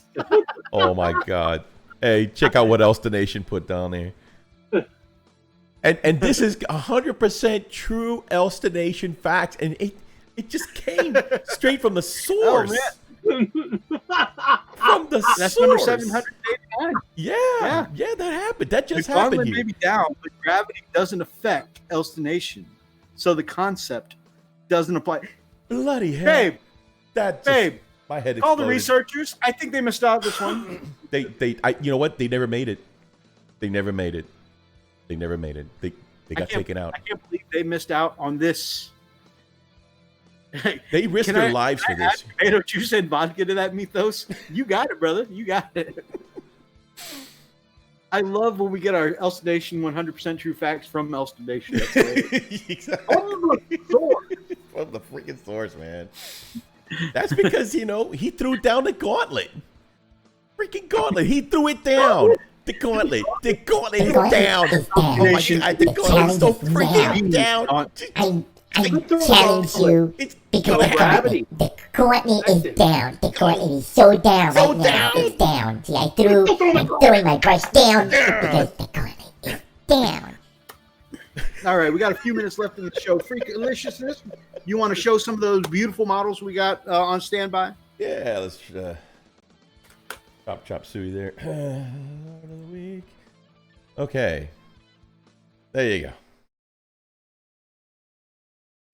Oh my God. Hey, check out what else the nation put down there. And this is 100% true Elster Nation facts, and it just came straight from the source. Oh, from the That's source. number 789. Yeah, that happened. That just The happened. gauntlet may be down, but gravity doesn't affect Elster Nation, so the concept doesn't apply. Bloody hell. Babe, That just, babe, my head call the exploded. researchers. I think they missed out this one. You know what? They never made it. They never made it. They never made it. They got taken out. I can't believe they missed out on this. They risked their lives for this. Tomato juice and vodka to that mythos. You got it, brother. You got it. I love when we get our Elster Nation 100% true facts from Elster Nation. That's great. Exactly. From the freaking source, man. That's because, he threw down the gauntlet. Freaking gauntlet. He threw it down. The gauntlet. The gauntlet is down. Oh my God. The gauntlet is so freaking down. I challenge you because the gauntlet is down. The gauntlet is so down right now. It's down. See, I'm throwing my brush down because the gauntlet is down. All right, we got a few minutes left in the show. Freak Deliciousness, you want to show some of those beautiful models we got on standby? Yeah, let's chop suey there. Of the week. Okay. There you go.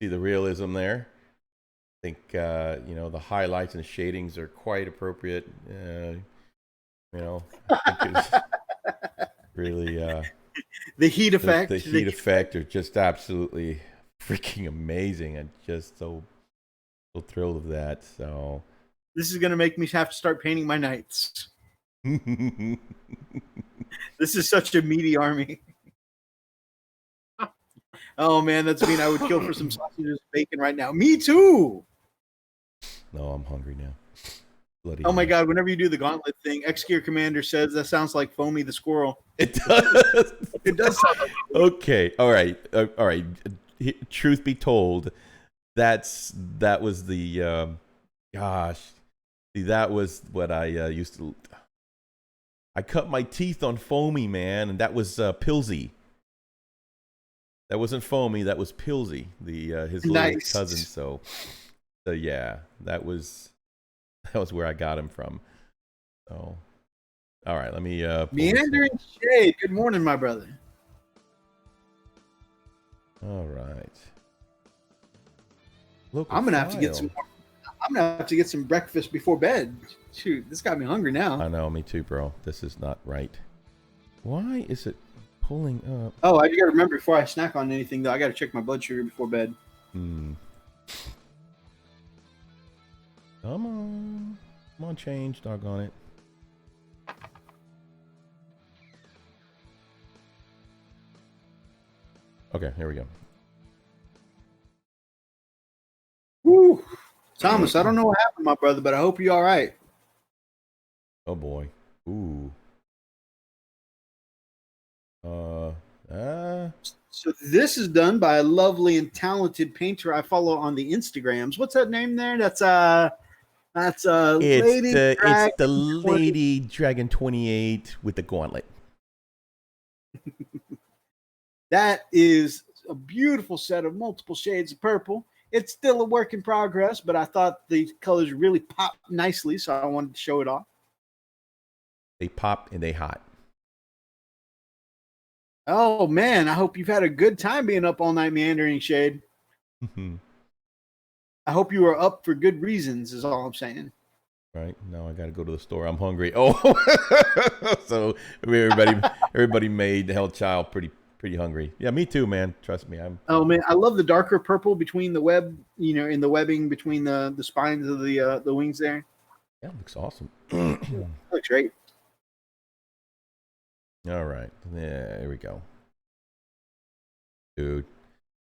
See the realism there. I think the highlights and shadings are quite appropriate. I think it's really the heat effect. The heat effect are just absolutely freaking amazing. I'm just so thrilled of that. So this is gonna make me have to start painting my knights. This is such a meaty army. Oh man, that's mean. I would kill for some sausages and bacon right now. Me too. No, I'm hungry now. Bloody oh my God! Whenever you do the gauntlet thing, X-Gear Commander says that sounds like Foamy the squirrel. It does. It does sound like okay. All right. Truth be told, that was the gosh. See, that was what I used to. I cut my teeth on Foamy, man, and that was Pilsy. That wasn't Foamy. That was Pilsy, his little cousin. So yeah, that was where I got him from. So, all right, let me. Meandering Shade. Good morning, my brother. All right. I'm gonna have to get some. I'm gonna have to get some breakfast before bed. Shoot, this got me hungry now. I know, me too, bro. This is not right. Why is it pulling up? Oh, I gotta remember before I snack on anything, though. I gotta check my blood sugar before bed. Come on, change, doggone it. Okay, here we go. Woo. Thomas, I don't know what happened, my brother, but I hope you're all right. Oh boy. Ooh. So this is done by a lovely and talented painter I follow on the Instagrams. What's that name there? That's Lady it's the Lady Dragon 28 with the gauntlet. That is a beautiful set of multiple shades of purple. It's still a work in progress, but I thought the colors really popped nicely, so I wanted to show it off. They pop and they hot. Oh, man, I hope you've had a good time being up all night, Meandering Shade. I hope you are up for good reasons, is all I'm saying. Right, now I got to go to the store. I'm hungry. Oh, so everybody made Hell Child pretty hungry. Yeah, me too, man. Trust me. Oh man, I love the darker purple between the web, in the webbing between the spines of the wings there. Yeah, it looks awesome. Looks great. All right. Yeah, here we go. Dude.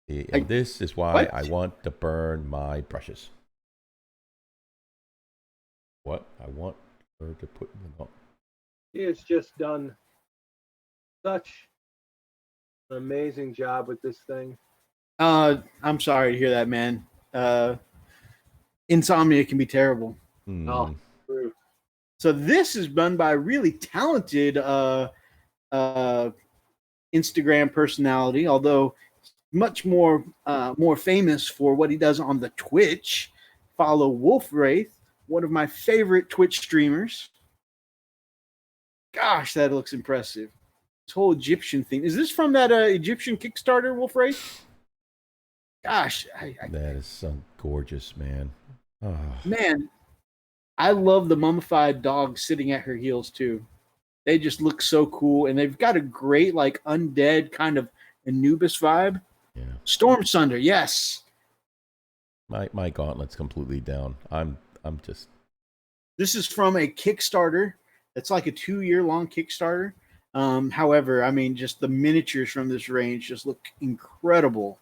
And this is why I want to burn my brushes. What? I want her to put them on. He has just done such an amazing job with this thing. I'm sorry to hear that, man. Insomnia can be terrible. Oh, true. So this is done by a really talented Instagram personality, although much more famous for what he does on the Twitch. Follow Wolf Wraith, one of my favorite Twitch streamers. Gosh, that looks impressive. This whole Egyptian thing. Is this from that Egyptian Kickstarter, Wolf Wraith? Gosh, that is so gorgeous, man. Oh. Man, I love the mummified dog sitting at her heels too. They just look so cool, and they've got a great like undead kind of Anubis vibe. Yeah. Storm Sunder, yes. My gauntlet's completely down. I'm just. This is from a Kickstarter. It's like a 2-year-long Kickstarter. However, I mean, just the miniatures from this range just look incredible.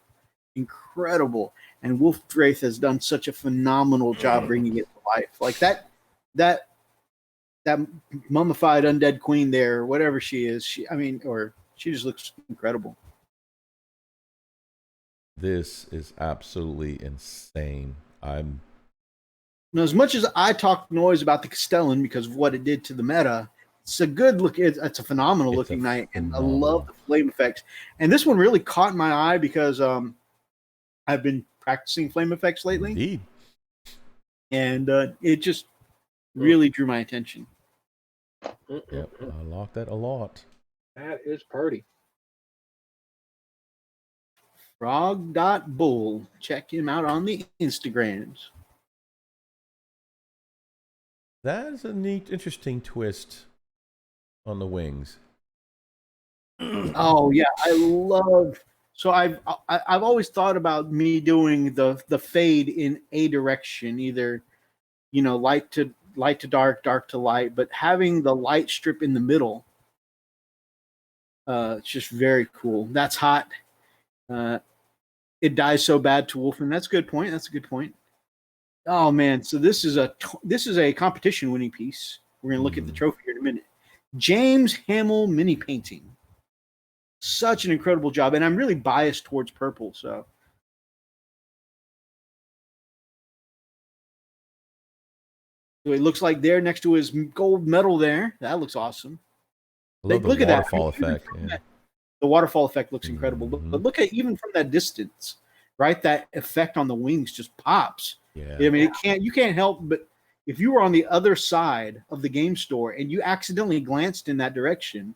Incredible. And Wolf Wraith has done such a phenomenal job bringing it to life. Like that mummified undead queen there, or whatever she is. She just looks incredible. This is absolutely insane. Now, as much as I talk noise about the Castellan because of what it did to the meta, it's a good look. It's a phenomenal looking knight, and I love the flame effects. And this one really caught my eye because I've been practicing flame effects lately. Indeed. And it just really drew my attention. Yep, I like that a lot. That is party. Frog.bull. Check him out on the Instagrams. That is a neat, interesting twist on the wings. Oh yeah, I love. So I've always thought about me doing the fade in a direction, either light to dark, dark to light, but having the light strip in the middle, it's just very cool. That's hot. It dies so bad to Wolfman. That's a good point. That's a good point. Oh man, so this is a competition winning piece. We're gonna look at the trophy here in a minute. James Hamill mini painting. Such an incredible job, and I'm really biased towards purple. So it looks like there next to his gold medal there. That looks awesome. Look at that waterfall effect. Yeah. The waterfall effect looks incredible. But look at even from that distance, right? That effect on the wings just pops. Yeah. I mean, you can't help but if you were on the other side of the game store and you accidentally glanced in that direction,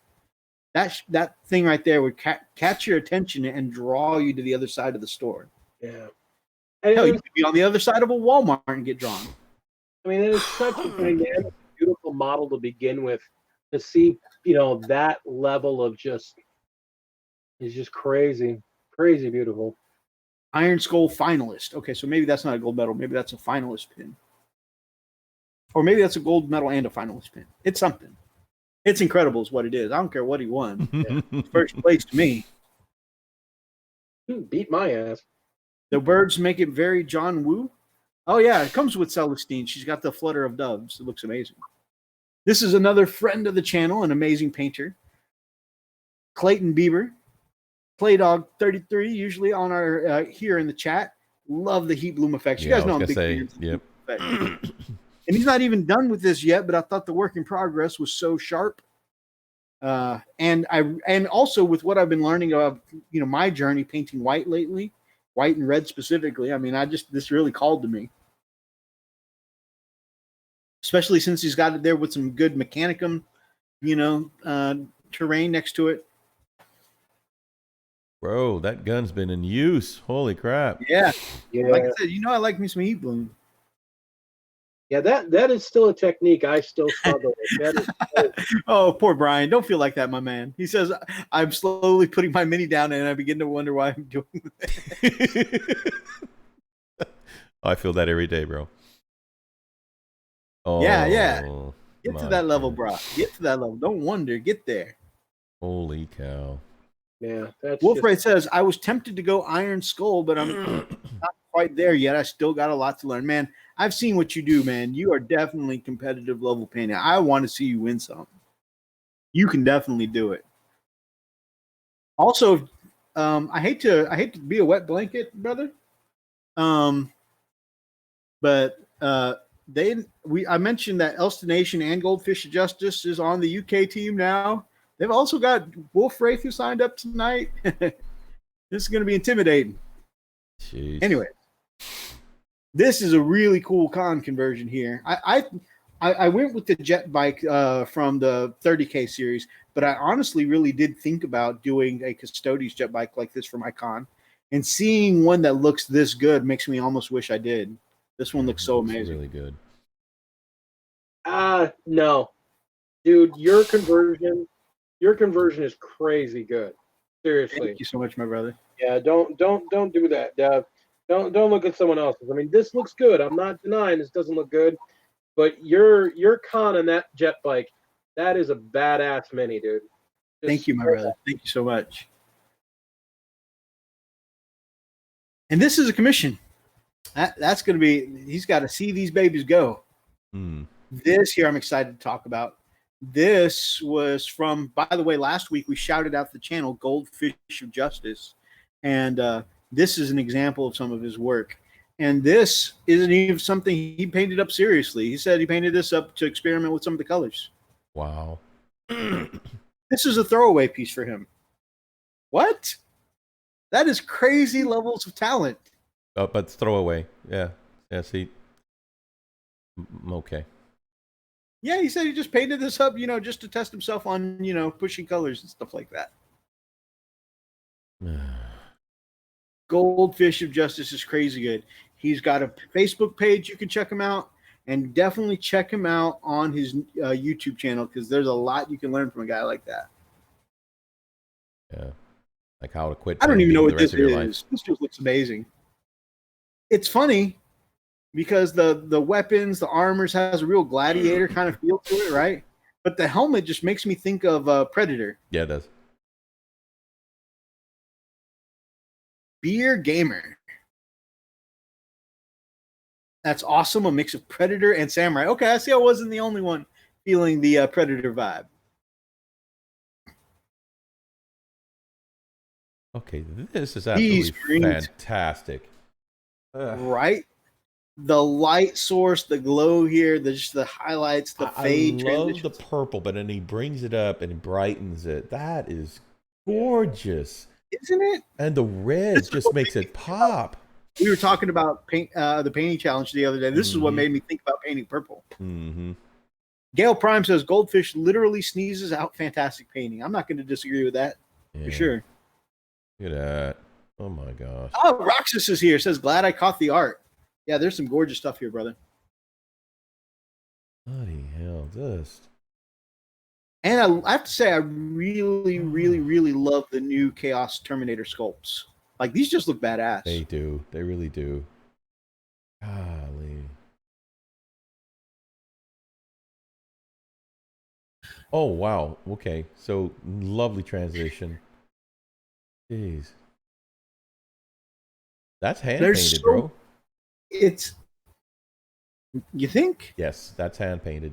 that thing right there would catch your attention and draw you to the other side of the store. Yeah. Hell, you could be on the other side of a Walmart and get drawn. I mean, it is such a dynamic, beautiful model to begin with. To see, that level of is just crazy, crazy beautiful. Iron Skull finalist. Okay, so maybe that's not a gold medal. Maybe that's a finalist pin. Or maybe that's a gold medal and a finalist pin. It's something. It's incredible is what it is. I don't care what he won. First place to me. Beat my ass. The birds make it very John Woo. Oh, yeah, it comes with Celestine. She's got the flutter of doves. It looks amazing. This is another friend of the channel, an amazing painter. Clayton Bieber. Playdog 33, usually on our here in the chat. Love the heat bloom effects. You guys know I'm big fan. Yep. And he's not even done with this yet, but I thought the work in progress was so sharp. And also with what I've been learning about, my journey painting white lately, white and red specifically. I mean, this really called to me. Especially since he's got it there with some good Mechanicum, terrain next to it. Bro, that gun's been in use. Holy crap. Yeah. Like I said, I like me some heat bloom. Yeah, that is still a technique I still struggle with. Oh, poor Brian. Don't feel like that, my man. He says, I'm slowly putting my mini down and I begin to wonder why I'm doing that. I feel that every day, bro. Oh, yeah. Get to that level, God. bro. Get to that level. Don't wonder. Get there. Holy cow. Yeah, that's Wolfray says, I was tempted to go Iron Skull, but I'm not quite there yet. I still got a lot to learn. Man, I've seen what you do, man. You are definitely competitive level painting. I want to see you win some. You can definitely do it. Also, I hate to be a wet blanket, brother. But I mentioned that Elstonation and Goldfish of Justice is on the UK team now. They've also got Wolf Wraith who signed up tonight. This is going to be intimidating. Jeez. Anyway, this is a really cool con conversion here. I went with the jet bike from the 30K series, but I honestly really did think about doing a Custodes jet bike like this for my con. And seeing one that looks this good makes me almost wish I did. This one looks so amazing. Really good. No. Dude, your conversion is crazy good. Seriously. Thank you so much, my brother. Yeah, don't do that. Don't look at someone else's. I mean, this looks good. I'm not denying this doesn't look good, but your con on that jet bike, that is a badass mini, dude. Thank you, my brother. Thank you so much. And this is a commission. That's going to be. He's got to see these babies go. This here, I'm excited to talk about. This was from, by the way, last week we shouted out the channel Goldfish of Justice, and this is an example of some of his work. And this isn't even something he painted up seriously. He said he painted this up to experiment with some of the colors. Wow. This is a throwaway piece for him. What? That is crazy levels of talent. Oh, but throwaway. Yeah. Yeah, see. Okay. Yeah, he said he just painted this up, just to test himself on, pushing colors and stuff like that. Goldfish of Justice is crazy good. He's got a Facebook page. You can check him out. And definitely check him out on his YouTube channel, because there's a lot you can learn from a guy like that. Yeah. Like how to quit. I don't even know what this is. Life. This just looks amazing. It's funny because the weapons, the armors has a real gladiator kind of feel to it, right? But the helmet just makes me think of Predator. Yeah, it does. Beer Gamer. That's awesome. A mix of Predator and Samurai. Okay, I see I wasn't the only one feeling the Predator vibe. Okay, this is absolutely fantastic. Right? The light source, the glow here, just the highlights, the fade. I love the purple, but then he brings it up and brightens it. That is gorgeous. Isn't it? And the red just makes it pop. We were talking about the painting challenge the other day. This is what made me think about painting purple. Gail Prime says Goldfish literally sneezes out fantastic painting. I'm not going to disagree with that for sure. Look at that. Oh my gosh. Oh, Roxas is here. Says glad I caught the art. Yeah, there's some gorgeous stuff here, brother. Bloody hell, just. And I have to say, I really, really, really love the new Chaos Terminator sculpts. Like, these just look badass. They do. They really do. Golly. Oh, wow. Okay. So, lovely transition. Jeez. That's hand-painted, bro. It's... You think? Yes, that's hand-painted.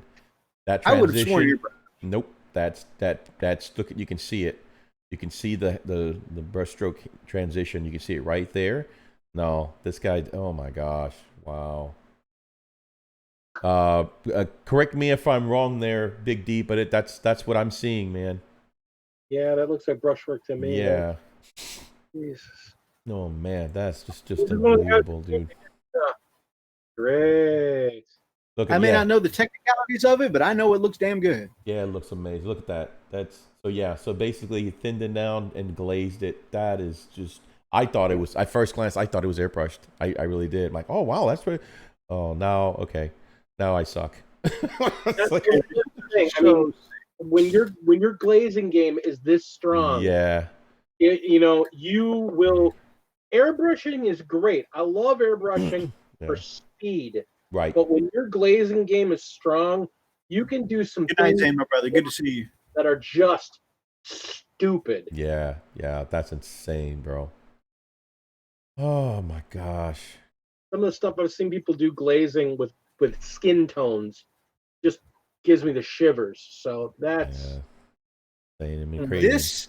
That transition... I would have sworn you're... Nope. That's... Look, you can see it. You can see the brushstroke transition. You can see it right there. No, this guy. Oh my gosh! Wow. Correct me if I'm wrong there, Big D, but that's what I'm seeing, man. Yeah, that looks like brushwork to me. Yeah. Jesus. Oh man, that's just unbelievable, dude. Great. Look, I may not know the technicalities of it, but I know it looks damn good. Yeah, it looks amazing. Look at that. That's so. Yeah. So basically, he thinned it down and glazed it. That is just. I thought it was. At first glance, I thought it was airbrushed. I really did. I'm like, oh wow, that's pretty. Oh, now okay. Now I suck. That's like, the thing. I mean, when your glazing game is this strong, yeah, you will. Airbrushing is great. I love airbrushing for speed. Right. But when your glazing game is strong, you can do some things. Good night, my brother. Good to see you. That are just stupid. Yeah, that's insane, bro. Oh my gosh. Some of the stuff I've seen people do glazing with skin tones just gives me the shivers. So that's Saying me crazy.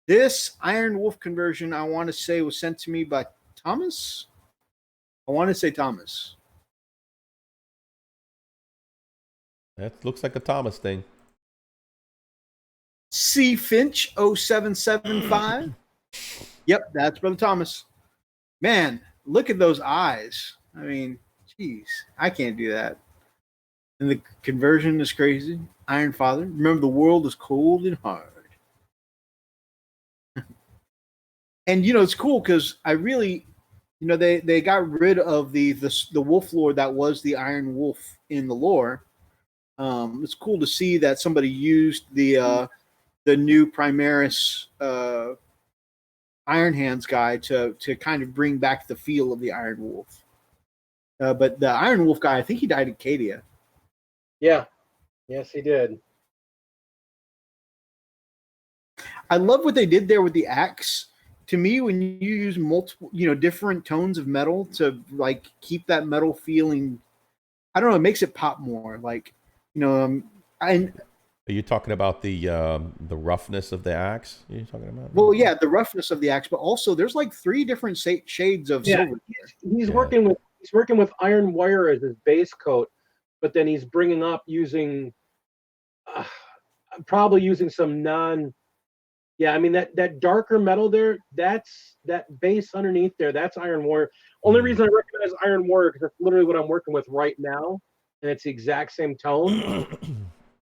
This Iron Wolf conversion, I want to say, was sent to me by Thomas. I want to say Thomas. That looks like a Thomas thing. C Finch 0775. Yep, that's Brother Thomas. Man, look at those eyes. I mean, geez, I can't do that. And the conversion is crazy. Iron Father, remember the world is cold and hard. And it's cool because I really, they got rid of the wolf lore that was the Iron Wolf in the lore. It's cool to see that somebody used the new Primaris Iron Hands guy to kind of bring back the feel of the Iron Wolf. But the Iron Wolf guy, I think he died in Cadia. Yeah. Yes, he did. I love what they did there with the axe. To me, when you use multiple, different tones of metal to like keep that metal feeling, I don't know, it makes it pop more. Like, Are you talking about the roughness of the axe? Are you talking about? Well, yeah, the roughness of the axe, but also there's like 3 different shades of silver. He's working with iron wire as his base coat, but then he's bringing up probably using some non. Yeah, I mean that darker metal there, that's that base underneath there. That's Iron Warrior. Only reason I recognize Iron Warrior because that's literally what I'm working with right now, and it's the exact same tone.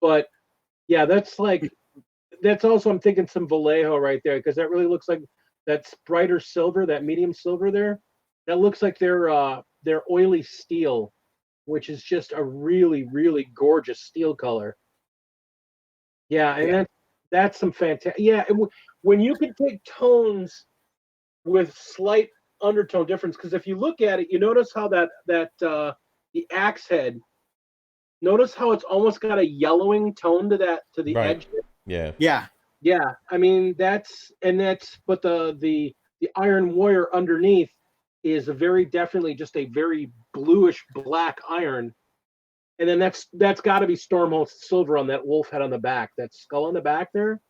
But yeah, that's also I'm thinking some Vallejo right there because that really looks like that's brighter silver, that medium silver there. That looks like their oily steel, which is just a really really gorgeous steel color. Yeah, and that's some fantastic. Yeah, when you can take tones with slight undertone difference, because if you look at it, you notice how that the axe head. Notice how it's almost got a yellowing tone to the edge. Yeah. I mean but the Iron Warrior underneath is a very definitely just a very bluish black iron. And then that's got to be Stormhost silver on that wolf head on the back. That skull on the back there,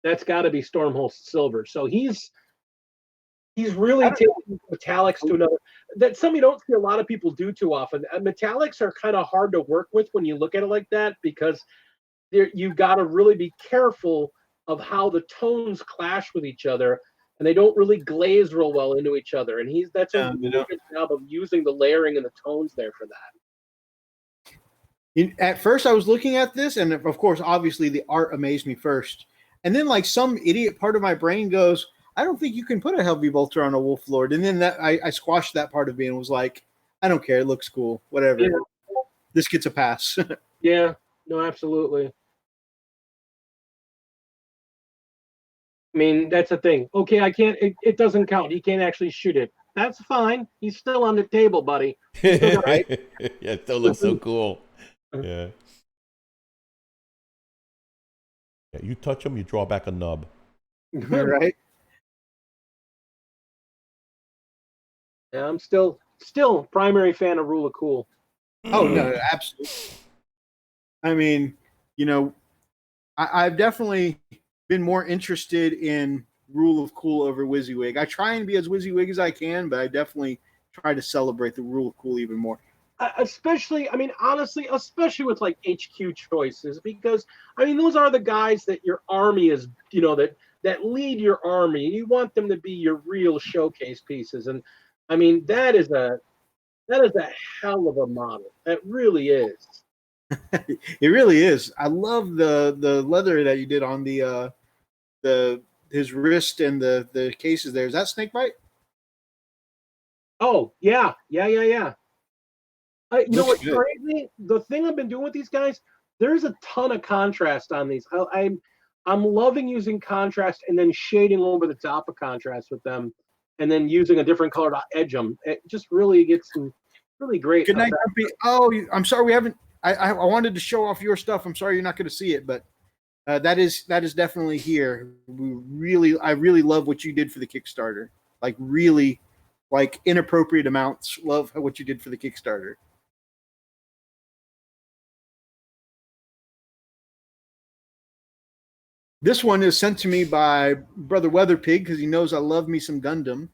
that's got to be Stormhost silver. So he's really taking metallics to another. That's something you don't see a lot of people do too often. Metallics are kind of hard to work with when you look at it like that because you've got to really be careful of how the tones clash with each other, and they don't really glaze real well into each other. And that's a really good job of using the layering and the tones there for that. At first, I was looking at this, and of course, obviously, the art amazed me first. And then, like some idiot part of my brain goes, "I don't think you can put a heavy bolter on a Wolf Lord." And then I squashed that part of me and was like, "I don't care. It looks cool. Whatever. Yeah. This gets a pass." Yeah. No, absolutely. I mean, that's the thing. Okay, I can't. It doesn't count. He can't actually shoot it. That's fine. He's still on the table, buddy. Right? Yeah, it still looks so cool. Yeah. Yeah, you touch them, you draw back a nub. Right? Yeah, I'm still primary fan of Rule of Cool. Oh no, absolutely. I mean, I've definitely been more interested in Rule of Cool over WYSIWYG. I try and be as WYSIWYG as I can, but I definitely try to celebrate the Rule of Cool even more. Especially with like HQ choices, because I mean those are the guys that your army is, that lead your army. You want them to be your real showcase pieces, and I mean that is a hell of a model. It really is. It really is. I love the leather that you did on his wrist and the cases there. Is that snakebite? Oh yeah. You know what's crazy? The thing I've been doing with these guys, there's a ton of contrast on these. I'm loving using contrast and then shading over the top of contrast with them, and then using a different color to edge them. It just really gets some really great. Good night, Grumpy. Oh, I'm sorry we haven't. I wanted to show off your stuff. I'm sorry you're not going to see it, but that is definitely here. I really love what you did for the Kickstarter. Like really, like inappropriate amounts. Love what you did for the Kickstarter. This one is sent to me by Brother Weatherpig because he knows I love me some Gundam.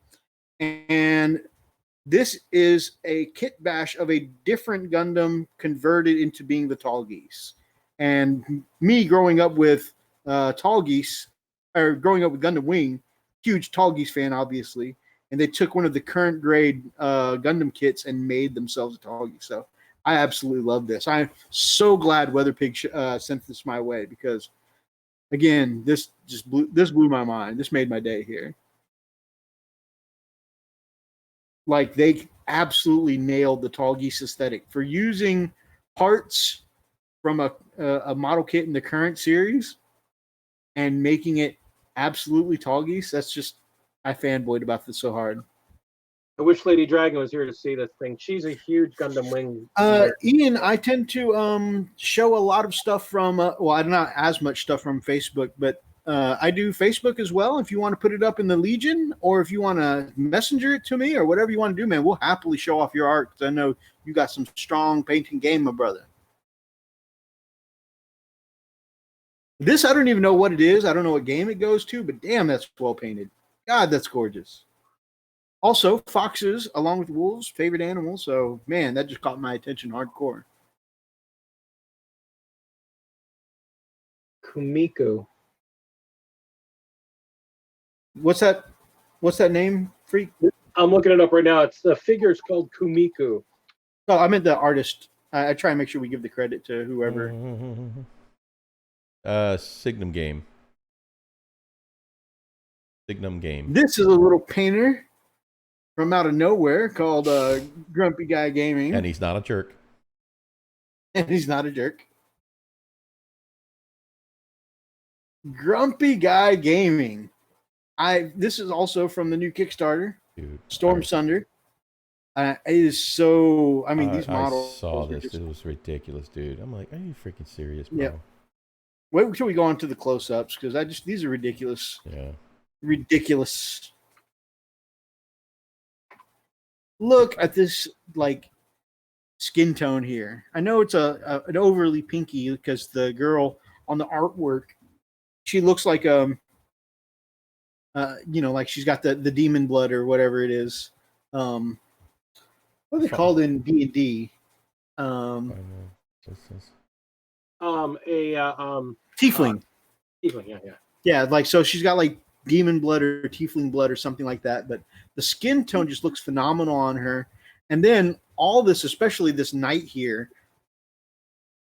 And this is a kit bash of a different Gundam converted into being the Tall Geese. And me growing up with Tall Geese, or growing up with Gundam Wing, huge Tall Geese fan, obviously. And they took one of the current grade Gundam kits and made themselves a Tall Geese. So I absolutely love this. I'm so glad Weatherpig sent this my way because, again, this blew my mind. This made my day here. Like they absolutely nailed the Tall Geese aesthetic for using parts from a model kit in the current series and making it absolutely Tall Geese. That's just, I fanboyed about this so hard. I wish Lady Dragon was here to see this thing. She's a huge Gundam Wing. Ian, I tend to show a lot of stuff from well, I don't know as much stuff from Facebook, but I do Facebook as well. If you want to put it up in the Legion, or if you want to messenger it to me, or whatever you want to do, man, we'll happily show off your art because I know you got some strong painting game, my brother. This, I don't even know what it is. I don't know what game it goes to, but damn, that's well painted. God, that's gorgeous. Also, foxes, along with wolves, favorite animals. So, man, that just caught my attention hardcore. Kumiko. What's that name, freak? I'm looking it up right now. It's the figure is called Kumiko. Oh, I meant the artist. I try and make sure we give the credit to whoever. Signum Game. Signum Game. This is a little painter from out of nowhere called Grumpy Guy Gaming. And he's not a jerk. And he's not a jerk. Grumpy Guy Gaming. This is also from the new Kickstarter, dude, Storm Sunder. It is so. I mean, these models. I saw this. It was ridiculous, dude. I'm like, are you freaking serious, bro? Yeah. Wait until we go on to the close-ups because these are ridiculous. Yeah. Ridiculous. Look at this like skin tone here. I know it's an overly pinky because the girl on the artwork, she looks like like she's got the demon blood or whatever it is. What are they called in D&D? Tiefling. Tiefling, yeah. Yeah, like so she's got like demon blood or tiefling blood or something like that, but the skin tone just looks phenomenal on her. And then all this, especially this knight here,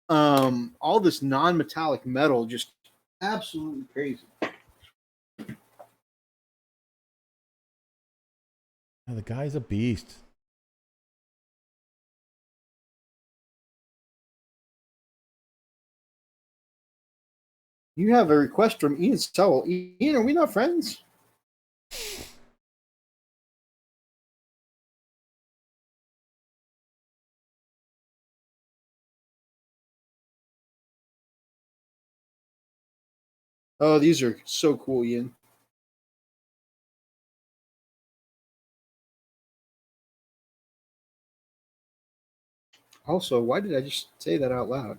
all this non-metallic metal, just absolutely crazy. The guy's a beast. You have a request from Ian Sowell. Ian, are we not friends? Oh, these are so cool, Ian. Also, why did I just say that out loud?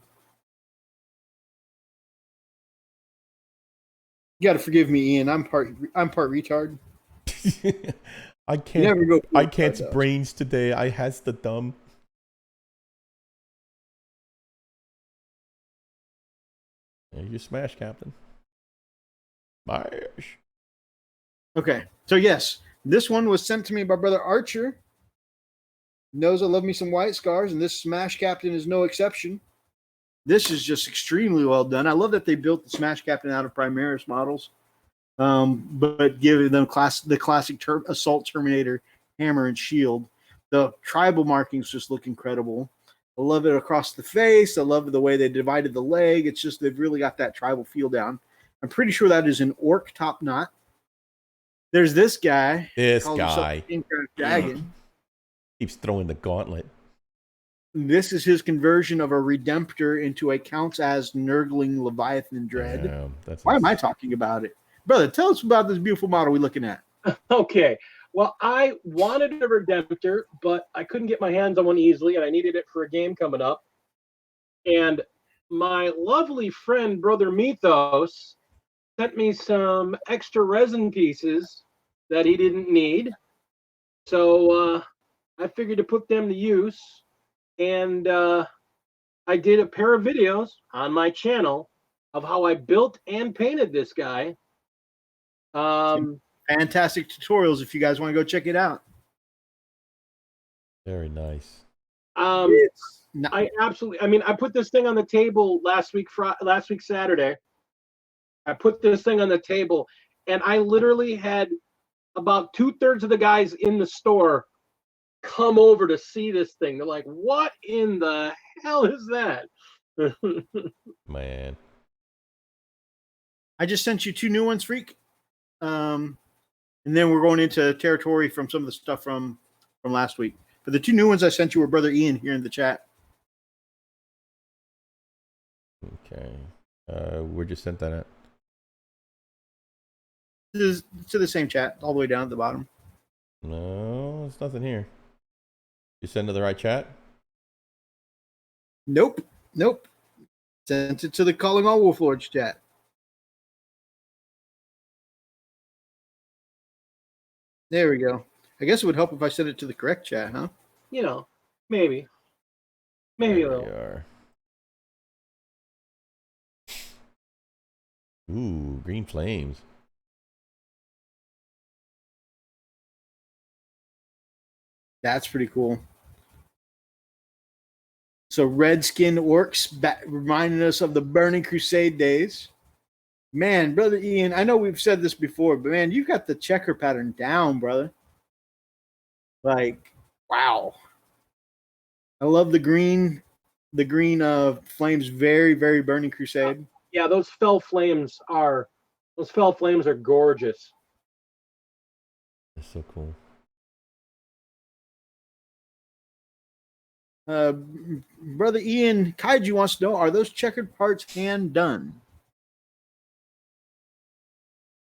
You got to forgive me, Ian. I'm part retard. I can't brains today. I has the dumb. There's your smash, Captain. Smash. Okay, so yes, this one was sent to me by Brother Archer. Knows I love me some White Scars, and this Smash Captain is no exception. This is just extremely well done. I love that they built the Smash Captain out of Primaris models, but giving them the classic Assault Terminator hammer and shield. The tribal markings just look incredible. I love it across the face. I love the way they divided the leg. It's just they've really got that tribal feel down. I'm pretty sure that is an orc top knot. There's this guy. This guy. Dragon. Keeps throwing the gauntlet. This is his conversion of a Redemptor into a counts as Nurgling Leviathan Dread. Yeah, that's Why am I talking about it? Brother, tell us about this beautiful model we're looking at. Okay. Well, I wanted a Redemptor, but I couldn't get my hands on one easily, and I needed it for a game coming up. And my lovely friend, Brother Mythos, sent me some extra resin pieces that he didn't need. So I figured to put them to use. And I did a pair of videos on my channel of how I built and painted this guy. Fantastic tutorials if you guys want to go check it out. very nice. I absolutely. I mean, I put this thing on the table last week Saturday. I put this thing on the table, and I literally had about 2/3 of the guys in the store come over to see this thing. They're like, "What in the hell is that?" Man. I just sent you 2 new ones, Freak. And then we're going into territory from some of the stuff from last week. But the 2 new ones I sent you were Brother Ian here in the chat. Okay. Where'd you send that at? This is to the same chat, all the way down at the bottom. No, there's nothing here. You send to the right chat? Nope. Sent it to the Calling All Wolflords chat. There we go. I guess it would help if I sent it to the correct chat, huh? You know, maybe a There little. we are. Ooh, green flames. That's pretty cool. So red-skinned orcs reminding us of the Burning Crusade days. Man, Brother Ian, I know we've said this before, but man, you got the checker pattern down, brother. Like, wow. I love the green flames, very, very Burning Crusade. Yeah, those fell flames are gorgeous. That's so cool. Brother Ian Kaiju wants to know, are those checkered parts hand done?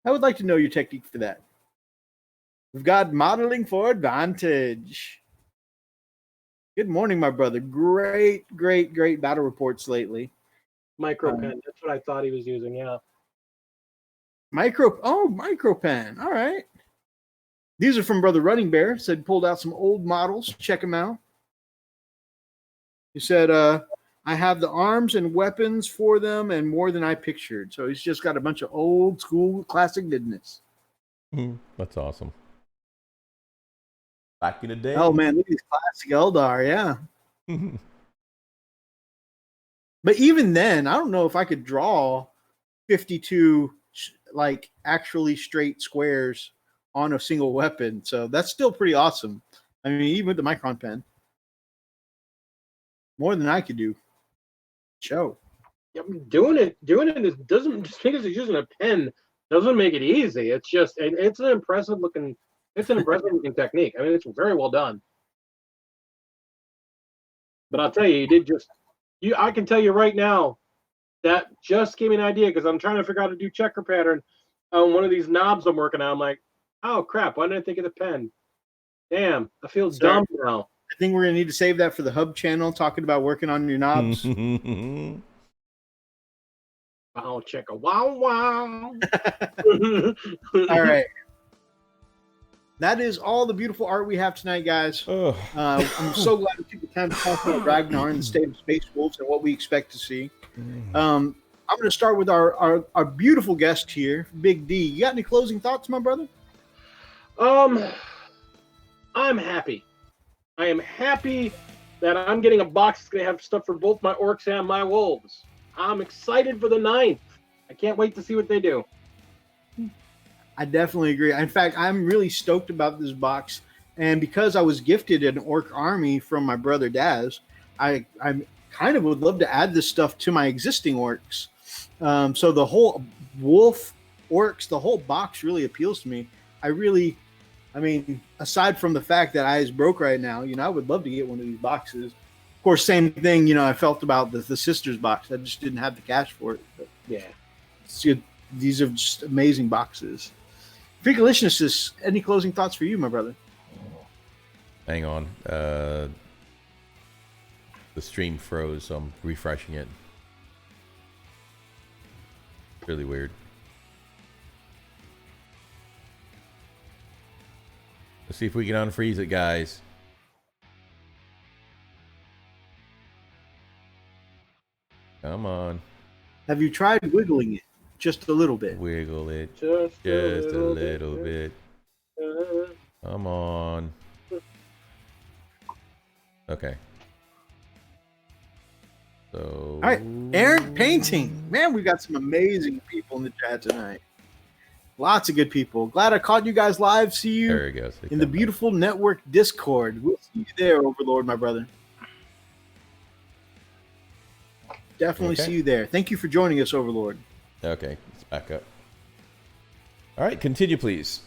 I would like to know your technique for that. We've got modeling for advantage. Good morning, my brother. Great battle reports lately. Micro pen. That's what I thought he was using. Yeah. Micro pen. All right. These are from Brother Running Bear. Said pulled out some old models. Check them out. He said, I have the arms and weapons for them and more than I pictured. So he's just got a bunch of old school classic goodness. That's awesome. Back in the day. Oh, man, look at these classic Eldar, yeah. But even then, I don't know if I could draw 52 like actually straight squares on a single weapon. So that's still pretty awesome. I mean, even with the Micron pen. More than I could do. Show. Yeah, doing it doesn't, just because he's using a pen doesn't make it easy. It's an impressive looking technique. I mean, it's very well done. But I'll tell you, I can tell you right now, that just gave me an idea, because I'm trying to figure out how to do checker pattern on one of these knobs I'm working on. I'm like, oh crap, why didn't I think of the pen? Damn, I feel dumb now. I think we're going to need to save that for the hub channel, talking about working on your knobs. Wow, checker. Wow. All right. That is all the beautiful art we have tonight, guys. I'm so glad we took the time to talk about Ragnar and the state of Space Wolves and what we expect to see. I'm going to start with our beautiful guest here, Big D. You got any closing thoughts, my brother? I'm happy. I am happy that I'm getting a box that's going to have stuff for both my orcs and my wolves. I'm excited for the 9th. I can't wait to see what they do. I definitely agree. In fact, I'm really stoked about this box. And because I was gifted an orc army from my brother Daz, I kind of would love to add this stuff to my existing orcs. So the whole wolf orcs, the whole box really appeals to me. I mean, aside from the fact that I is broke right now, I would love to get one of these boxes. Of course, same thing. You know, I felt about the sisters box. I just didn't have the cash for it. But Yeah. these are just amazing boxes. Freakalicious, any closing thoughts for you, my brother? Hang on. The stream froze, so I'm refreshing it. Really weird. Let's see if we can unfreeze it, guys. Come on. Have you tried wiggling it just a little bit? Wiggle it. Just Just a little bit. Come on. Okay. So. All right, Aaron Painting. Man, we've got some amazing people in the chat tonight. Lots of good people. Glad I caught you guys live. See you There he goes. in the beautiful network Discord. We'll see you there, Overlord, my brother. Definitely Okay. see you there. Thank you for joining us, Overlord. Okay, let's back up. All right, continue, please.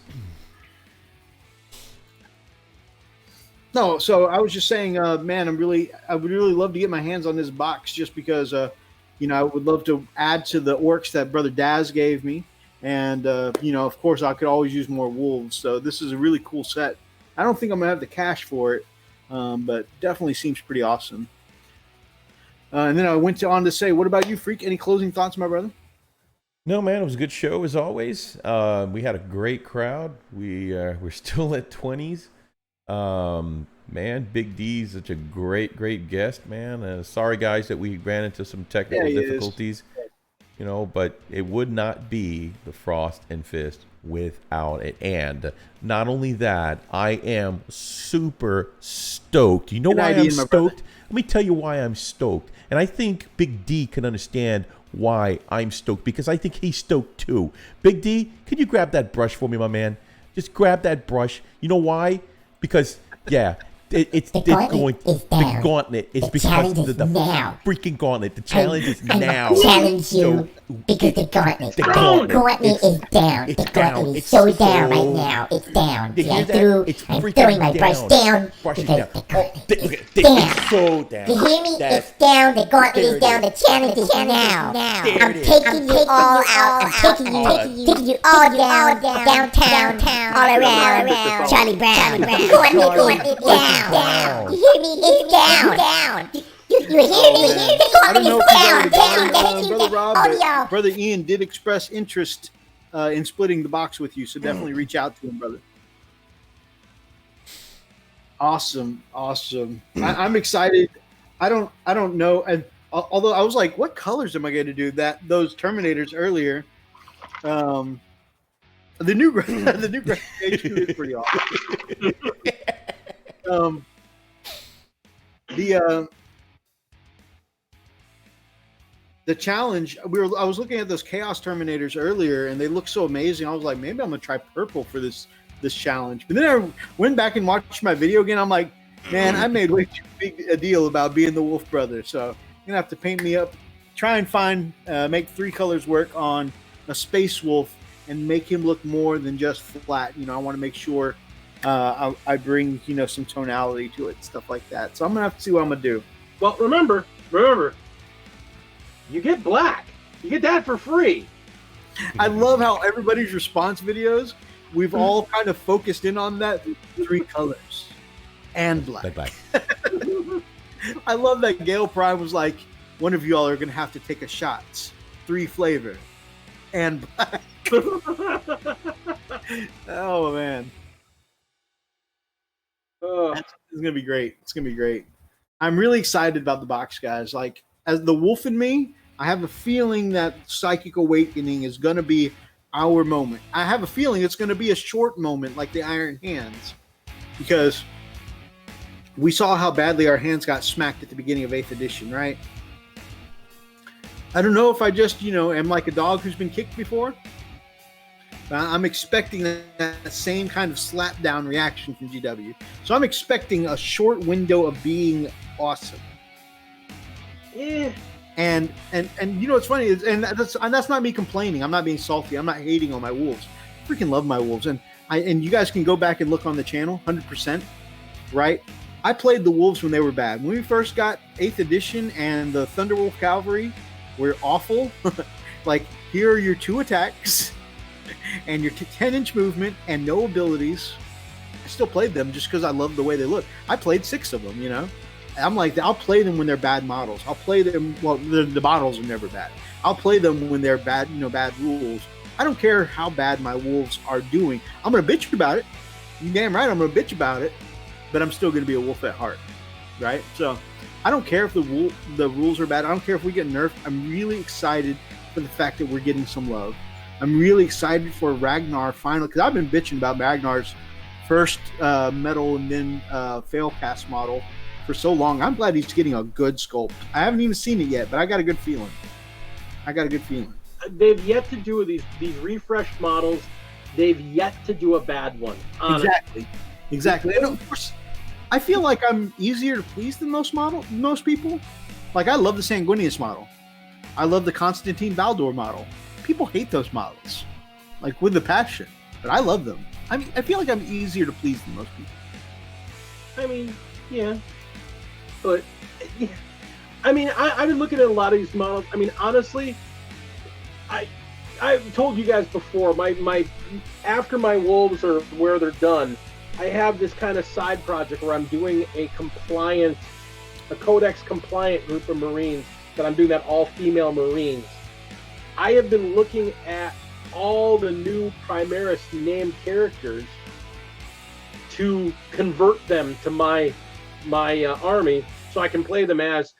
No, so I was just saying, man, I would really love to get my hands on this box just because, you know, I would love to add to the orcs that Brother Daz gave me. And, you know, of course, I could always use more wolves. So this is a really cool set. I don't think I'm going to have the cash for it, but definitely seems pretty awesome. And then I went on to say, what about you, Freak? Any closing thoughts, my brother? No, man, it was a good show as always. We had a great crowd. We're still at 20s. Man, Big D's such a great guest, man. Sorry, guys, that we ran into some technical difficulties. You know, but it would not be the Frost and Fist without it. And not only that, I am super stoked. You know why I'm stoked? Let me tell you why I'm stoked. And I think Big D can understand why I'm stoked, because I think he's stoked too. Big D, can you grab that brush for me, my man? Just grab that brush. You know why? Because, yeah, it's the gauntlet is because of the freaking gauntlet. The challenge is now. I challenge you because the gauntlet is down. The gauntlet is so down right now. It's down. See, I'm throwing my brush down because the gauntlet is down. So down. You hear me? It's down. The gauntlet is down. The challenge is now. I'm taking you all out. I'm taking you all down, downtown, all around. Charlie Brown. Gauntlet is down. You hear me? It's down. You hear me? The gauntlet is down. Brother Rob, but Brother Ian did express interest in splitting the box with you, so definitely reach out to him, brother. Awesome. I'm excited. I don't know, and although I was like, what colors am I going to do? Those Terminators earlier. The new gratification is pretty awesome. The challenge, I was looking at those Chaos Terminators earlier, and they look so amazing. I was like, maybe I'm gonna try purple for this challenge. But then I went back and watched my video again. I'm like, man, I made way too big a deal about being the Wolf Brother. So I'm gonna have to paint me up, try and make 3 colors work on a Space Wolf, and make him look more than just flat. You know, I want to make sure I bring, you know, some tonality to it, stuff like that. So I'm gonna have to see what I'm gonna do. Well, remember, you get black. You get that for free. I love how everybody's response videos, we've all kind of focused in on that 3 colors and black. I love that Gale Prime was like, one of y'all are gonna have to take a shot. 3 flavor and black. Oh man. It's gonna be great. It's gonna be great. I'm really excited about the box, guys. Like, as the wolf in me, I have a feeling that Psychic Awakening is gonna be our moment. I have a feeling it's gonna be a short moment, like the Iron Hands, because we saw how badly our hands got smacked at the beginning of 8th edition, right? I don't know if I just, you know, am like a dog who's been kicked before. I'm expecting that same kind of slap down reaction from GW. So I'm expecting a short window of being awesome. Yeah. And you know what's funny is, and that's not me complaining. I'm not being salty. I'm not hating on my wolves. I freaking love my wolves. And you guys can go back and look on the channel, 100%, right? I played the wolves when they were bad. When we first got 8th edition and the Thunderwolf Cavalry were awful. Like, here are your 2 attacks and your 10-inch movement and no abilities. I still played them just because I loved the way they look. I played 6 of them, you know. I'm like, I'll play them when they're bad models. I'll play them. Well, the models are never bad. I'll play them when they're bad, you know, bad rules. I don't care how bad my wolves are doing. I'm gonna bitch about it. You damn right, I'm gonna bitch about it. But I'm still gonna be a wolf at heart, right? So I don't care if the rules are bad. I don't care if we get nerfed. I'm really excited for the fact that we're getting some love. I'm really excited for Ragnar finally, because I've been bitching about Ragnar's first metal and then fail cast model for so long. I'm glad he's getting a good sculpt. I haven't even seen it yet, but I got a good feeling. They've yet to do these refreshed models. They've yet to do a bad one. Honestly. Exactly. And of course, I feel like I'm easier to please than most people. Like, I love the Sanguinius model. I love the Constantine Baldor model. People hate those models, like, with a passion, but I love them. I mean, I feel like I'm easier to please than most people. I mean, yeah. But, yeah. I mean, I've been looking at a lot of these models. I mean, honestly, I've told you guys before, my after my wolves are where they're done, I have this kind of side project where I'm doing a Codex compliant group of Marines, that I'm doing that all female Marines. I have been looking at all the new Primaris named characters to convert them to my army, so I can play them as,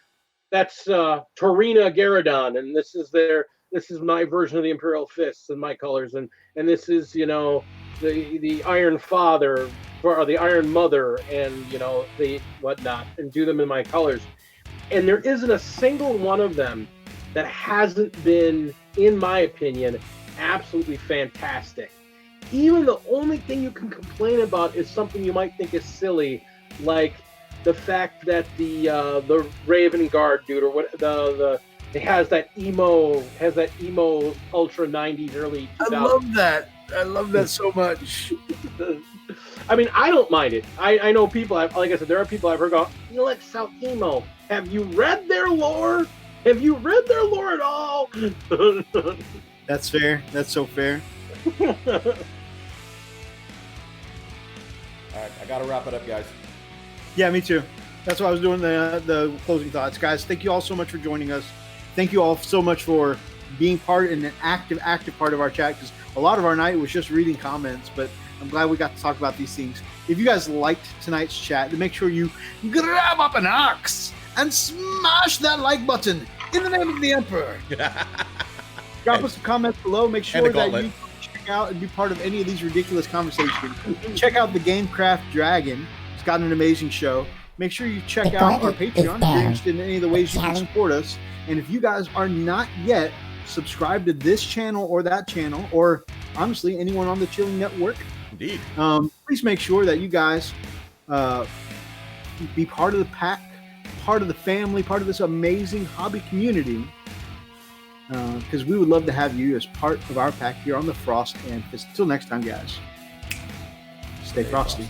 that's Torina Garadon, and this is my version of the Imperial Fists and my colors, and this is, you know, the Iron Father or the Iron Mother, and, you know, the whatnot, and do them in my colors. And there isn't a single one of them that hasn't been, in my opinion, absolutely fantastic. Even the only thing you can complain about is something you might think is silly, like the fact that the Raven Guard dude, or what, it has that emo ultra 90s early 2000s. I love that so much. I mean, I don't mind it. I know people, like I said, there are people I've heard go, you like South emo. Have you read their lore? Have you read their lore at all? That's fair. That's so fair. All right, I gotta wrap it up, guys. Yeah, me too. That's why I was doing the closing thoughts. Guys, thank you all so much for joining us. Thank you all so much for being part and an active part of our chat, because a lot of our night was just reading comments, but I'm glad we got to talk about these things. If you guys liked tonight's chat, then make sure you grab up an axe and smash that like button in the name of the Emperor. Drop us some comments below. Make sure that you check out and be part of any of these ridiculous conversations. Check out the Gamecraft Dragon. It's got an amazing show. Make sure you check out our Patreon if you're interested in any of the ways you can support us. And if you guys are not yet subscribed to this channel or that channel, or honestly anyone on the Chilling Network, indeed, please make sure that you guys be part of the pack, part of the family, part of this amazing hobby community, because we would love to have you as part of our pack here on the Frost and Fist. Until next time, guys, stay frosty.